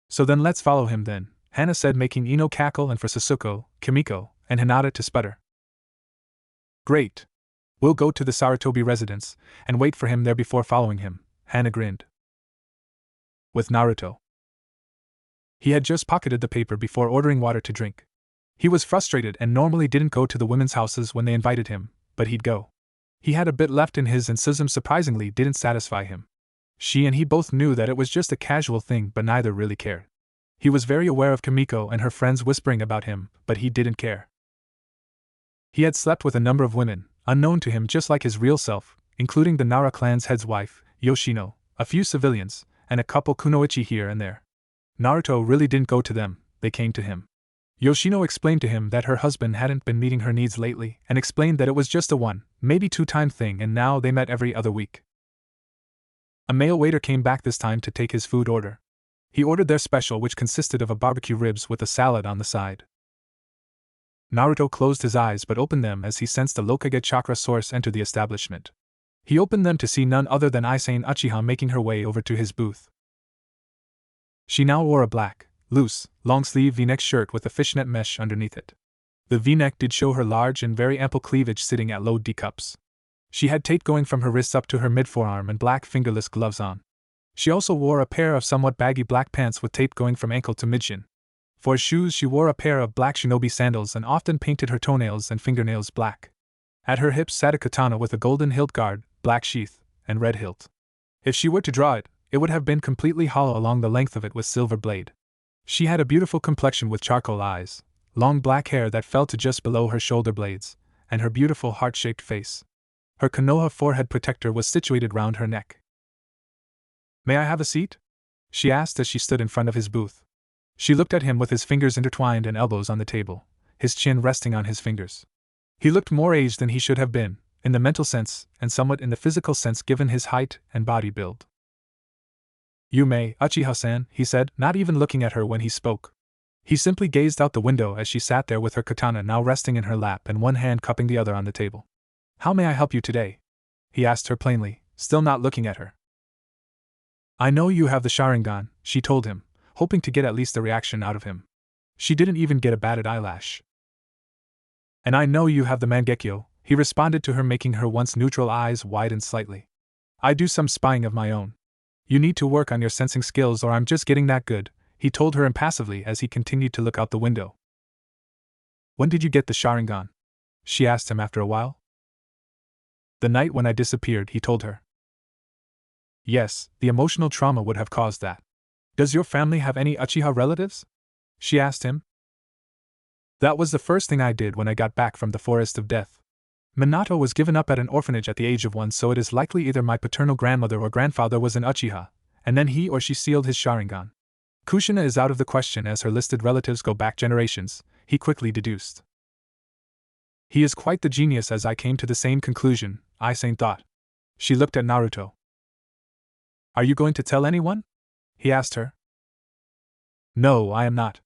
So then let's follow him then, Hana said, making Ino cackle and for Sasuko, Kimiko, and Hinata to sputter. Great. We'll go to the Sarutobi residence and wait for him there before following him, Hana grinned. With Naruto. He had just pocketed the paper before ordering water to drink. He was frustrated and normally didn't go to the women's houses when they invited him, but he'd go. He had a bit left in his and Suzume surprisingly didn't satisfy him. She and he both knew that it was just a casual thing but neither really cared. He was very aware of Kimiko and her friends whispering about him, but he didn't care. He had slept with a number of women, unknown to him just like his real self, including the Nara clan's head's wife, Yoshino, a few civilians, and a couple kunoichi here and there. Naruto really didn't go to them, they came to him. Yoshino explained to him that her husband hadn't been meeting her needs lately and explained that it was just a one, maybe two-time thing and now they met every other week. A male waiter came back this time to take his food order. He ordered their special, which consisted of a barbecue ribs with a salad on the side. Naruto closed his eyes but opened them as he sensed the Lokage chakra source enter the establishment. He opened them to see none other than Ise Uchiha making her way over to his booth. She now wore a black, loose, long-sleeve V-neck shirt with a fishnet mesh underneath it. The V-neck did show her large and very ample cleavage sitting at low D cups. She had tape going from her wrists up to her mid-forearm and black fingerless gloves on. She also wore a pair of somewhat baggy black pants with tape going from ankle to midshin. For shoes, she wore a pair of black shinobi sandals and often painted her toenails and fingernails black. At her hips sat a katana with a golden hilt guard, black sheath, and red hilt. If she were to draw it, it would have been completely hollow along the length of it with silver blade. She had a beautiful complexion with charcoal eyes, long black hair that fell to just below her shoulder blades, and her beautiful heart-shaped face. Her Konoha forehead protector was situated round her neck. "May I have a seat?" she asked as she stood in front of his booth. She looked at him with his fingers intertwined and elbows on the table, his chin resting on his fingers. He looked more aged than he should have been, in the mental sense, and somewhat in the physical sense given his height and body build. "You may, Uchiha-san," he said, not even looking at her when he spoke. He simply gazed out the window as she sat there with her katana now resting in her lap and one hand cupping the other on the table. "How may I help you today?" he asked her plainly, still not looking at her. "I know you have the Sharingan," she told him, hoping to get at least a reaction out of him. She didn't even get a batted eyelash. "And I know you have the Mangekyo," he responded to her, making her once neutral eyes widen slightly. "I do some spying of my own. You need to work on your sensing skills or I'm just getting that good," he told her impassively as he continued to look out the window. "When did you get the Sharingan?" she asked him after a while. "The night when I disappeared," he told her. "Yes, the emotional trauma would have caused that. Does your family have any Uchiha relatives?" she asked him. "That was the first thing I did when I got back from the Forest of Death. Minato was given up at an orphanage at the age of 1, so it is likely either my paternal grandmother or grandfather was an Uchiha, and then he or she sealed his Sharingan. Kushina is out of the question as her listed relatives go back generations," he quickly deduced. "He is quite the genius, as I came to the same conclusion," Isen thought. She looked at Naruto. "Are you going to tell anyone?" he asked her. "No, I am not.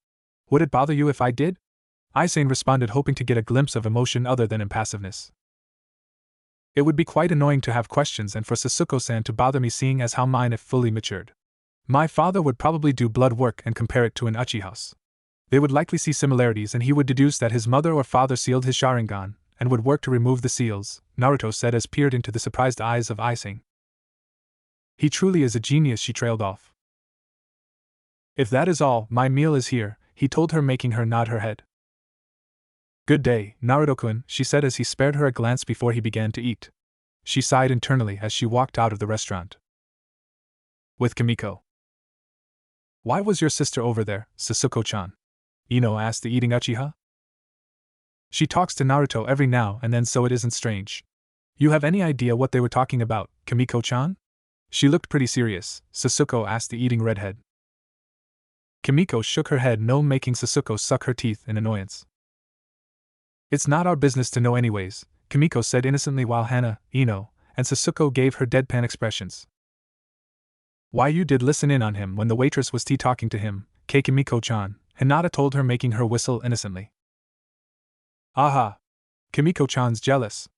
Would it bother you if I did?" Isen responded, hoping to get a glimpse of emotion other than impassiveness. "It would be quite annoying to have questions and for Sasuke-san to bother me, seeing as how mine, if fully matured. My father would probably do blood work and compare it to an Uchiha's. They would likely see similarities and he would deduce that his mother or father sealed his Sharingan, and would work to remove the seals," Naruto said as peered into the surprised eyes of Isen. "He truly is a genius," she trailed off. "If that is all, my meal is here," he told her, making her nod her head. "Good day, Naruto-kun," she said as he spared her a glance before he began to eat. She sighed internally as she walked out of the restaurant. With Kimiko. "Why was your sister over there, Sasuke-chan?" Ino asked the eating Uchiha. "She talks to Naruto every now and then, so it isn't strange." "You have any idea what they were talking about, Kimiko-chan?" "She looked pretty serious," Sasuke asked the eating redhead. Kimiko shook her head no, making Sasuke suck her teeth in annoyance. "It's not our business to know anyways," Kimiko said innocently while Hana, Ino, and Sasuke gave her deadpan expressions. "Why, you did listen in on him when the waitress was talking to him, Kimiko-chan," Hinata told her, making her whistle innocently. "Aha! Kimiko-chan's jealous,"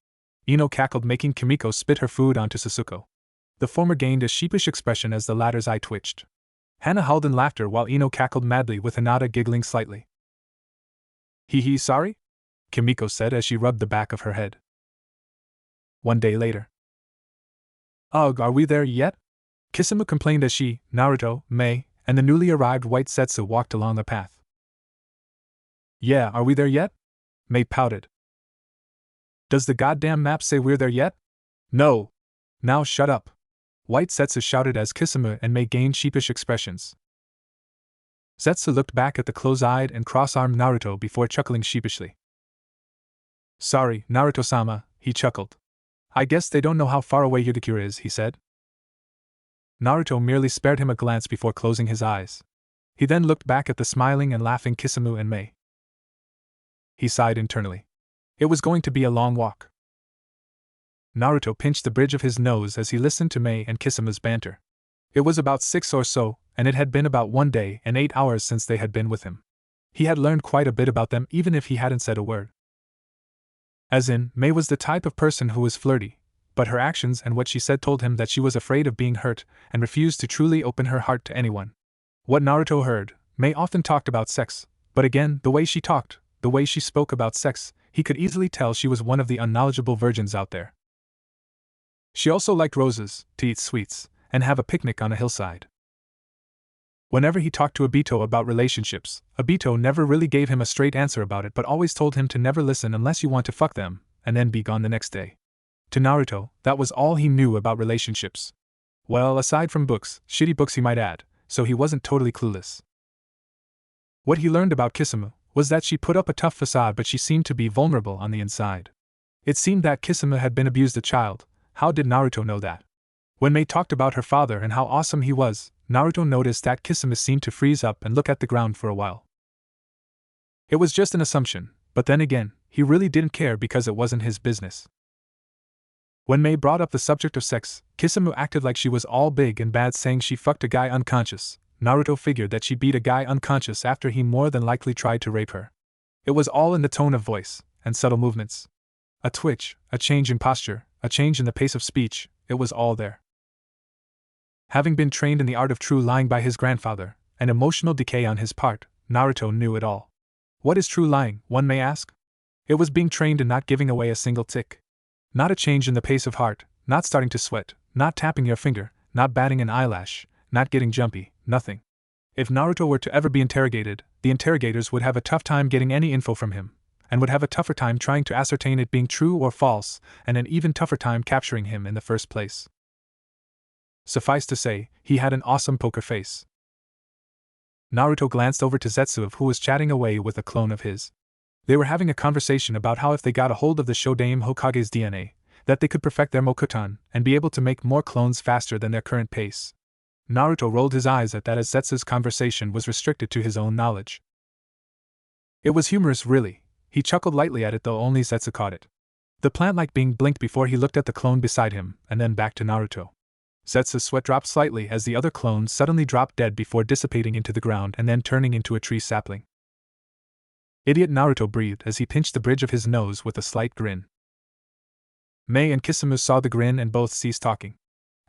Ino cackled, making Kimiko spit her food onto Sasuke. The former gained a sheepish expression as the latter's eye twitched. Hana howled in laughter while Ino cackled madly, with Hinata giggling slightly. "Hee, sorry?" Kimiko said as she rubbed the back of her head. One day later. "Ugh, are we there yet?" Kisame complained as she, Naruto, Mei, and the newly arrived White Setsu walked along the path. "Yeah, are we there yet?" Mei pouted. "Does the goddamn map say we're there yet?" "No!" "Now shut up!" White Setsu shouted as Kisame and Mei gained sheepish expressions. Setsu looked back at the close-eyed and cross-armed Naruto before chuckling sheepishly. "Sorry, Naruto-sama," he chuckled. "I guess they don't know how far away Yudikura is," he said. Naruto merely spared him a glance before closing his eyes. He then looked back at the smiling and laughing Kisame and Mei. He sighed internally. It was going to be a long walk. Naruto pinched the bridge of his nose as he listened to Mei and Kisame's banter. It was about 6 or so, and it had been about 1 day and 8 hours since they had been with him. He had learned quite a bit about them even if he hadn't said a word. As in, Mei was the type of person who was flirty, but her actions and what she said told him that she was afraid of being hurt and refused to truly open her heart to anyone. What Naruto heard, Mei often talked about sex, but again, the way she talked, the way she spoke about sex, he could easily tell she was one of the unknowledgeable virgins out there. She also liked roses, to eat sweets, and have a picnic on a hillside. Whenever he talked to Obito about relationships, Obito never really gave him a straight answer about it but always told him to never listen unless you want to fuck them, and then be gone the next day. To Naruto, that was all he knew about relationships. Well, aside from books, shitty books he might add, so he wasn't totally clueless. What he learned about Kisame was that she put up a tough facade but she seemed to be vulnerable on the inside. It seemed that Kisame had been abused as a child. How did Naruto know that? When Mei talked about her father and how awesome he was, Naruto noticed that Kisame seemed to freeze up and look at the ground for a while. It was just an assumption, but then again, he really didn't care because it wasn't his business. When Mei brought up the subject of sex, Kisame acted like she was all big and bad, saying she fucked a guy unconscious. Naruto figured that she beat a guy unconscious after he more than likely tried to rape her. It was all in the tone of voice and subtle movements. A twitch, a change in posture, a change in the pace of speech, it was all there. Having been trained in the art of true lying by his grandfather, and emotional decay on his part, Naruto knew it all. What is true lying, one may ask? It was being trained in not giving away a single tick. Not a change in the pace of heart, not starting to sweat, not tapping your finger, not batting an eyelash, not getting jumpy, nothing. If Naruto were to ever be interrogated, the interrogators would have a tough time getting any info from him, and would have a tougher time trying to ascertain it being true or false, and an even tougher time capturing him in the first place. Suffice to say, he had an awesome poker face. Naruto glanced over to Zetsu, who was chatting away with a clone of his. They were having a conversation about how if they got a hold of the Shodaime Hokage's DNA, that they could perfect their Mokuton and be able to make more clones faster than their current pace. Naruto rolled his eyes at that as Zetsu's conversation was restricted to his own knowledge. It was humorous, really. He chuckled lightly at it, though only Zetsu caught it. The plant-like being blinked before he looked at the clone beside him, and then back to Naruto. Zetsu's sweat dropped slightly as the other clone suddenly dropped dead before dissipating into the ground and then turning into a tree sapling. Idiot, Naruto breathed as he pinched the bridge of his nose with a slight grin. Mei and Kisame saw the grin and both ceased talking.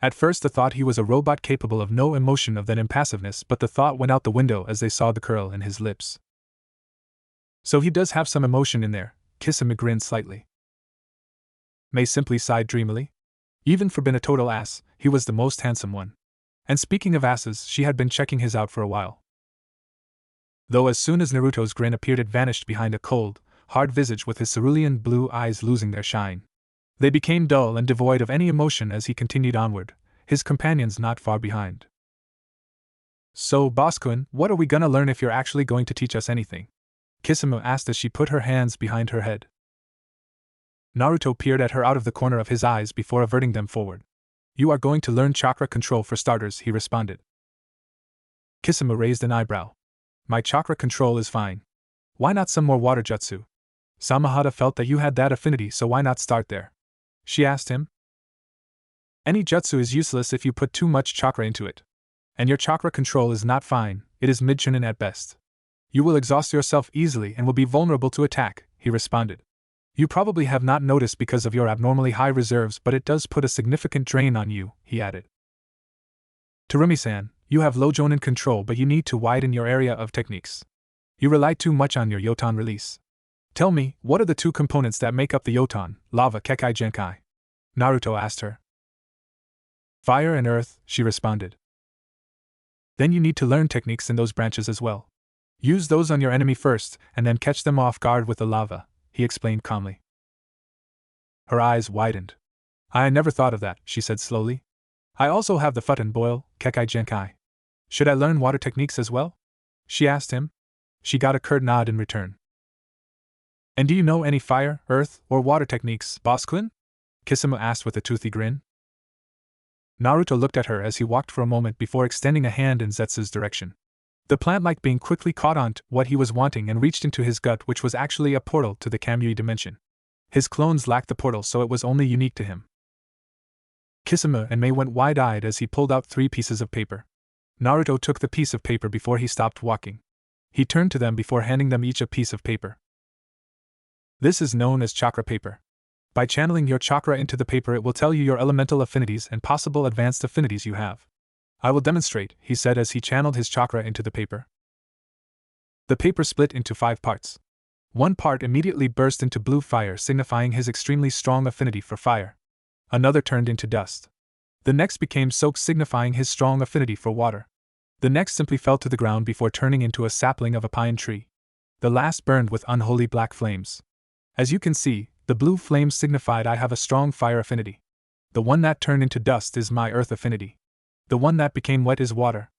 At first the thought he was a robot capable of no emotion of that impassiveness, but the thought went out the window as they saw the curl in his lips. So he does have some emotion in there, Kisame grinned slightly. Mei simply sighed dreamily. Even for being a total ass, he was the most handsome one. And speaking of asses, she had been checking his out for a while. Though as soon as Naruto's grin appeared it vanished behind a cold, hard visage with his cerulean blue eyes losing their shine. They became dull and devoid of any emotion as he continued onward, his companions not far behind. So, Boss-kun, what are we gonna learn if you're actually going to teach us anything? Kisame asked as she put her hands behind her head. Naruto peered at her out of the corner of his eyes before averting them forward. You are going to learn chakra control for starters, he responded. Kisame raised an eyebrow. My chakra control is fine. Why not some more water jutsu? Samahata felt that you had that affinity, so why not start there? She asked him. Any jutsu is useless if you put too much chakra into it. And your chakra control is not fine, it is mid-chunin at best. You will exhaust yourself easily and will be vulnerable to attack, he responded. You probably have not noticed because of your abnormally high reserves, but it does put a significant drain on you, he added. Terumi-san, you have low jonin control, but you need to widen your area of techniques. You rely too much on your yoton release. Tell me, what are the two components that make up the yoton, lava, kekai, genkai? Naruto asked her. Fire and earth, she responded. Then you need to learn techniques in those branches as well. Use those on your enemy first, and then catch them off guard with the lava, he explained calmly. Her eyes widened. I never thought of that, she said slowly. I also have the Futon boil, kekai genkai. Should I learn water techniques as well? She asked him. She got a curt nod in return. And do you know any fire, earth, or water techniques, Boss-kun? Kisame asked with a toothy grin. Naruto looked at her as he walked for a moment before extending a hand in Zetsu's direction. The plant-like being quickly caught on to what he was wanting and reached into his gut, which was actually a portal to the Kamui dimension. His clones lacked the portal, so it was only unique to him. Kisame and Mei went wide-eyed as he pulled out 3 pieces of paper. Naruto took the piece of paper before he stopped walking. He turned to them before handing them each a piece of paper. This is known as chakra paper. By channeling your chakra into the paper, it will tell you your elemental affinities and possible advanced affinities you have. I will demonstrate, he said as he channeled his chakra into the paper. The paper split into 5 parts. One part immediately burst into blue fire, signifying his extremely strong affinity for fire. Another turned into dust. The next became soaked, signifying his strong affinity for water. The next simply fell to the ground before turning into a sapling of a pine tree. The last burned with unholy black flames. As you can see, the blue flames signified I have a strong fire affinity. The one that turned into dust is my earth affinity. The one that became wet is water.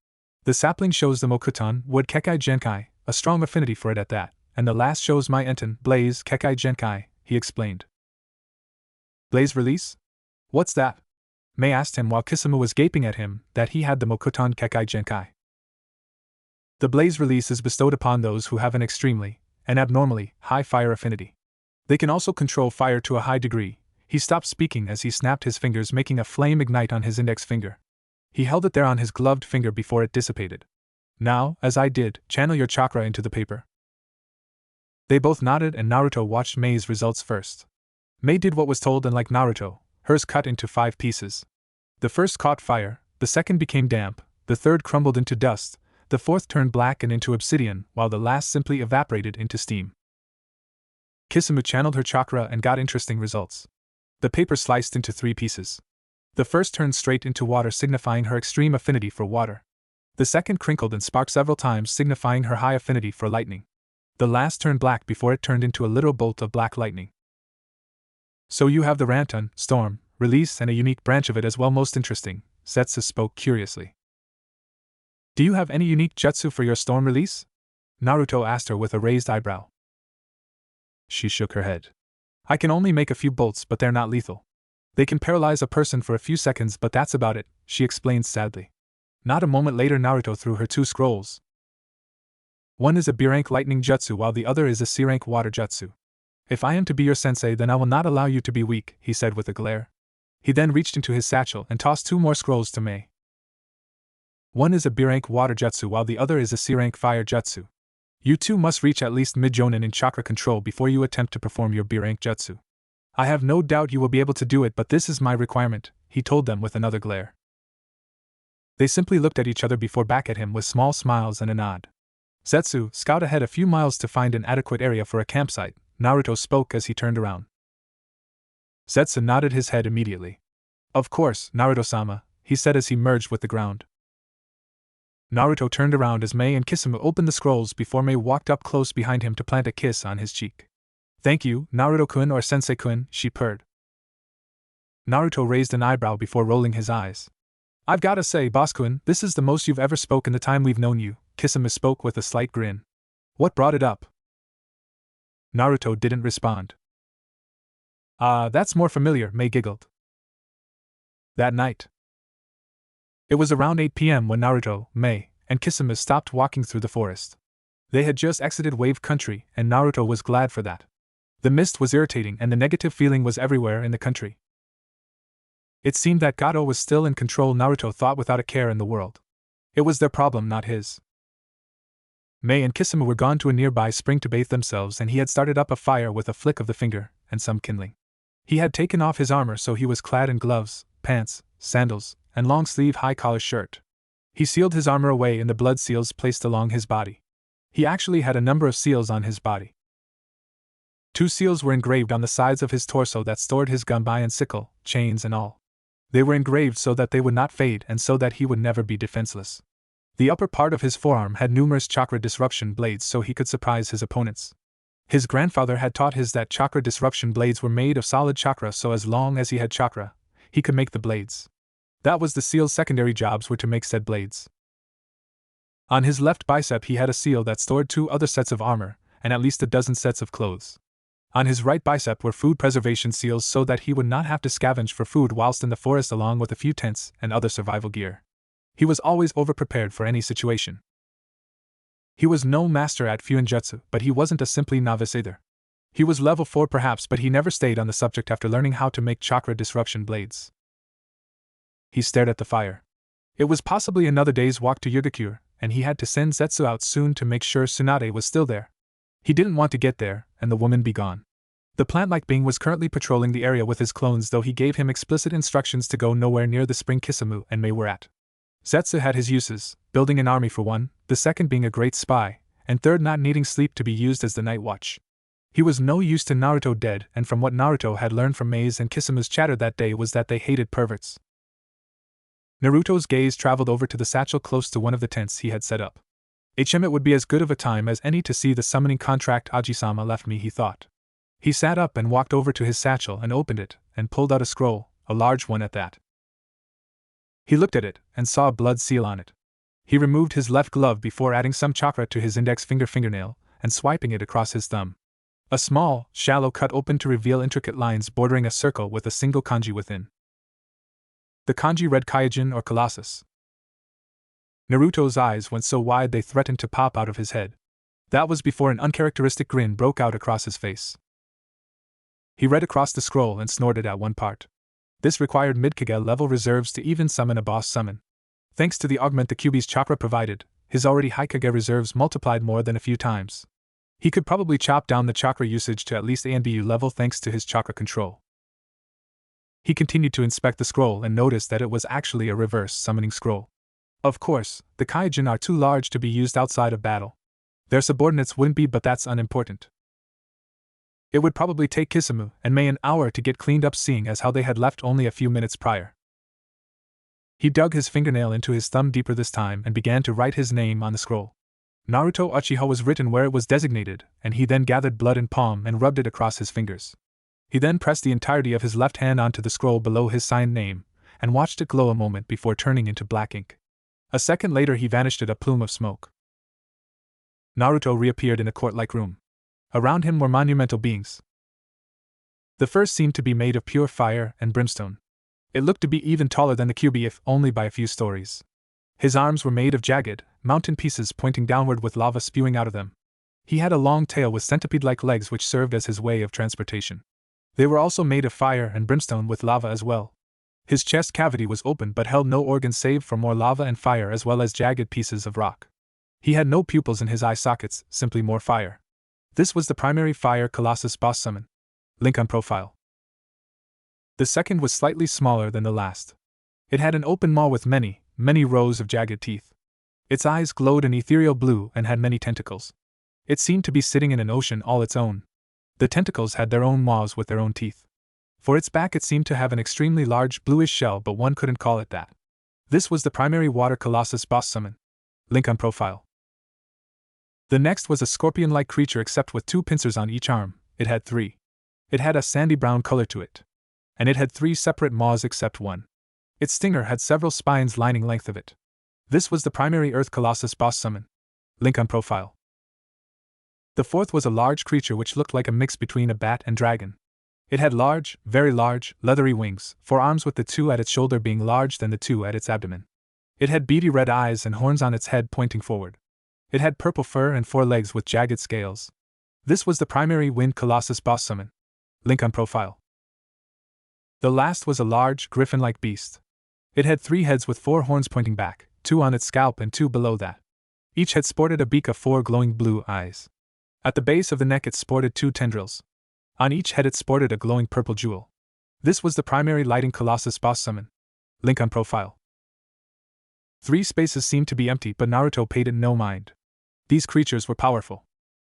The sapling shows the Mokutan, wood Kekai Genkai, a strong affinity for it at that, and the last shows my Enten, blaze Kekai Genkai, he explained. Blaze release? What's that? Mei asked him while Kisame was gaping at him that he had the Mokutan Kekai Genkai. The blaze release is bestowed upon those who have an extremely, and abnormally, high fire affinity. They can also control fire to a high degree. He stopped speaking as he snapped his fingers, making a flame ignite on his index finger. He held it there on his gloved finger before it dissipated. Now, as I did, channel your chakra into the paper. They both nodded and Naruto watched Mei's results first. Mei did what was told and like Naruto, hers cut into 5 pieces. The first caught fire, the second became damp, the third crumbled into dust, the fourth turned black and into obsidian, while the last simply evaporated into steam. Kisame channeled her chakra and got interesting results. The paper sliced into 3 pieces. The first turned straight into water, signifying her extreme affinity for water. The second crinkled and sparked several times, signifying her high affinity for lightning. The last turned black before it turned into a literal bolt of black lightning. So you have the Ranton, storm, release and a unique branch of it as well. Most interesting, Setsu spoke curiously. Do you have any unique jutsu for your storm release? Naruto asked her with a raised eyebrow. She shook her head. I can only make a few bolts, but they're not lethal. They can paralyze a person for a few seconds, but that's about it, she explained sadly. Not a moment later, Naruto threw her 2 scrolls. One is a B-rank lightning jutsu while the other is a C-rank water jutsu. If I am to be your sensei, then I will not allow you to be weak, he said with a glare. He then reached into his satchel and tossed 2 more scrolls to Mei. One is a B-rank water jutsu while the other is a C-rank fire jutsu. You two must reach at least mid-jonin in chakra control before you attempt to perform your B-rank jutsu. I have no doubt you will be able to do it, but this is my requirement, he told them with another glare. They simply looked at each other before back at him with small smiles and a nod. Setsu, scout ahead a few miles to find an adequate area for a campsite, Naruto spoke as he turned around. Setsu nodded his head immediately. Of course, Naruto-sama, he said as he merged with the ground. Naruto turned around as Mei and Kisame opened the scrolls before Mei walked up close behind him to plant a kiss on his cheek. Thank you, Naruto-kun or Sensei-kun, she purred. Naruto raised an eyebrow before rolling his eyes. I've gotta say, boss-kun, this is the most you've ever spoken the time we've known you, Kisame spoke with a slight grin. What brought it up? Naruto didn't respond. That's more familiar, Mei giggled. That night. It was around 8 p.m. when Naruto, Mei, and Kisame stopped walking through the forest. They had just exited Wave Country, and Naruto was glad for that. The mist was irritating and the negative feeling was everywhere in the country. It seemed that Gato was still in control, Naruto thought without a care in the world. It was their problem, not his. Mei and Kisame were gone to a nearby spring to bathe themselves, and he had started up a fire with a flick of the finger and some kindling. He had taken off his armor, so he was clad in gloves, pants, sandals, and long-sleeve high-collar shirt. He sealed his armor away in the blood seals placed along his body. He actually had a number of seals on his body. 2 seals were engraved on the sides of his torso that stored his gunbai and sickle, chains and all. They were engraved so that they would not fade and so that he would never be defenseless. The upper part of his forearm had numerous chakra disruption blades so he could surprise his opponents. His grandfather had taught his that chakra disruption blades were made of solid chakra, so as long as he had chakra, he could make the blades. That was the seal's secondary jobs, were to make said blades. On his left bicep he had a seal that stored 2 other sets of armor, and at least a dozen sets of clothes. On his right bicep were food preservation seals so that he would not have to scavenge for food whilst in the forest, along with a few tents and other survival gear. He was always over-prepared for any situation. He was no master at Fuinjutsu, but he wasn't a simply novice either. He was level 4 perhaps, but he never stayed on the subject after learning how to make chakra disruption blades. He stared at the fire. It was possibly another day's walk to Yugakure, and he had to send Zetsu out soon to make sure Tsunade was still there. He didn't want to get there, and the woman be gone. The plant-like being was currently patrolling the area with his clones, though he gave him explicit instructions to go nowhere near the spring Kisame and Mei were at. Zetsu had his uses, building an army for one, the second being a great spy, and third not needing sleep to be used as the night watch. He was no use to Naruto dead, and from what Naruto had learned from Mei's and Kisame's chatter that day was that they hated perverts. Naruto's gaze traveled over to the satchel close to one of the tents he had set up. It would be as good of a time as any to see the summoning contract Aji-sama left me, he thought. He sat up and walked over to his satchel and opened it, and pulled out a scroll, a large one at that. He looked at it, and saw a blood seal on it. He removed his left glove before adding some chakra to his index fingernail, and swiping it across his thumb. A small, shallow cut opened to reveal intricate lines bordering a circle with a single kanji within. The kanji read Kaijin or Colossus. Naruto's eyes went so wide they threatened to pop out of his head. That was before an uncharacteristic grin broke out across his face. He read across the scroll and snorted at one part. This required mid-Kage level reserves to even summon a boss summon. Thanks to the augment the Kyuubi's chakra provided, his already high Kage reserves multiplied more than a few times. He could probably chop down the chakra usage to at least ANBU level thanks to his chakra control. He continued to inspect the scroll and noticed that it was actually a reverse summoning scroll. Of course, the Kaijin are too large to be used outside of battle. Their subordinates wouldn't be, but that's unimportant. It would probably take Kisamu and Mei an hour to get cleaned up, seeing as how they had left only a few minutes prior. He dug his fingernail into his thumb deeper this time and began to write his name on the scroll. Naruto Uchiha was written where it was designated, and he then gathered blood in palm and rubbed it across his fingers. He then pressed the entirety of his left hand onto the scroll below his signed name, and watched it glow a moment before turning into black ink. A second later he vanished at a plume of smoke. Naruto reappeared in a court-like room. Around him were monumental beings. The first seemed to be made of pure fire and brimstone. It looked to be even taller than the Kyuubi, if only by a few stories. His arms were made of jagged, mountain pieces pointing downward with lava spewing out of them. He had a long tail with centipede-like legs which served as his way of transportation. They were also made of fire and brimstone with lava as well. His chest cavity was open but held no organs save for more lava and fire as well as jagged pieces of rock. He had no pupils in his eye sockets, simply more fire. This was the primary Fire Colossus boss summon. Link on profile. The second was slightly smaller than the last. It had an open maw with many rows of jagged teeth. Its eyes glowed an ethereal blue and had many tentacles. It seemed to be sitting in an ocean all its own. The tentacles had their own maws with their own teeth. For its back it seemed to have an extremely large bluish shell, but one couldn't call it that. This was the primary Water Colossus boss summon. Link on profile. The next was a scorpion-like creature except with 2 pincers on each arm. It had 3. It had a sandy brown color to it. And it had 3 separate maws except one. Its stinger had several spines lining length of it. This was the primary Earth Colossus boss summon. Link on profile. The fourth was a large creature which looked like a mix between a bat and dragon. It had large, very large, leathery wings, 4 arms with the 2 at its shoulder being larger than the 2 at its abdomen. It had beady red eyes and horns on its head pointing forward. It had purple fur and 4 legs with jagged scales. This was the primary Wind Colossus boss summon. Link on profile. The last was a large, griffin-like beast. It had 3 heads with 4 horns pointing back, 2 on its scalp and 2 below that. Each head sported a beak of 4 glowing blue eyes. At the base of the neck it sported 2 tendrils. On each head it sported a glowing purple jewel. This was the primary Lighting Colossus boss summon. Link on profile. 3 spaces seemed to be empty, but Naruto paid it no mind. These creatures were powerful.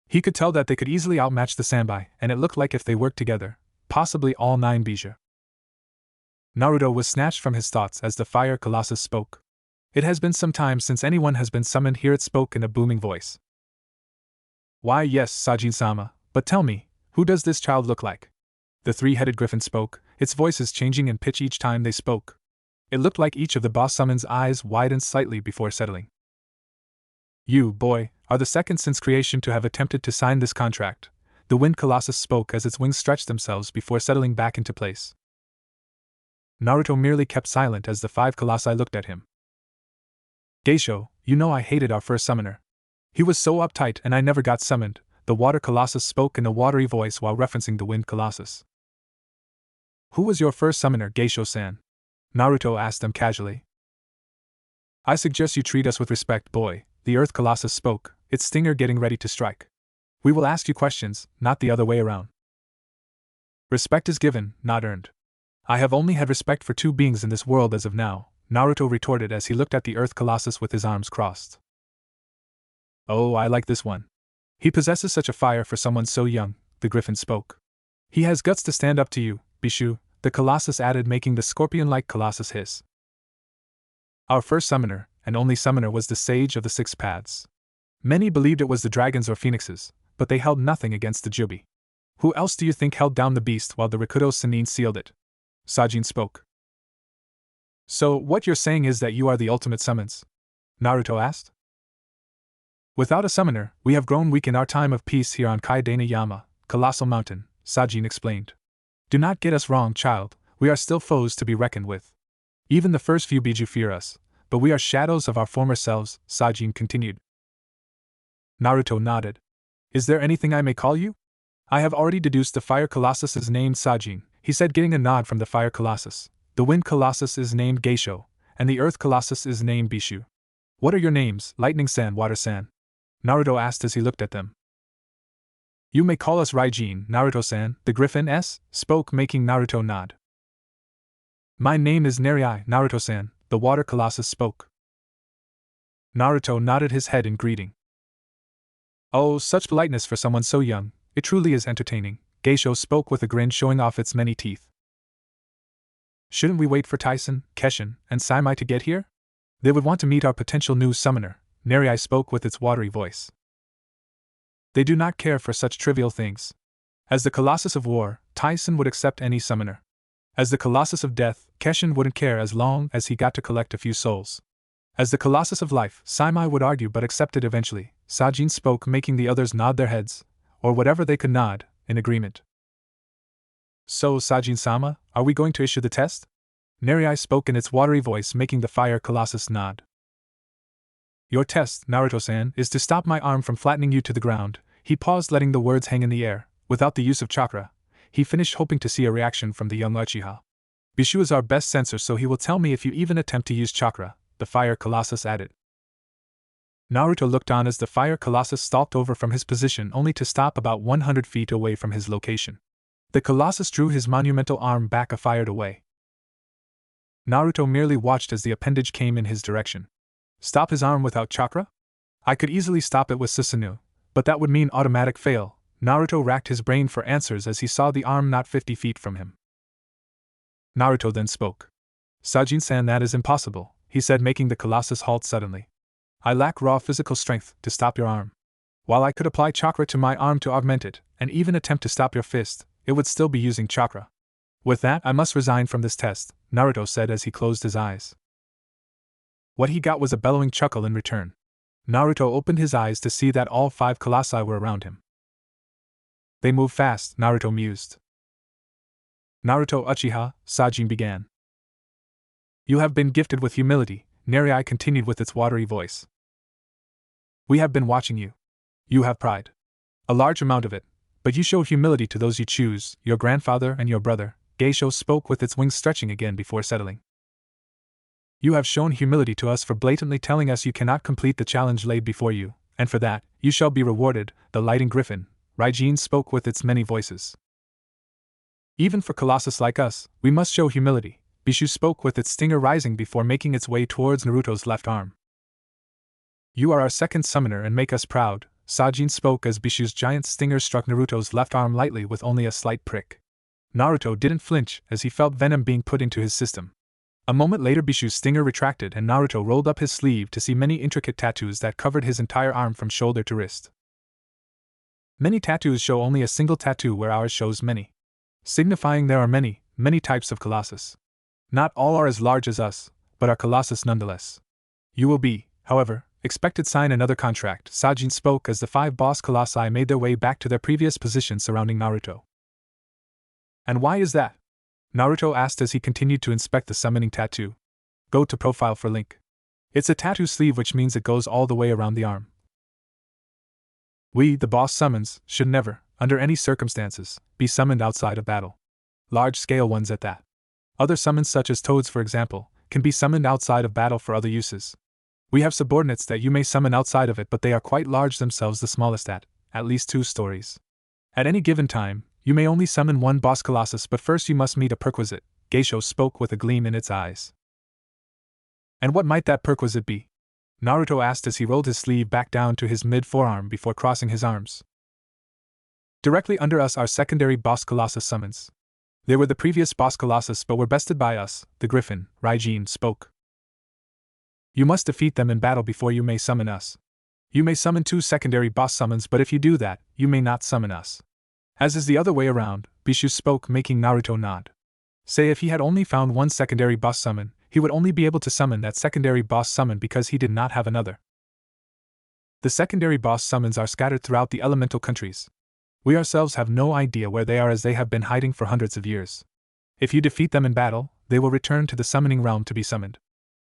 He could tell that they could easily outmatch the Sanbai, and it looked like if they worked together, possibly all 9 Bija. Naruto was snatched from his thoughts as the Fire Colossus spoke. It has been some time since anyone has been summoned here, it spoke in a booming voice. Why yes, Sajin-sama, but tell me, who does this child look like? The 3-headed griffin spoke, its voices changing in pitch each time they spoke. It looked like each of the boss summon's eyes widened slightly before settling. You, boy, are the second since creation to have attempted to sign this contract, the Wind Colossus spoke as its wings stretched themselves before settling back into place. Naruto merely kept silent as the 5 colossi looked at him. Geisho, you know I hated our first summoner. He was so uptight and I never got summoned, the Water Colossus spoke in a watery voice while referencing the Wind Colossus. Who was your first summoner, Geisho-san? Naruto asked them casually. I suggest you treat us with respect, boy, the Earth Colossus spoke, its stinger getting ready to strike. We will ask you questions, not the other way around. Respect is given, not earned. I have only had respect for 2 beings in this world as of now, Naruto retorted as he looked at the Earth Colossus with his arms crossed. Oh, I like this one. He possesses such a fire for someone so young, the Griffin spoke. He has guts to stand up to you, Bishu, the Colossus added, making the scorpion-like Colossus hiss. Our first summoner, and only summoner, was the Sage of the Six Paths. Many believed it was the dragons or phoenixes, but they held nothing against the Jubi. Who else do you think held down the beast while the Rikudo Sannin sealed it? Sajin spoke. So, what you're saying is that you are the ultimate summons? Naruto asked. Without a summoner, we have grown weak in our time of peace here on Kaidana Yama, Colossal Mountain, Sajin explained. Do not get us wrong, child, we are still foes to be reckoned with. Even the first few Biju fear us, but we are shadows of our former selves, Sajin continued. Naruto nodded. Is there anything I may call you? I have already deduced the Fire Colossus is named Sajin, he said, getting a nod from the Fire Colossus. The Wind Colossus is named Geisho, and the Earth Colossus is named Bishu. What are your names, Lightning-san, Water-san? Naruto asked as he looked at them. You may call us Raijin, Naruto-san, the Griffin spoke, making Naruto nod. My name is Narai, Naruto-san, the Water Colossus spoke. Naruto nodded his head in greeting. Oh, such politeness for someone so young, it truly is entertaining, Geisho spoke with a grin showing off its many teeth. Shouldn't we wait for Tyson, Keshin, and Saimai to get here? They would want to meet our potential new summoner, Narai spoke with its watery voice. They do not care for such trivial things. As the Colossus of War, Tyson would accept any summoner. As the Colossus of Death, Keshin wouldn't care as long as he got to collect a few souls. As the Colossus of Life, Saimai would argue but accepted eventually, Sajin spoke, making the others nod their heads, or whatever they could nod, in agreement. So, Sajin-sama, are we going to issue the test? Narai spoke in its watery voice, making the Fire Colossus nod. Your test, Naruto-san, is to stop my arm from flattening you to the ground. He paused, letting the words hang in the air. Without the use of chakra, he finished, hoping to see a reaction from the young Uchiha. Bishu is our best censor, so he will tell me if you even attempt to use chakra, the Fire Colossus added. Naruto looked on as the Fire Colossus stalked over from his position, only to stop about 100 feet away from his location. The Colossus drew his monumental arm back a fired away. Naruto merely watched as the appendage came in his direction. Stop his arm without chakra? I could easily stop it with Susanoo, but that would mean automatic fail. Naruto racked his brain for answers as he saw the arm not 50 feet from him. Naruto then spoke. Sajin-san, that is impossible, he said, making the Colossus halt suddenly. I lack raw physical strength to stop your arm. While I could apply chakra to my arm to augment it, and even attempt to stop your fist, it would still be using chakra. With that, I must resign from this test, Naruto said as he closed his eyes. What he got was a bellowing chuckle in return. Naruto opened his eyes to see that all 5 colossi were around him. They move fast, Naruto mused. Naruto Uchiha, Sajin began. You have been gifted with humility, Narai continued with its watery voice. We have been watching you. You have pride. A large amount of it, but you show humility to those you choose, your grandfather and your brother, Geisho spoke with its wings stretching again before settling. You have shown humility to us for blatantly telling us you cannot complete the challenge laid before you, and for that, you shall be rewarded, the Lighting Griffin, Raijin spoke with its many voices. Even for Colossus like us, we must show humility, Bishu spoke with its stinger rising before making its way towards Naruto's left arm. You are our second summoner and make us proud, Sajin spoke as Bishu's giant stinger struck Naruto's left arm lightly with only a slight prick. Naruto didn't flinch as he felt venom being put into his system. A moment later, Bishu's stinger retracted and Naruto rolled up his sleeve to see many intricate tattoos that covered his entire arm from shoulder to wrist. Many tattoos show only a single tattoo, where ours shows many, signifying there are many, many types of Colossus. Not all are as large as us, but are Colossus nonetheless. You will be, however, expected to sign another contract, Sajin spoke as the 5 boss Colossi made their way back to their previous positions surrounding Naruto. And why is that? Naruto asked as he continued to inspect the summoning tattoo. Go to profile for link. It's a tattoo sleeve, which means it goes all the way around the arm. We, the boss summons, should never, under any circumstances, be summoned outside of battle. Large-scale ones at that. Other summons, such as toads for example, can be summoned outside of battle for other uses. We have subordinates that you may summon outside of it, but they are quite large themselves, the smallest at least 2 stories. At any given time, you may only summon 1 boss Colossus, but first you must meet a perquisite, Geisho spoke with a gleam in its eyes. And what might that perquisite be? Naruto asked as he rolled his sleeve back down to his mid-forearm before crossing his arms. Directly under us are secondary boss Colossus summons. They were the previous boss Colossus but were bested by us, the Griffin, Raijin spoke. You must defeat them in battle before you may summon us. You may summon 2 secondary boss summons, but if you do that, you may not summon us. As is the other way around, Bishu spoke, making Naruto nod. Say if he had only found 1 secondary boss summon, he would only be able to summon that secondary boss summon because he did not have another. The secondary boss summons are scattered throughout the elemental countries. We ourselves have no idea where they are, as they have been hiding for hundreds of years. If you defeat them in battle, they will return to the summoning realm to be summoned.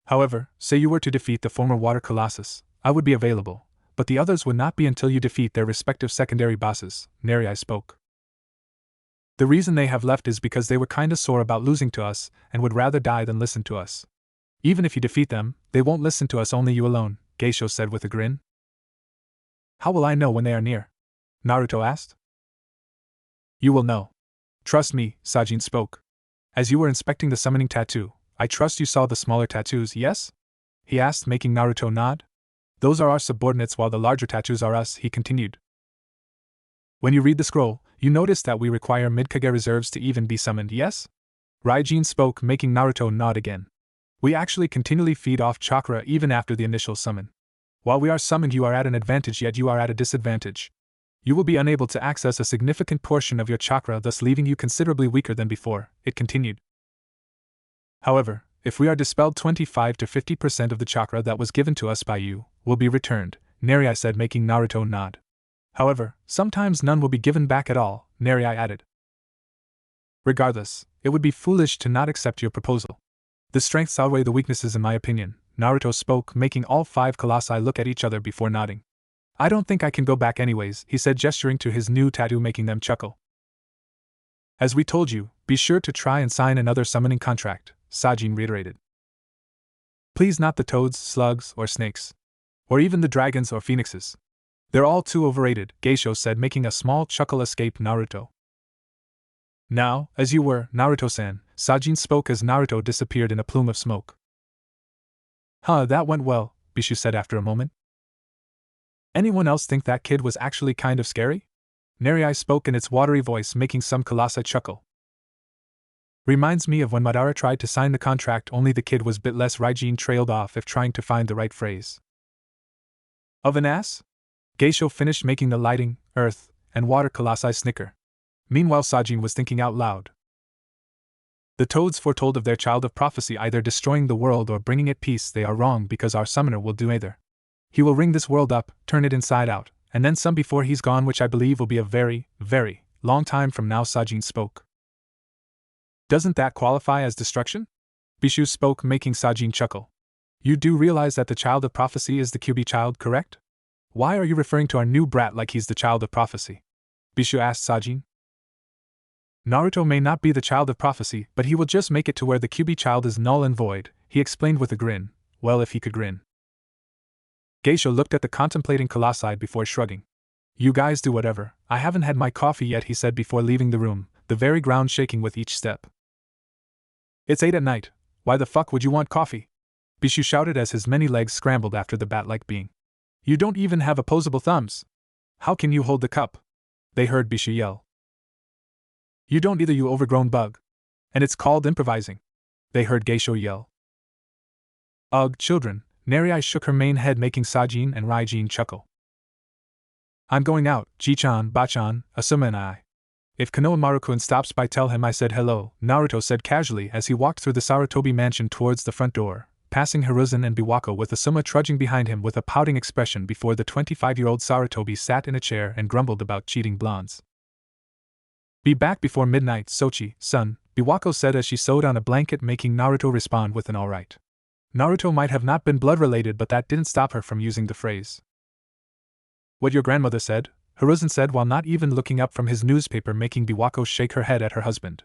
However, say you were to defeat the former Water Colossus, I would be available, but the others would not be until you defeat their respective secondary bosses, Naruto spoke. The reason they have left is because they were kinda sore about losing to us and would rather die than listen to us. Even if you defeat them, they won't listen to us, only you alone, Geisho said with a grin. How will I know when they are near? Naruto asked. You will know. Trust me, Sajin spoke. As you were inspecting the summoning tattoo, I trust you saw the smaller tattoos, yes? He asked, making Naruto nod. Those are our subordinates while the larger tattoos are us, he continued. When you read the scroll, you notice that we require Midkage reserves to even be summoned, yes? Raijin spoke, making Naruto nod again. We actually continually feed off chakra even after the initial summon. While we are summoned, you are at an advantage, yet you are at a disadvantage. You will be unable to access a significant portion of your chakra, thus leaving you considerably weaker than before, it continued. However, if we are dispelled, 25 to 50% of the chakra that was given to us by you will be returned, Naruto said, making Naruto nod. However, sometimes none will be given back at all, Naruto added. Regardless, it would be foolish to not accept your proposal. The strengths outweigh the weaknesses in my opinion, Naruto spoke, making all 5 colossi look at each other before nodding. I don't think I can go back anyways, he said, gesturing to his new tattoo, making them chuckle. As we told you, be sure to try and sign another summoning contract, Sajin reiterated. Please, not the toads, slugs, or snakes. Or even the dragons or phoenixes. They're all too overrated, Geisho said, making a small chuckle escape Naruto. Now, as you were, Naruto-san, Sajin spoke as Naruto disappeared in a plume of smoke. Huh, that went well, Bishu said after a moment. Anyone else think that kid was actually kind of scary? Naruto spoke in its watery voice, making some colossi chuckle. Reminds me of when Madara tried to sign the contract, only the kid was bit less. Raijin trailed off if trying to find the right phrase. Of an ass? Geisho finished, making the lighting, earth, and water colossi snicker. Meanwhile, Sajin was thinking out loud. The toads foretold of their child of prophecy either destroying the world or bringing it peace. They are wrong, because our summoner will do either. He will ring this world up, turn it inside out, and then some before he's gone, which I believe will be a very, very long time from now, Sajin spoke. Doesn't that qualify as destruction? Bishu spoke, making Sajin chuckle. You do realize that the child of prophecy is the QB child, correct? Why are you referring to our new brat like he's the child of prophecy? Bishu asked Sajin. Naruto may not be the child of prophecy, but he will just make it to where the QB child is null and void, he explained with a grin. Well, if he could grin. Geisho looked at the contemplating colossi before shrugging. You guys do whatever, I haven't had my coffee yet, he said before leaving the room, the very ground shaking with each step. It's 8 at night, why the fuck would you want coffee? Bishu shouted as his many legs scrambled after the bat-like being. You don't even have opposable thumbs. How can you hold the cup? They heard Bishu yell. You don't either, you overgrown bug. And it's called improvising. They heard Geisho yell. Ugh, children, Naruto shook her mane head, making Sajin and Raijin chuckle. I'm going out, Ji-chan, Ba-chan, Asuma and I. If Konohamaru-kun stops by, tell him I said hello, Naruto said casually as he walked through the Sarutobi mansion towards the front door, passing Hiruzen and Biwako with Asuma trudging behind him with a pouting expression before the 25-year-old Sarutobi sat in a chair and grumbled about cheating blondes. Be back before midnight, Sochi-san, Biwako said as she sewed on a blanket, making Naruto respond with an alright. Naruto might have not been blood-related, but that didn't stop her from using the phrase. What your grandmother said, Hiruzen said while not even looking up from his newspaper, making Biwako shake her head at her husband.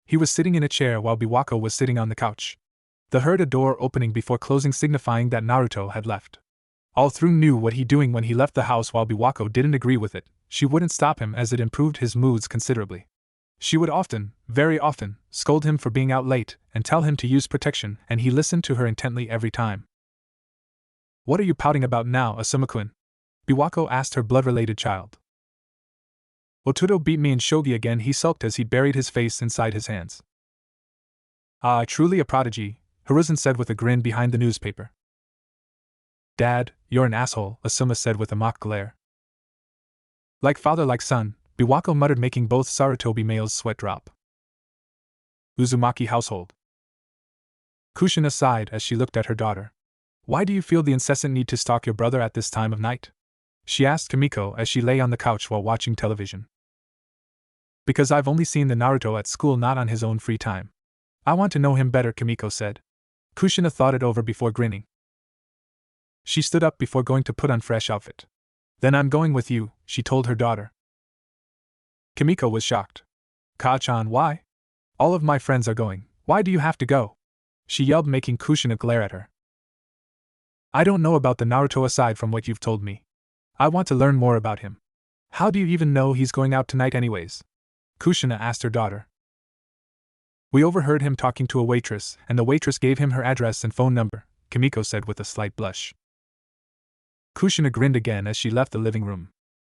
He was sitting in a chair while Biwako was sitting on the couch. They heard a door opening before closing, signifying that Naruto had left. All through knew what he doing when he left the house. While Biwako didn't agree with it, she wouldn't stop him as it improved his moods considerably. She would often, very often, scold him for being out late and tell him to use protection, and he listened to her intently every time. What are you pouting about now, Asuma-kun? Biwako asked her blood-related child. Otudo beat me in shogi again, he sulked as he buried his face inside his hands. Ah, truly a prodigy, Hiruzen said with a grin behind the newspaper. Dad, you're an asshole, Asuma said with a mock glare. Like father like son, Biwako muttered, making both Sarutobi males sweat drop. Uzumaki household. Kushina sighed as she looked at her daughter. Why do you feel the incessant need to stalk your brother at this time of night? She asked Kimiko as she lay on the couch while watching television. Because I've only seen the Naruto at school, not on his own free time. I want to know him better, Kimiko said. Kushina thought it over before grinning. She stood up before going to put on fresh outfit. Then I'm going with you, she told her daughter. Kimiko was shocked. Ka-chan, why? All of my friends are going, why do you have to go? She yelled, making Kushina glare at her. I don't know about the Naruto aside from what you've told me. I want to learn more about him. How do you even know he's going out tonight anyways? Kushina asked her daughter. We overheard him talking to a waitress, and the waitress gave him her address and phone number, Kimiko said with a slight blush. Kushina grinned again as she left the living room.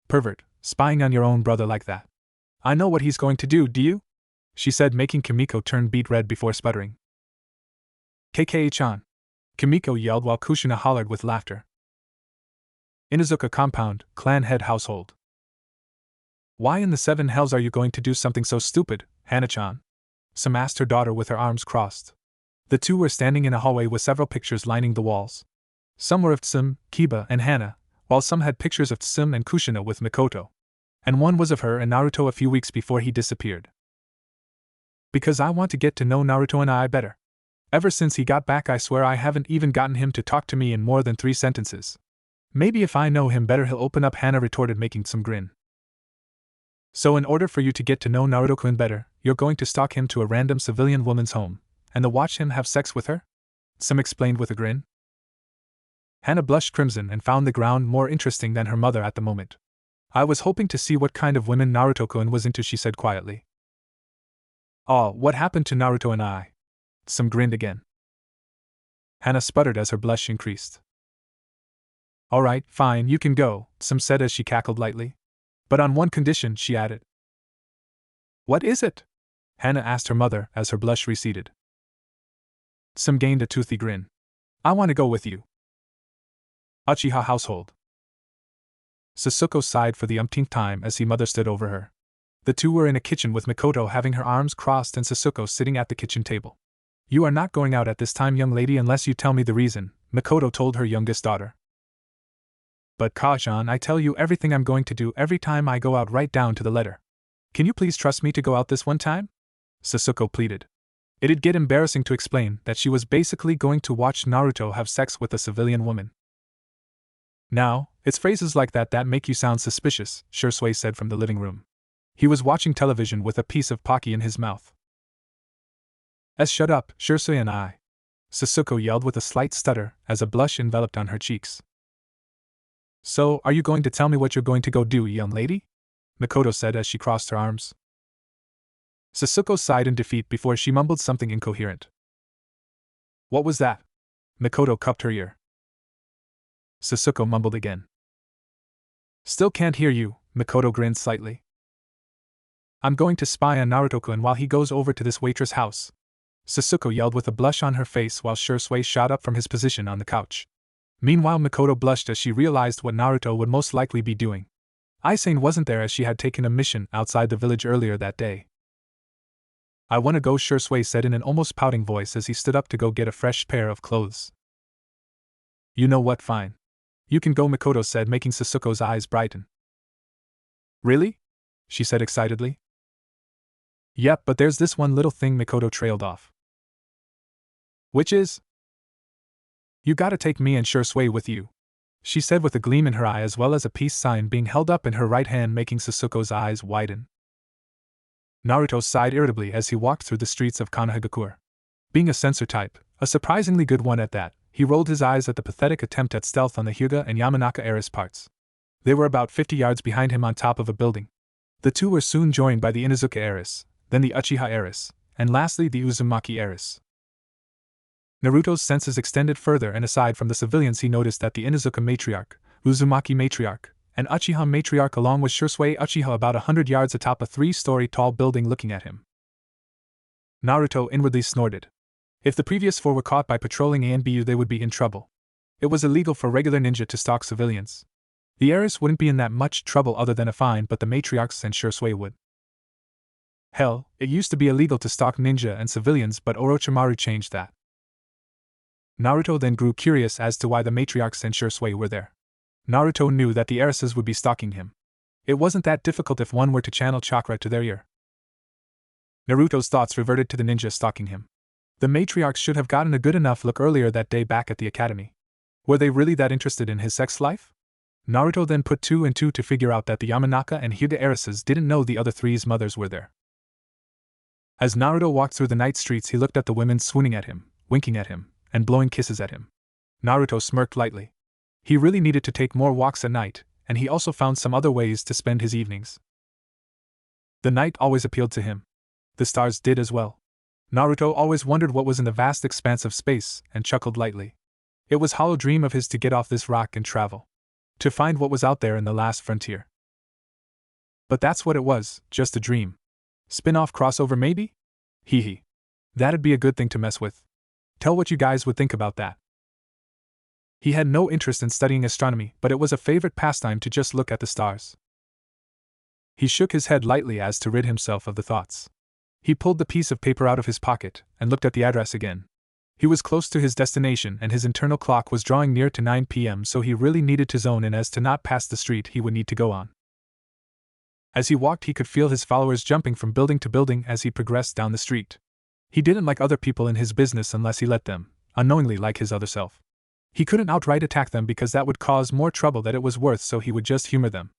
Pervert, spying on your own brother like that. I know what he's going to do, do you? She said, making Kimiko turn beet red before sputtering. KK-chan. Kimiko yelled while Kushina hollered with laughter. Inuzuka compound, clan head household. Why in the seven hells are you going to do something so stupid, Hana-chan? Some asked her daughter with her arms crossed. The two were standing in a hallway with several pictures lining the walls. Some were of Tsum, Kiba, and Hana, while some had pictures of Tsum and Kushina with Mikoto. And one was of her and Naruto a few weeks before he disappeared. Because I want to get to know Naruto and I better. Ever since he got back, I swear I haven't even gotten him to talk to me in more than 3 sentences. Maybe if I know him better he'll open up, Hana retorted, making some grin. So in order for you to get to know Naruto-kun better, you're going to stalk him to a random civilian woman's home, and to watch him have sex with her? Tsum explained with a grin. Hana blushed crimson and found the ground more interesting than her mother at the moment. I was hoping to see what kind of women Naruto-kun was into, she said quietly. Oh, what happened to Naruto and I? Tsum grinned again. Hana sputtered as her blush increased. Alright, fine, you can go, Tsum said as she cackled lightly. But on one condition, she added. What is it? Hana asked her mother as her blush receded. Tsum gained a toothy grin. I want to go with you. Uchiha household. Sasuke sighed for the umpteenth time as his mother stood over her. The two were in a kitchen with Mikoto having her arms crossed and Sasuke sitting at the kitchen table. You are not going out at this time, young lady, unless you tell me the reason, Mikoto told her youngest daughter. But Ka-chan, I tell you everything I'm going to do every time I go out, right down to the letter. Can you please trust me to go out this one time? Sasuke pleaded. It'd get embarrassing to explain that she was basically going to watch Naruto have sex with a civilian woman. Now, it's phrases like that that make you sound suspicious, Shursui said from the living room. He was watching television with a piece of Pocky in his mouth. Shut up, Shursui and I. Sasuke yelled with a slight stutter as a blush enveloped on her cheeks. So, are you going to tell me what you're going to go do, young lady? Mikoto said as she crossed her arms. Sasuke sighed in defeat before she mumbled something incoherent. What was that? Mikoto cupped her ear. Sasuke mumbled again. Still can't hear you, Mikoto grinned slightly. I'm going to spy on Naruto-kun while he goes over to this waitress' house. Sasuke yelled with a blush on her face while Shursui shot up from his position on the couch. Meanwhile, Mikoto blushed as she realized what Naruto would most likely be doing. Aisane wasn't there as she had taken a mission outside the village earlier that day. I want to go, Shursui said in an almost pouting voice as he stood up to go get a fresh pair of clothes. You know what, fine. You can go, Mikoto said, making Sasuke's eyes brighten. Really? She said excitedly. Yep, but there's this one little thing, Mikoto trailed off. Which is? You gotta take me and Shursui with you, she said with a gleam in her eye as well as a peace sign being held up in her right hand, making Sasuke's eyes widen. Naruto sighed irritably as he walked through the streets of Konohagakure. Being a censor type, a surprisingly good one at that, he rolled his eyes at the pathetic attempt at stealth on the Hyuga and Yamanaka heiress parts. They were about 50 yards behind him on top of a building. The two were soon joined by the Inuzuka heiress, then the Uchiha heiress, and lastly the Uzumaki heiress. Naruto's senses extended further, and aside from the civilians he noticed that the Inuzuka matriarch, Uzumaki matriarch, and Uchiha matriarch along with Shursui Uchiha about 100 yards atop a 3-story tall building looking at him. Naruto inwardly snorted. If the previous 4 were caught by patrolling ANBU, they would be in trouble. It was illegal for regular ninja to stalk civilians. The heiress wouldn't be in that much trouble other than a fine, but the matriarchs and Shursui would. Hell, it used to be illegal to stalk ninja and civilians, but Orochimaru changed that. Naruto then grew curious as to why the matriarchs and Shursui were there. Naruto knew that the heiresses would be stalking him. It wasn't that difficult if one were to channel chakra to their ear. Naruto's thoughts reverted to the ninja stalking him. The matriarchs should have gotten a good enough look earlier that day back at the academy. Were they really that interested in his sex life? Naruto then put two and two to figure out that the Yamanaka and Hyuga heiresses didn't know the other three's mothers were there. As Naruto walked through the night streets, he looked at the women swooning at him, winking at him, and blowing kisses at him. Naruto smirked lightly. He really needed to take more walks at night, and he also found some other ways to spend his evenings. The night always appealed to him. The stars did as well. Naruto always wondered what was in the vast expanse of space, and chuckled lightly. It was a hollow dream of his to get off this rock and travel. To find what was out there in the last frontier. But that's what it was, just a dream. Spin-off crossover maybe? Hee hee. That'd be a good thing to mess with. Tell what you guys would think about that. He had no interest in studying astronomy, but it was a favorite pastime to just look at the stars. He shook his head lightly as to rid himself of the thoughts. He pulled the piece of paper out of his pocket and looked at the address again. He was close to his destination and his internal clock was drawing near to 9 p.m., so he really needed to zone in as to not pass the street he would need to go on. As he walked, he could feel his followers jumping from building to building as he progressed down the street. He didn't like other people in his business unless he let them, unknowingly like his other self. He couldn't outright attack them because that would cause more trouble than it was worth, so he would just humor them.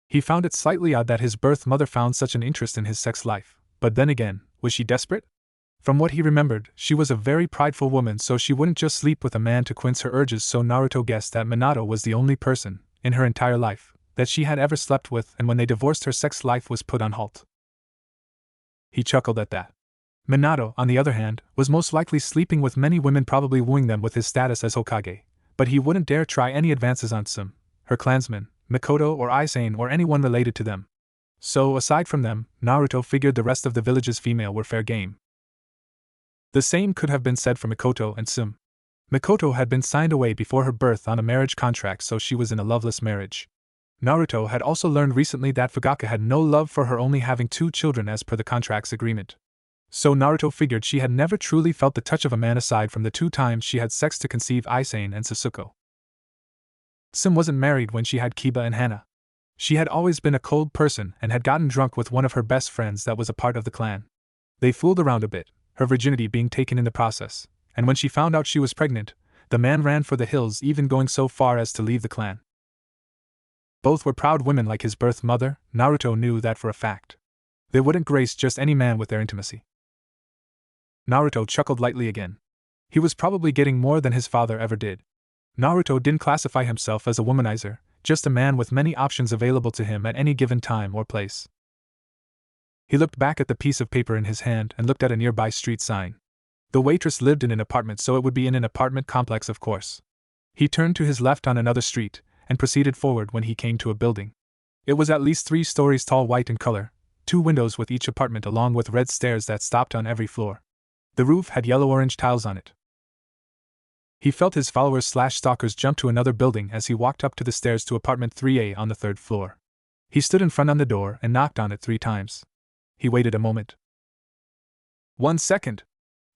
He found it slightly odd that his birth mother found such an interest in his sex life, but then again, was she desperate? From what he remembered, she was a very prideful woman, so she wouldn't just sleep with a man to quench her urges, so Naruto guessed that Minato was the only person, in her entire life, that she had ever slept with, and when they divorced her sex life was put on halt. He chuckled at that. Minato, on the other hand, was most likely sleeping with many women, probably wooing them with his status as Hokage, but he wouldn't dare try any advances on some, her clansmen, Mikoto or Aizen or anyone related to them. So, aside from them, Naruto figured the rest of the village's female were fair game. The same could have been said for Mikoto and Sum. Mikoto had been signed away before her birth on a marriage contract, so she was in a loveless marriage. Naruto had also learned recently that Fugaka had no love for her, only having 2 children as per the contract's agreement. So Naruto figured she had never truly felt the touch of a man aside from the 2 times she had sex to conceive Aizen and Sasuke. Sim wasn't married when she had Kiba and Hana. She had always been a cold person and had gotten drunk with one of her best friends that was a part of the clan. They fooled around a bit, her virginity being taken in the process, and when she found out she was pregnant, the man ran for the hills, even going so far as to leave the clan. Both were proud women like his birth mother. Naruto knew that for a fact. They wouldn't grace just any man with their intimacy. Naruto chuckled lightly again. He was probably getting more than his father ever did. Naruto didn't classify himself as a womanizer, just a man with many options available to him at any given time or place. He looked back at the piece of paper in his hand and looked at a nearby street sign. The waitress lived in an apartment, so it would be in an apartment complex, of course. He turned to his left on another street and proceeded forward when he came to a building. It was at least 3 stories tall, white in color, 2 windows with each apartment along with red stairs that stopped on every floor. The roof had yellow-orange tiles on it. He felt his followers/stalkers jump to another building as he walked up to the stairs to apartment 3A on the 3rd floor. He stood in front on the door and knocked on it 3 times. He waited a moment. 1 second!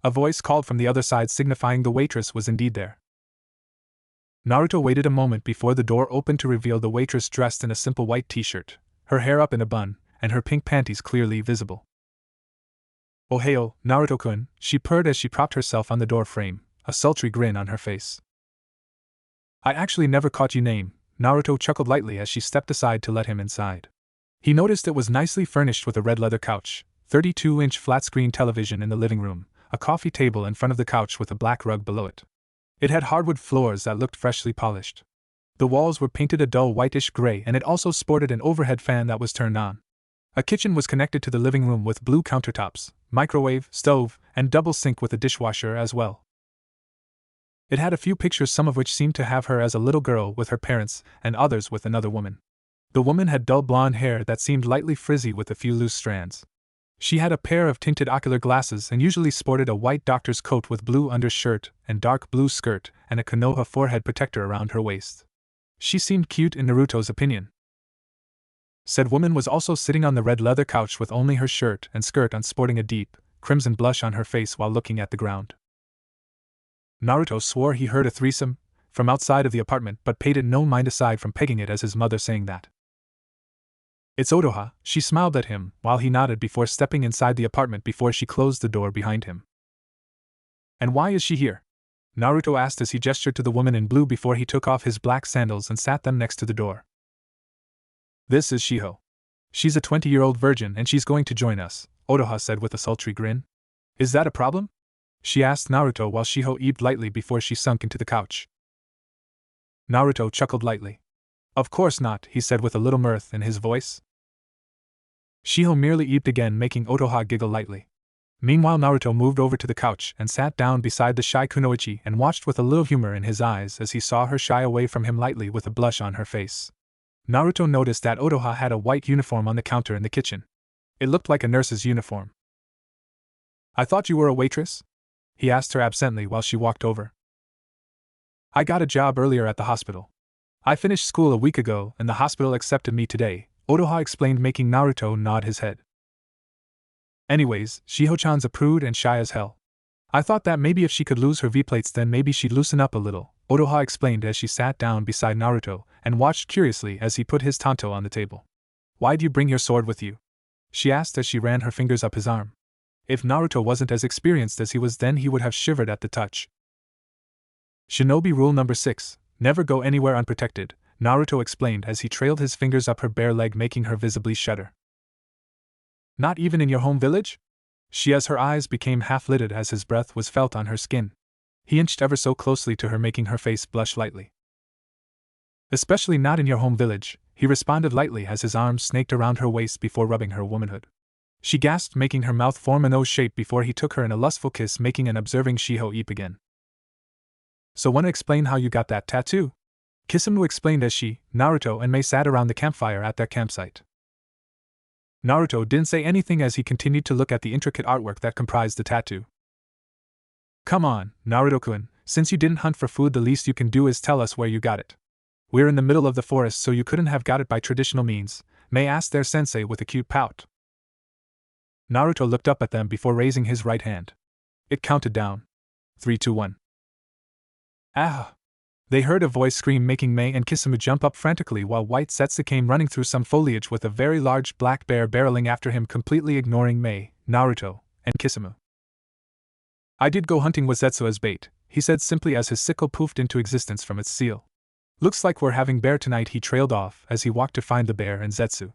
A voice called from the other side, signifying the waitress was indeed there. Naruto waited a moment before the door opened to reveal the waitress, dressed in a simple white t-shirt, her hair up in a bun, and her pink panties clearly visible. "Ohio, Naruto-kun," she purred as she propped herself on the door frame, a sultry grin on her face. "I actually never caught your name," Naruto chuckled lightly as she stepped aside to let him inside. He noticed it was nicely furnished with a red leather couch, 32-inch flat-screen television in the living room, a coffee table in front of the couch with a black rug below it. It had hardwood floors that looked freshly polished. The walls were painted a dull whitish gray, and it also sported an overhead fan that was turned on. A kitchen was connected to the living room with blue countertops, microwave, stove, and double sink with a dishwasher as well. It had a few pictures, some of which seemed to have her as a little girl with her parents, and others with another woman. The woman had dull blonde hair that seemed lightly frizzy with a few loose strands. She had a pair of tinted ocular glasses and usually sported a white doctor's coat with blue undershirt and dark blue skirt and a Konoha forehead protector around her waist. She seemed cute in Naruto's opinion. Said woman was also sitting on the red leather couch with only her shirt and skirt on, sporting a deep, crimson blush on her face while looking at the ground. Naruto swore he heard a threesome from outside of the apartment but paid it no mind aside from pegging it as his mother saying that. It's Otoha, she smiled at him while he nodded before stepping inside the apartment before she closed the door behind him. And why is she here? Naruto asked as he gestured to the woman in blue before he took off his black sandals and sat them next to the door. This is Shiho. She's a 20-year-old virgin and she's going to join us, Otoha said with a sultry grin. Is that a problem? She asked Naruto while Shiho ebbed lightly before she sunk into the couch. Naruto chuckled lightly. Of course not, he said with a little mirth in his voice. Shiho merely ebbed again, making Otoha giggle lightly. Meanwhile, Naruto moved over to the couch and sat down beside the shy Kunoichi and watched with a little humor in his eyes as he saw her shy away from him lightly with a blush on her face. Naruto noticed that Otoha had a white uniform on the counter in the kitchen. It looked like a nurse's uniform. I thought you were a waitress? He asked her absently while she walked over. I got a job earlier at the hospital. I finished school a week ago and the hospital accepted me today, Otoha explained, making Naruto nod his head. Anyways, Shiho-chan's a prude and shy as hell. I thought that maybe if she could lose her V-plates then maybe she'd loosen up a little, Otoha explained as she sat down beside Naruto and watched curiously as he put his tanto on the table. Why'd you bring your sword with you? She asked as she ran her fingers up his arm. If Naruto wasn't as experienced as he was then he would have shivered at the touch. Shinobi rule number 6, never go anywhere unprotected, Naruto explained as he trailed his fingers up her bare leg, making her visibly shudder. Not even in your home village? She, as her eyes became half-lidded as his breath was felt on her skin. He inched ever so closely to her, making her face blush lightly. Especially not in your home village, he responded lightly as his arms snaked around her waist before rubbing her womanhood. She gasped, making her mouth form an O shape before he took her in a lustful kiss, making an observing Shiho eep again. So wanna explain how you got that tattoo? Kisame explained as she, Naruto, and Mei sat around the campfire at their campsite. Naruto didn't say anything as he continued to look at the intricate artwork that comprised the tattoo. Come on, Naruto-kun, since you didn't hunt for food the least you can do is tell us where you got it. We're in the middle of the forest so you couldn't have got it by traditional means, Mei asked their sensei with a cute pout. Naruto looked up at them before raising his right hand. It counted down. 3, 2, 1. Ah! They heard a voice scream, making Mei and Kisame jump up frantically while White Setsu came running through some foliage with a very large black bear barreling after him, completely ignoring Mei, Naruto, and Kisame. I did go hunting with Zetsu as bait, he said simply as his sickle poofed into existence from its seal. Looks like we're having bear tonight, he trailed off as he walked to find the bear and Zetsu.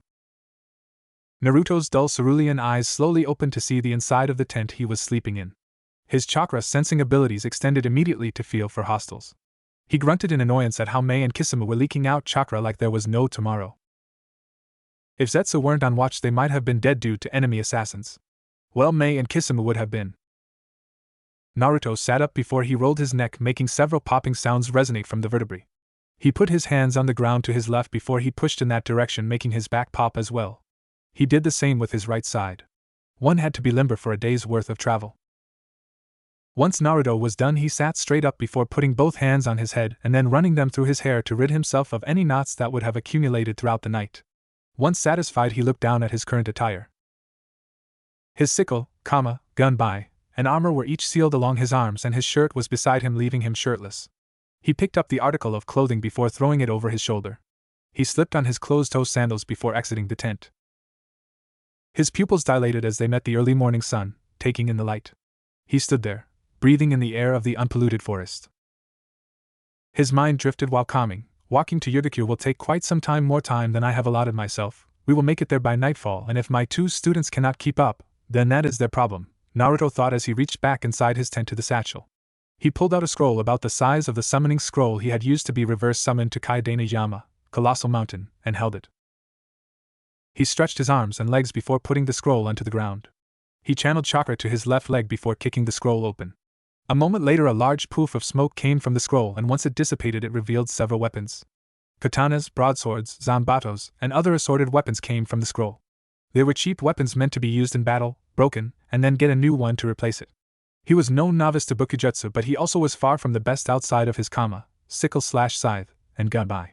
Naruto's dull cerulean eyes slowly opened to see the inside of the tent he was sleeping in. His chakra sensing abilities extended immediately to feel for hostiles. He grunted in annoyance at how Mei and Kisame were leaking out chakra like there was no tomorrow. If Zetsu weren't on watch they might have been dead due to enemy assassins. Well, Mei and Kisame would have been. Naruto sat up before he rolled his neck, making several popping sounds resonate from the vertebrae. He put his hands on the ground to his left before he pushed in that direction, making his back pop as well. He did the same with his right side. One had to be limber for a day's worth of travel. Once Naruto was done, he sat straight up before putting both hands on his head and then running them through his hair to rid himself of any knots that would have accumulated throughout the night. Once satisfied, he looked down at his current attire. His sickle, gun, and armor were each sealed along his arms, and his shirt was beside him, leaving him shirtless. He picked up the article of clothing before throwing it over his shoulder. He slipped on his closed-toe sandals before exiting the tent. His pupils dilated as they met the early morning sun, taking in the light. He stood there, breathing in the air of the unpolluted forest. His mind drifted while calming. Walking to Yugakure will take quite some more time than I have allotted myself. We will make it there by nightfall, and if my 2 students cannot keep up, then that is their problem, Naruto thought as he reached back inside his tent to the satchel. He pulled out a scroll about the size of the summoning scroll he had used to be reverse summoned to Kaidana Yama, Colossal Mountain, and held it. He stretched his arms and legs before putting the scroll onto the ground. He channeled chakra to his left leg before kicking the scroll open. A moment later, a large poof of smoke came from the scroll, and once it dissipated, it revealed several weapons. Katanas, broadswords, zanbatos, and other assorted weapons came from the scroll. They were cheap weapons meant to be used in battle, broken, and then get a new one to replace it. He was no novice to Bukujutsu, but he also was far from the best outside of his kama, sickle/scythe, and gunbai.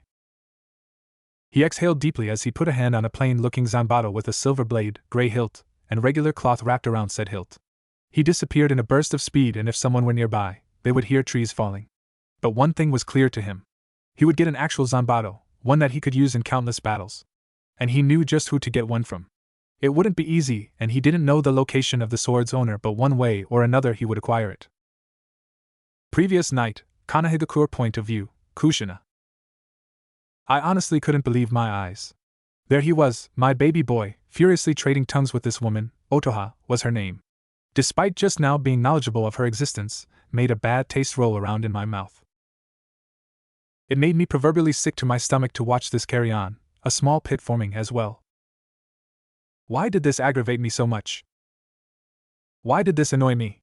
He exhaled deeply as he put a hand on a plain-looking zanbato with a silver blade, gray hilt, and regular cloth wrapped around said hilt. He disappeared in a burst of speed, and if someone were nearby, they would hear trees falling. But one thing was clear to him. He would get an actual zanbato, one that he could use in countless battles. And he knew just who to get one from. It wouldn't be easy, and he didn't know the location of the sword's owner, but one way or another he would acquire it. Previous night, Kanahigakure point of view, Kushina. I honestly couldn't believe my eyes. There he was, my baby boy, furiously trading tongues with this woman. Otoha was her name. Despite just now being knowledgeable of her existence, made a bad taste roll around in my mouth. It made me proverbially sick to my stomach to watch this carry on, a small pit forming as well. Why did this aggravate me so much? Why did this annoy me?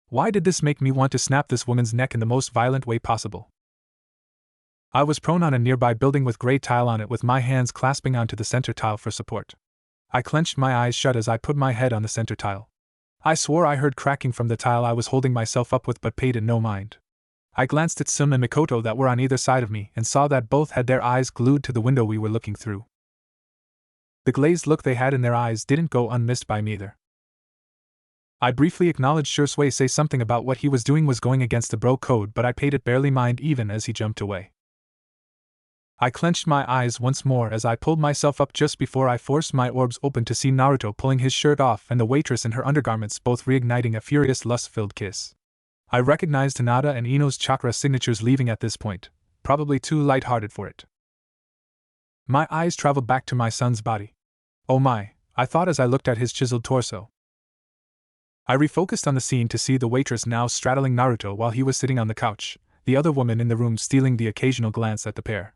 Why did this make me want to snap this woman's neck in the most violent way possible? I was prone on a nearby building with gray tile on it, with my hands clasping onto the center tile for support. I clenched my eyes shut as I put my head on the center tile. I swore I heard cracking from the tile I was holding myself up with, but paid it no mind. I glanced at Sum and Mikoto that were on either side of me and saw that both had their eyes glued to the window we were looking through. The glazed look they had in their eyes didn't go unmissed by me either. I briefly acknowledged Shursui say something about what he was doing was going against the bro code, but I paid it barely mind even as he jumped away. I clenched my eyes once more as I pulled myself up just before I forced my orbs open to see Naruto pulling his shirt off and the waitress in her undergarments both reigniting a furious lust-filled kiss. I recognized Hinata and Ino's chakra signatures leaving at this point, probably too light-hearted for it. My eyes traveled back to my son's body. Oh my, I thought as I looked at his chiseled torso. I refocused on the scene to see the waitress now straddling Naruto while he was sitting on the couch, the other woman in the room stealing the occasional glance at the pair.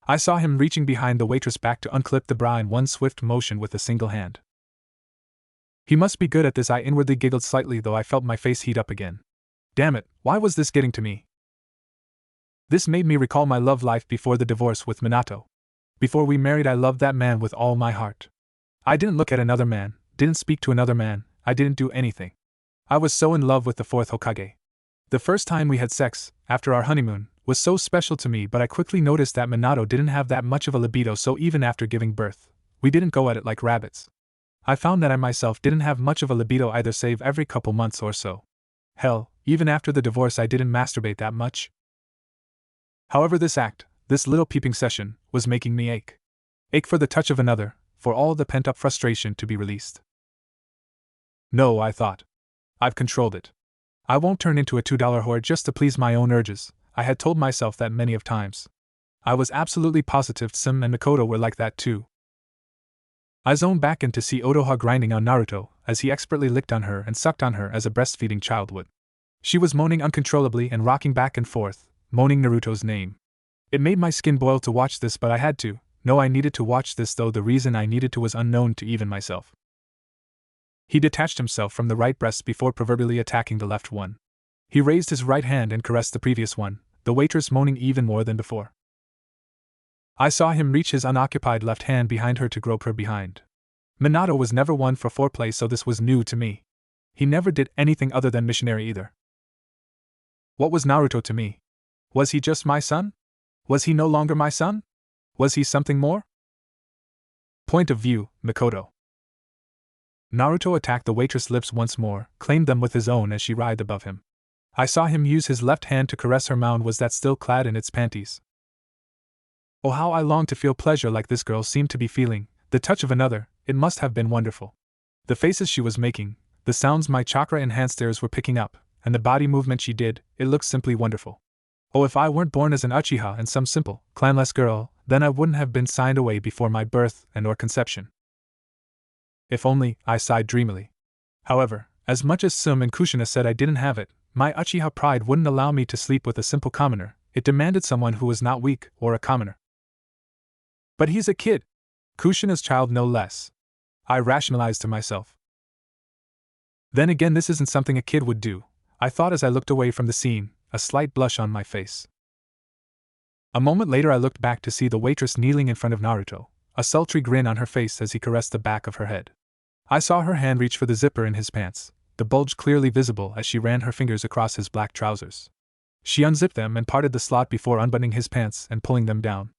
I saw him reaching behind the waitress back to unclip the bra in one swift motion with a single hand. He must be good at this, I inwardly giggled slightly, though I felt my face heat up again. Damn it, why was this getting to me? This made me recall my love life before the divorce with Minato. Before we married, I loved that man with all my heart. I didn't look at another man, didn't speak to another man, I didn't do anything. I was so in love with the fourth Hokage. The first time we had sex, after our honeymoon, was so special to me, but I quickly noticed that Minato didn't have that much of a libido, so even after giving birth, we didn't go at it like rabbits. I found that I myself didn't have much of a libido either, save every couple months or so. Hell, even after the divorce I didn't masturbate that much. However, this act, this little peeping session, was making me ache. Ache for the touch of another, for all the pent-up frustration to be released. No, I thought. I've controlled it. I won't turn into a $2 whore just to please my own urges. I had told myself that many of times. I was absolutely positive Sim and Mikoto were like that too. I zoned back in to see Otoha grinding on Naruto as he expertly licked on her and sucked on her as a breastfeeding child would. She was moaning uncontrollably and rocking back and forth, moaning Naruto's name. It made my skin boil to watch this, but I had to. No, I needed to watch this, though the reason I needed to was unknown to even myself. He detached himself from the right breast before proverbially attacking the left one. He raised his right hand and caressed the previous one, the waitress moaning even more than before. I saw him reach his unoccupied left hand behind her to grope her behind. Minato was never one for foreplay, so this was new to me. He never did anything other than missionary either. What was Naruto to me? Was he just my son? Was he no longer my son? Was he something more? Point of view, Mikoto. Naruto attacked the waitress' lips once more, claimed them with his own as she writhed above him. I saw him use his left hand to caress her mound, was that still clad in its panties. Oh, how I longed to feel pleasure like this girl seemed to be feeling, the touch of another. It must have been wonderful. The faces she was making, the sounds my chakra-enhanced ears were picking up, and the body movement she did, it looked simply wonderful. Oh, if I weren't born as an Uchiha and some simple, clanless girl, then I wouldn't have been signed away before my birth and or conception. If only, I sighed dreamily. However, as much as Sum and Kushina said I didn't have it, my Uchiha pride wouldn't allow me to sleep with a simple commoner. It demanded someone who was not weak or a commoner. But he's a kid. Kushina's child no less. I rationalized to myself. Then again, this isn't something a kid would do, I thought as I looked away from the scene, a slight blush on my face. A moment later I looked back to see the waitress kneeling in front of Naruto, a sultry grin on her face as he caressed the back of her head. I saw her hand reach for the zipper in his pants, the bulge clearly visible as she ran her fingers across his black trousers. She unzipped them and parted the slot before unbuttoning his pants and pulling them down.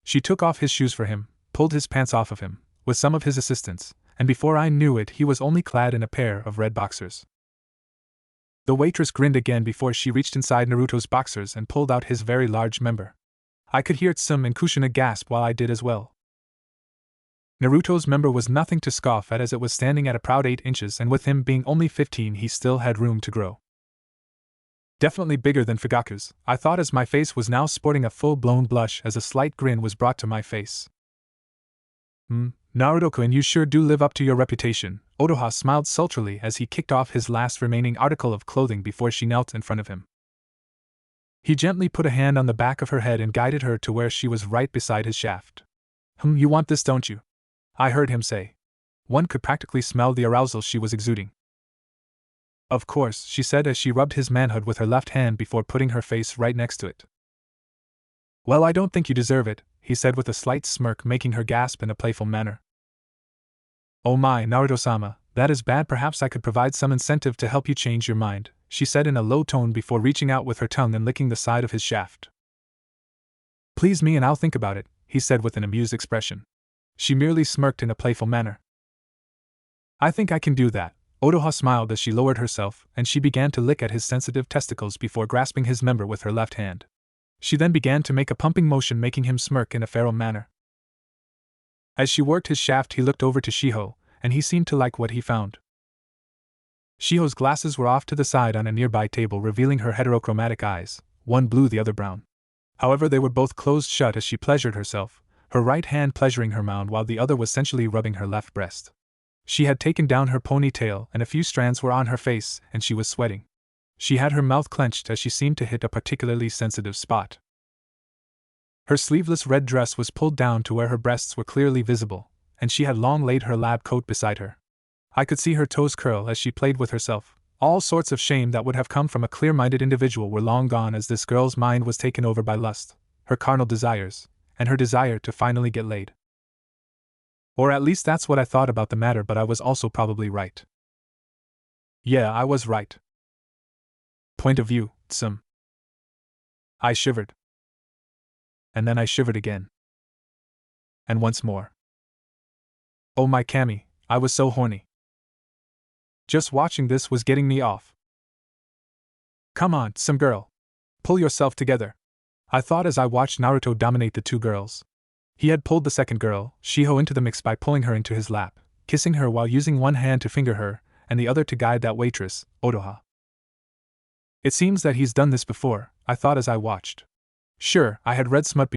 She took off his shoes for him, pulled his pants off of him, with some of his assistance, and before I knew it he was only clad in a pair of red boxers. The waitress grinned again before she reached inside Naruto's boxers and pulled out his very large member. I could hear Tsum and Kushina gasp while I did as well. Naruto's member was nothing to scoff at as it was standing at a proud 8 inches, and with him being only 15 he still had room to grow. Definitely bigger than Fugaku's, I thought as my face was now sporting a full-blown blush as a slight grin was brought to my face. Naruto-kun, you sure do live up to your reputation, Otoha smiled sultrily as he kicked off his last remaining article of clothing before she knelt in front of him. He gently put a hand on the back of her head and guided her to where she was right beside his shaft. You want this, don't you? I heard him say. One could practically smell the arousal she was exuding. Of course, she said as she rubbed his manhood with her left hand before putting her face right next to it. Well, I don't think you deserve it, he said with a slight smirk, making her gasp in a playful manner. Oh my, Naruto-sama, that is bad. Perhaps I could provide some incentive to help you change your mind, she said in a low tone before reaching out with her tongue and licking the side of his shaft. Please me and I'll think about it, he said with an amused expression. She merely smirked in a playful manner. I think I can do that, Otoha smiled as she lowered herself, and she began to lick at his sensitive testicles before grasping his member with her left hand. She then began to make a pumping motion, making him smirk in a feral manner. As she worked his shaft, he looked over to Shiho, and he seemed to like what he found. Shiho's glasses were off to the side on a nearby table, revealing her heterochromatic eyes, one blue the other brown. However, they were both closed shut as she pleasured herself, her right hand pleasuring her mound while the other was sensually rubbing her left breast. She had taken down her ponytail and a few strands were on her face, and she was sweating. She had her mouth clenched as she seemed to hit a particularly sensitive spot. Her sleeveless red dress was pulled down to where her breasts were clearly visible, and she had long laid her lab coat beside her. I could see her toes curl as she played with herself. All sorts of shame that would have come from a clear-minded individual were long gone as this girl's mind was taken over by lust, her carnal desires, and her desire to finally get laid. Or at least that's what I thought about the matter, but I was also probably right. Yeah, I was right. Point of view, Tsum. I shivered. And then I shivered again. And once more. Oh my Cammy, I was so horny. Just watching this was getting me off. Come on, Tsum girl. Pull yourself together, I thought as I watched Naruto dominate the two girls. He had pulled the second girl, Shiho, into the mix by pulling her into his lap, kissing her while using one hand to finger her, and the other to guide that waitress, Otoha. It seems that he's done this before, I thought as I watched. Sure, I had read smut